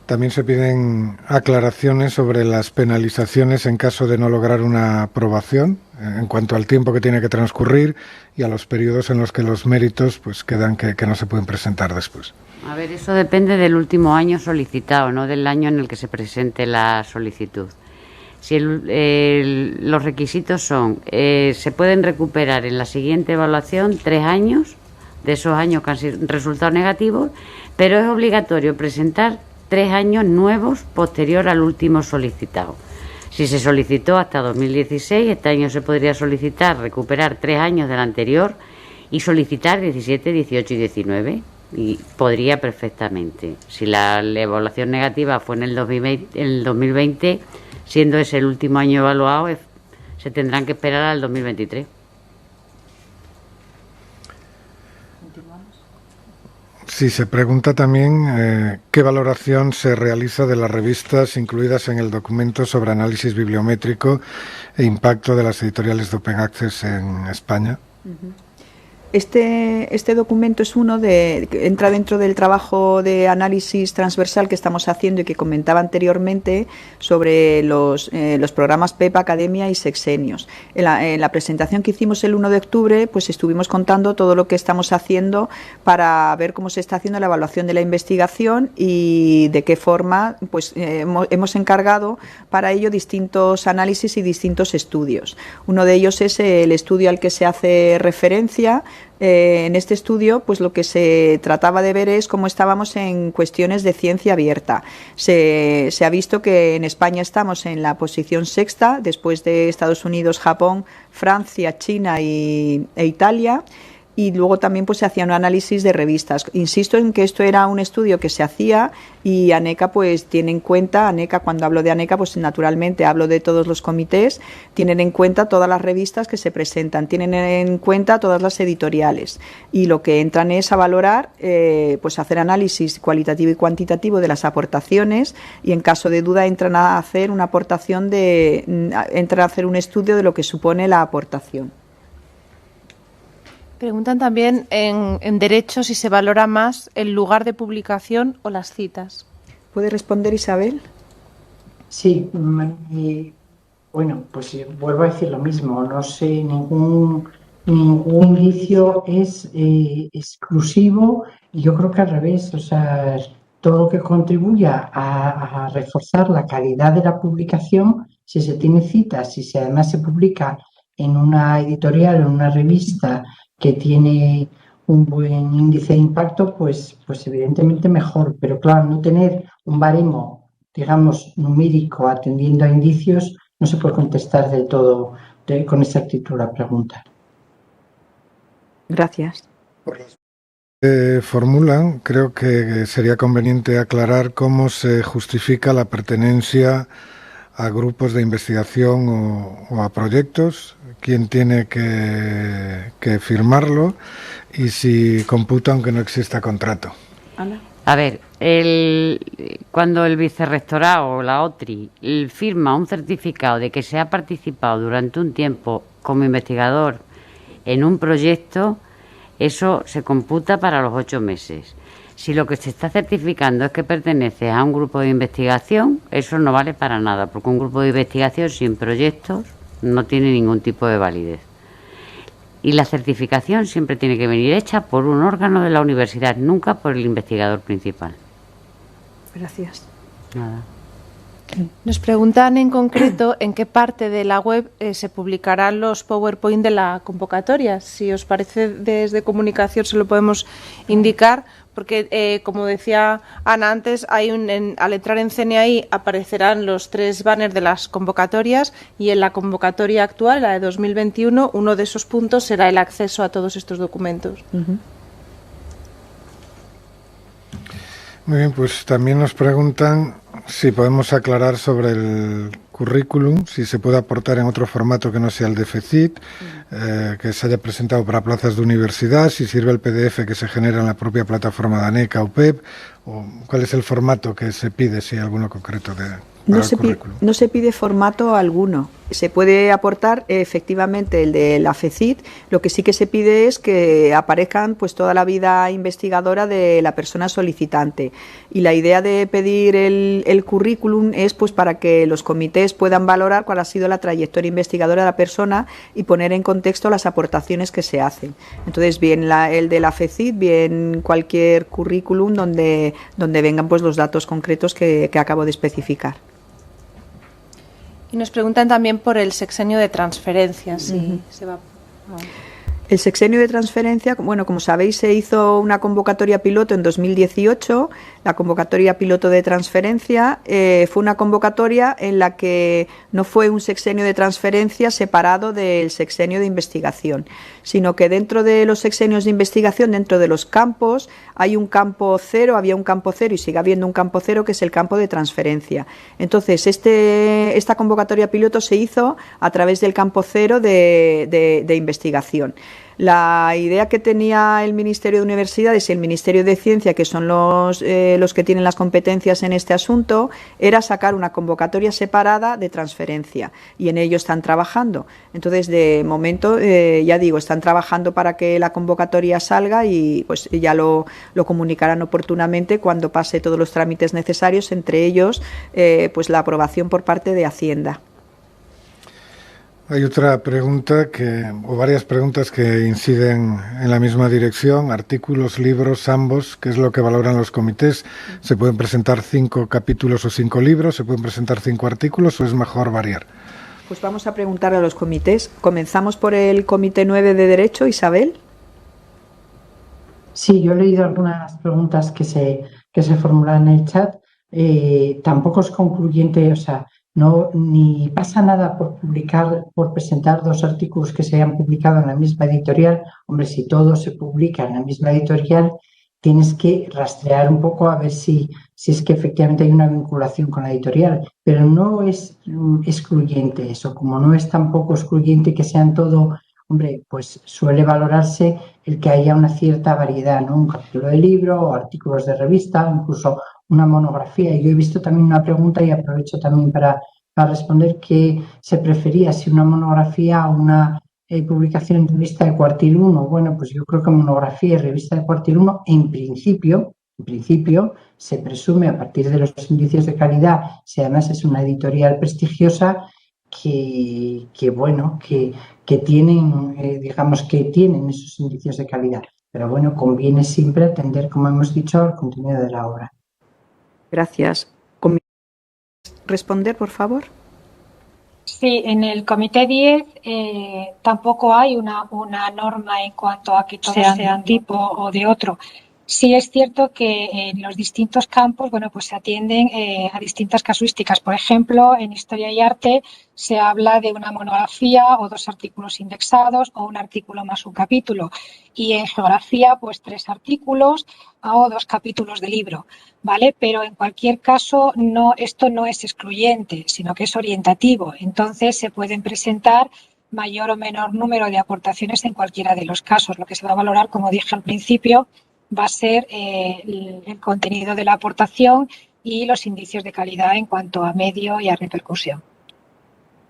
También se piden aclaraciones sobre las penalizaciones en caso de no lograr una aprobación, en cuanto al tiempo que tiene que transcurrir y a los periodos en los que los méritos pues quedan que no se pueden presentar después. A ver, eso depende del último año solicitado, no del año en el que se presente la solicitud. Si los requisitos son, se pueden recuperar en la siguiente evaluación 3 años, de esos años que han sido resultados negativos, pero es obligatorio presentar 3 años nuevos posterior al último solicitado. Si se solicitó hasta 2016, este año se podría solicitar recuperar 3 años del anterior y solicitar 17, 18 y 19. Y podría perfectamente. Si la evaluación negativa fue en el 2020, siendo ese el último año evaluado, se tendrán que esperar al 2023. Sí, se pregunta también qué valoración se realiza de las revistas incluidas en el documento sobre análisis bibliométrico e impacto de las editoriales de Open Access en España. Este documento es entra dentro del trabajo de análisis transversal que estamos haciendo y que comentaba anteriormente sobre los programas PEP, Academia y Sexenios. En la presentación que hicimos el 1 de octubre, pues estuvimos contando todo lo que estamos haciendo para ver cómo se está haciendo la evaluación de la investigación y de qué forma pues hemos encargado para ello distintos análisis y distintos estudios. Uno de ellos es el estudio al que se hace referencia. En este estudio, pues lo que se trataba de ver es cómo estábamos en cuestiones de ciencia abierta. Se ha visto que en España estamos en la posición 6ª, después de Estados Unidos, Japón, Francia, China e Italia. Y luego también pues se hacía un análisis de revistas. Insisto en que esto era un estudio que se hacía y ANECA pues tiene en cuenta, cuando hablo de ANECA pues naturalmente hablo de todos los comités, tienen en cuenta todas las revistas que se presentan, tienen en cuenta todas las editoriales y lo que entran es a valorar, pues hacer análisis cualitativo y cuantitativo de las aportaciones y en caso de duda entran a hacer una aportación entran a hacer un estudio de lo que supone la aportación. Preguntan también en Derecho si se valora más el lugar de publicación o las citas. ¿Puede responder Isabel? Sí, bueno, pues vuelvo a decir lo mismo. No sé, ningún indicio es exclusivo y yo creo que al revés. O sea, todo lo que contribuya a reforzar la calidad de la publicación, si se tiene citas, si además se publica en una editorial o en una revista que tiene un buen índice de impacto, pues evidentemente mejor. Pero claro, no tener un baremo, digamos, numérico atendiendo a indicios, no se puede contestar del todo con exactitud la pregunta. Gracias. Formulan, creo que sería conveniente aclarar cómo se justifica la pertenencia a grupos de investigación o a proyectos, quién tiene que firmarlo y si computa aunque no exista contrato. Ana. A ver, cuando el vicerrectorado o la OTRI firma un certificado de que se ha participado durante un tiempo como investigador en un proyecto, eso se computa para los 8 meses. Si lo que se está certificando es que pertenece a un grupo de investigación, eso no vale para nada, porque un grupo de investigación sin proyectos no tiene ningún tipo de validez. Y la certificación siempre tiene que venir hecha por un órgano de la universidad, nunca por el investigador principal. Gracias. Nada. Nos preguntan en concreto en qué parte de la web se publicarán los PowerPoint de la convocatoria. Si os parece, desde comunicación se lo podemos indicar, porque como decía Ana antes, al entrar en CNAI aparecerán los 3 banners de las convocatorias y en la convocatoria actual, la de 2021, uno de esos puntos será el acceso a todos estos documentos. Muy bien, pues también nos preguntan si podemos aclarar sobre el currículum, si se puede aportar en otro formato que no sea el de FECIT, que se haya presentado para plazas de universidad, si sirve el PDF que se genera en la propia plataforma de ANECA o PEP, o cuál es el formato que se pide, si hay alguno concreto No se pide formato alguno. Se puede aportar efectivamente el de la FECIT. Lo que sí que se pide es que aparezcan pues toda la vida investigadora de la persona solicitante. Y la idea de pedir el currículum es pues para que los comités puedan valorar cuál ha sido la trayectoria investigadora de la persona y poner en contexto las aportaciones que se hacen. Entonces, bien el de la FECIT, bien cualquier currículum donde vengan pues los datos concretos que acabo de especificar. Y nos preguntan también por el sexenio de transferencia, si se va. El sexenio de transferencia, bueno, como sabéis, se hizo una convocatoria piloto en 2018. La convocatoria piloto de transferencia fue una convocatoria en la que no fue un sexenio de transferencia separado del sexenio de investigación, sino que dentro de los sexenios de investigación, dentro de los campos, hay un campo cero, había un campo cero y sigue habiendo un campo cero, que es el campo de transferencia. Entonces, esta convocatoria piloto se hizo a través del campo cero de investigación. La idea que tenía el Ministerio de Universidades y el Ministerio de Ciencia, que son los que tienen las competencias en este asunto, era sacar una convocatoria separada de transferencia, y en ello están trabajando. Entonces, de momento, ya digo, están trabajando para que la convocatoria salga y pues ya lo comunicarán oportunamente cuando pase todos los trámites necesarios, entre ellos pues la aprobación por parte de Hacienda. Hay otra pregunta o varias preguntas que inciden en la misma dirección. Artículos, libros, ambos, ¿qué es lo que valoran los comités? ¿Se pueden presentar 5 capítulos o 5 libros? ¿Se pueden presentar 5 artículos o es mejor variar? Pues vamos a preguntar a los comités. Comenzamos por el Comité 9 de Derecho, Isabel. Sí, yo he leído algunas preguntas que se formulan en el chat. Tampoco es concluyente, o sea, no, ni pasa nada por presentar 2 artículos que se hayan publicado en la misma editorial. Hombre, si todo se publica en la misma editorial, tienes que rastrear un poco a ver si es que efectivamente hay una vinculación con la editorial. Pero no es excluyente eso, como no es tampoco excluyente que sean todo. Hombre, pues suele valorarse el que haya una cierta variedad, ¿no? Un capítulo de libro o artículos de revista, incluso una monografía. Y yo he visto también una pregunta y aprovecho también para responder que se prefería si una monografía o una publicación en revista de cuartil 1. Bueno, pues yo creo que monografía y revista de cuartil 1 en principio se presume a partir de los indicios de calidad, si además es una editorial prestigiosa, que tienen, digamos que tienen esos indicios de calidad. Pero bueno, conviene siempre atender, como hemos dicho, al contenido de la obra. Gracias. ¿Responder, por favor? Sí, en el Comité 10 tampoco hay una norma en cuanto a que todos sean de un tipo o de otro. Sí es cierto que en los distintos campos, bueno, pues se atienden a distintas casuísticas. Por ejemplo, en Historia y Arte se habla de una monografía o 2 artículos indexados o un artículo más un capítulo. Y en Geografía, pues 3 artículos o 2 capítulos de libro, ¿vale? Pero en cualquier caso, esto no es excluyente, sino que es orientativo. Entonces, se pueden presentar mayor o menor número de aportaciones en cualquiera de los casos. Lo que se va a valorar, como dije al principio, va a ser el contenido de la aportación y los indicios de calidad en cuanto a medio y a repercusión.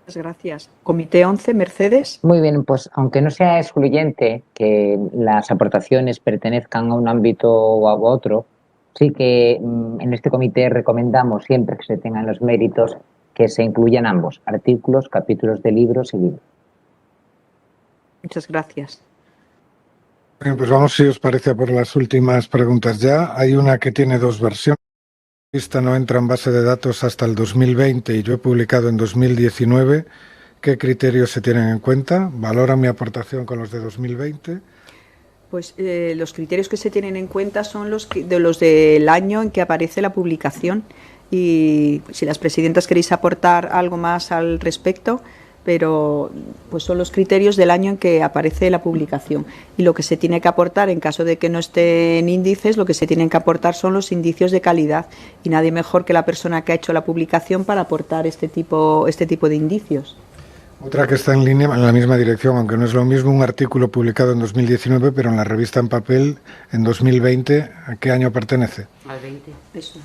Muchas gracias. Comité 11, Mercedes. Muy bien, pues aunque no sea excluyente que las aportaciones pertenezcan a un ámbito o a otro, sí que en este comité recomendamos siempre que se tengan los méritos que se incluyan ambos, artículos, capítulos de libros y libros. Muchas gracias. Bien, pues vamos, si os parece, a por las últimas preguntas ya. Hay una que tiene 2 versiones. Esta no entra en base de datos hasta el 2020 y yo he publicado en 2019. ¿Qué criterios se tienen en cuenta? ¿Valora mi aportación con los de 2020? Pues los criterios que se tienen en cuenta son los del año en que aparece la publicación. Y si las presidentas queréis aportar algo más al respecto, pero pues son los criterios del año en que aparece la publicación. Y lo que se tiene que aportar, en caso de que no estén índices, lo que se tienen que aportar son los indicios de calidad. Y nadie mejor que la persona que ha hecho la publicación para aportar este tipo de indicios. Otra que está en línea, en la misma dirección, aunque no es lo mismo, un artículo publicado en 2019, pero en la revista En Papel en 2020. ¿A qué año pertenece? Al 20. Eso.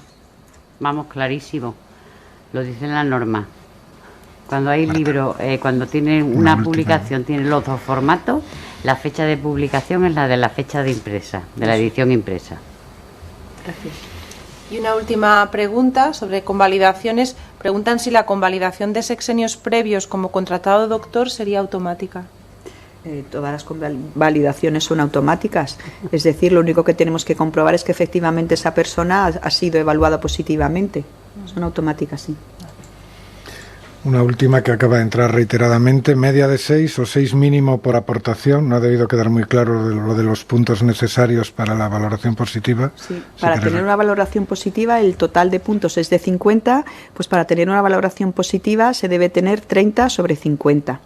Vamos, clarísimo. Lo dice en la norma. Cuando hay libro, cuando tiene una publicación, tiene los dos formatos, la fecha de publicación es la de la fecha de impresa, de la edición impresa. Gracias. Y una última pregunta sobre convalidaciones. Preguntan si la convalidación de sexenios previos como contratado doctor sería automática. Todas las convalidaciones son automáticas. Es decir, lo único que tenemos que comprobar es que efectivamente esa persona ha sido evaluada positivamente. Son automáticas, sí. Una última que acaba de entrar reiteradamente, media de 6 o 6 mínimo por aportación. No ha debido quedar muy claro lo de los puntos necesarios para la valoración positiva. Sí, para tener una valoración positiva, el total de puntos es de 50, pues para tener una valoración positiva se debe tener 30 sobre 50.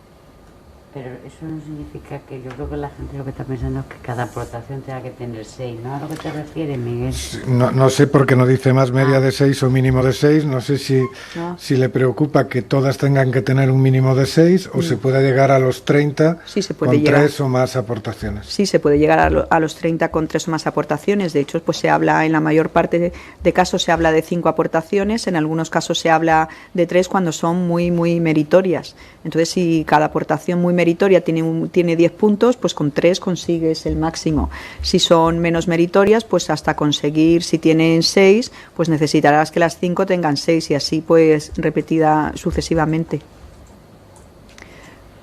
Pero eso no significa que yo creo que la gente lo que está pensando es que cada aportación tenga que tener 6, ¿no? ¿A lo que te refieres, Miguel? No sé por qué no dice más media de 6 o mínimo de 6. No sé si le preocupa que todas tengan que tener un mínimo de 6 o se pueda llegar a los 30 con 3 o más aportaciones. Sí, se puede llegar a los 30 con 3 o más aportaciones. De hecho, pues se habla, en la mayor parte de casos se habla de 5 aportaciones, en algunos casos se habla de 3 cuando son muy, muy meritorias. Entonces, si cada aportación muy meritoria tiene 10 puntos, pues con 3 consigues el máximo. Si son menos meritorias, pues hasta conseguir, si tienen 6, pues necesitarás que las 5 tengan 6 y así pues repetida sucesivamente.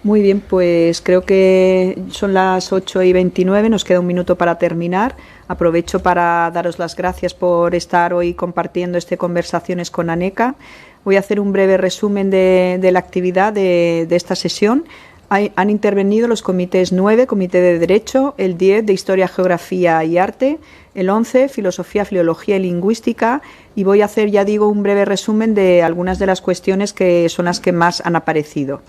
Muy bien, pues creo que son las 8:29, nos queda un minuto para terminar. Aprovecho para daros las gracias por estar hoy compartiendo conversaciones con ANECA. Voy a hacer un breve resumen de la actividad de esta sesión. Han intervenido los comités 9, Comité de Derecho, el 10 de Historia, Geografía y Arte, el 11, Filosofía, Filología y Lingüística, y voy a hacer, ya digo, un breve resumen de algunas de las cuestiones que son las que más han aparecido.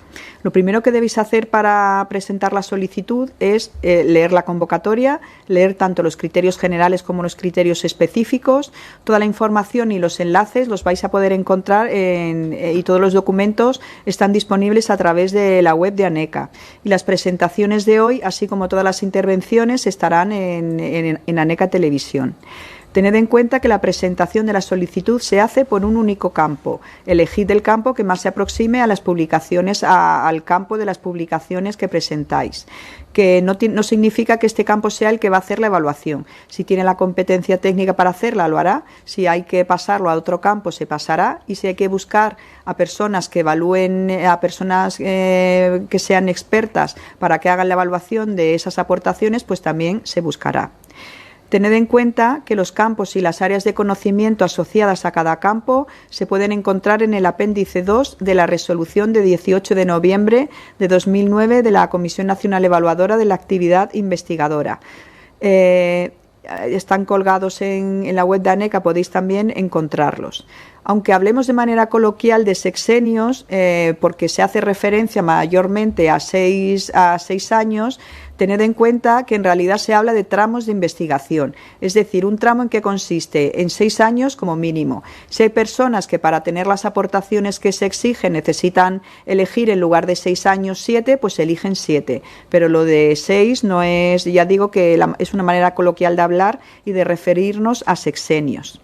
Lo primero que debéis hacer para presentar la solicitud es leer la convocatoria, leer tanto los criterios generales como los criterios específicos. Toda la información y los enlaces los vais a poder encontrar y todos los documentos están disponibles a través de la web de ANECA. Y las presentaciones de hoy, así como todas las intervenciones, estarán en ANECA Televisión. Tened en cuenta que la presentación de la solicitud se hace por un único campo. Elegid el campo que más se aproxime a las publicaciones, al campo de las publicaciones que presentáis. Que no significa que este campo sea el que va a hacer la evaluación. Si tiene la competencia técnica para hacerla, lo hará. Si hay que pasarlo a otro campo, se pasará. Y si hay que buscar a personas que evalúen, a personas que sean expertas para que hagan la evaluación de esas aportaciones, pues también se buscará. Tened en cuenta que los campos y las áreas de conocimiento asociadas a cada campo se pueden encontrar en el apéndice 2 de la resolución de 18 de noviembre de 2009 de la Comisión Nacional Evaluadora de la Actividad Investigadora. Están colgados en la web de ANECA, podéis también encontrarlos. Aunque hablemos de manera coloquial de sexenios, porque se hace referencia mayormente a 6 años, tened en cuenta que en realidad se habla de tramos de investigación, es decir, un tramo en que consiste en 6 años como mínimo. Si hay personas que para tener las aportaciones que se exigen necesitan elegir en lugar de 6 años 7, pues eligen 7. Pero lo de 6 no es, ya digo que es una manera coloquial de hablar y de referirnos a sexenios.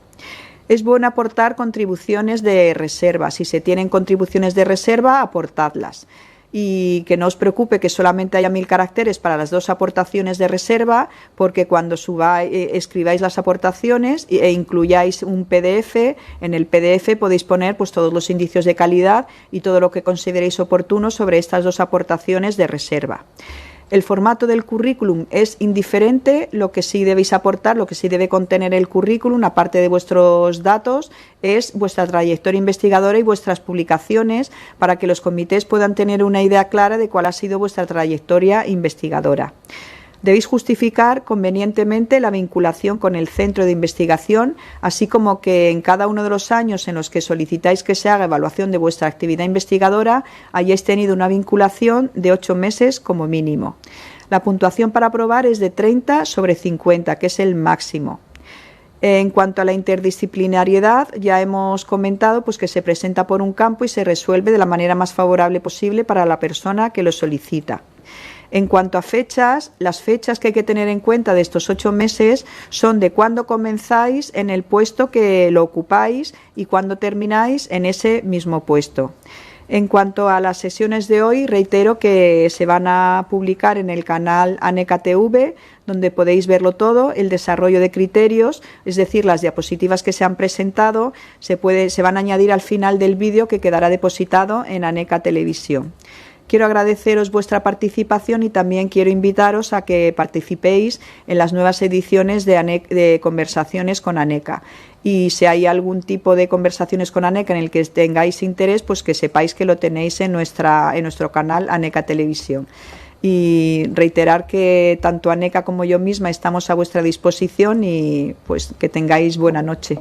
Es bueno aportar contribuciones de reserva. Si se tienen contribuciones de reserva, aportadlas. Y que no os preocupe que solamente haya 1000 caracteres para las 2 aportaciones de reserva, porque cuando escribáis las aportaciones e incluyáis un PDF, en el PDF podéis poner pues todos los indicios de calidad y todo lo que consideréis oportuno sobre estas 2 aportaciones de reserva. El formato del currículum es indiferente, lo que sí debéis aportar, lo que sí debe contener el currículum, aparte de vuestros datos, es vuestra trayectoria investigadora y vuestras publicaciones para que los comités puedan tener una idea clara de cuál ha sido vuestra trayectoria investigadora. Debéis justificar convenientemente la vinculación con el centro de investigación, así como que en cada uno de los años en los que solicitáis que se haga evaluación de vuestra actividad investigadora hayáis tenido una vinculación de 8 meses como mínimo. La puntuación para aprobar es de 30 sobre 50, que es el máximo. En cuanto a la interdisciplinariedad, ya hemos comentado pues, que se presenta por un campo y se resuelve de la manera más favorable posible para la persona que lo solicita. En cuanto a fechas, las fechas que hay que tener en cuenta de estos 8 meses son de cuándo comenzáis en el puesto que lo ocupáis y cuándo termináis en ese mismo puesto. En cuanto a las sesiones de hoy, reitero que se van a publicar en el canal ANECA TV, donde podéis verlo todo, el desarrollo de criterios, es decir, las diapositivas que se han presentado, se van a añadir al final del vídeo que quedará depositado en ANECA Televisión. Quiero agradeceros vuestra participación y también quiero invitaros a que participéis en las nuevas ediciones de conversaciones con ANECA. Y si hay algún tipo de conversaciones con ANECA en el que tengáis interés, pues que sepáis que lo tenéis en nuestro canal ANECA Televisión. Y reiterar que tanto ANECA como yo misma estamos a vuestra disposición y pues que tengáis buena noche.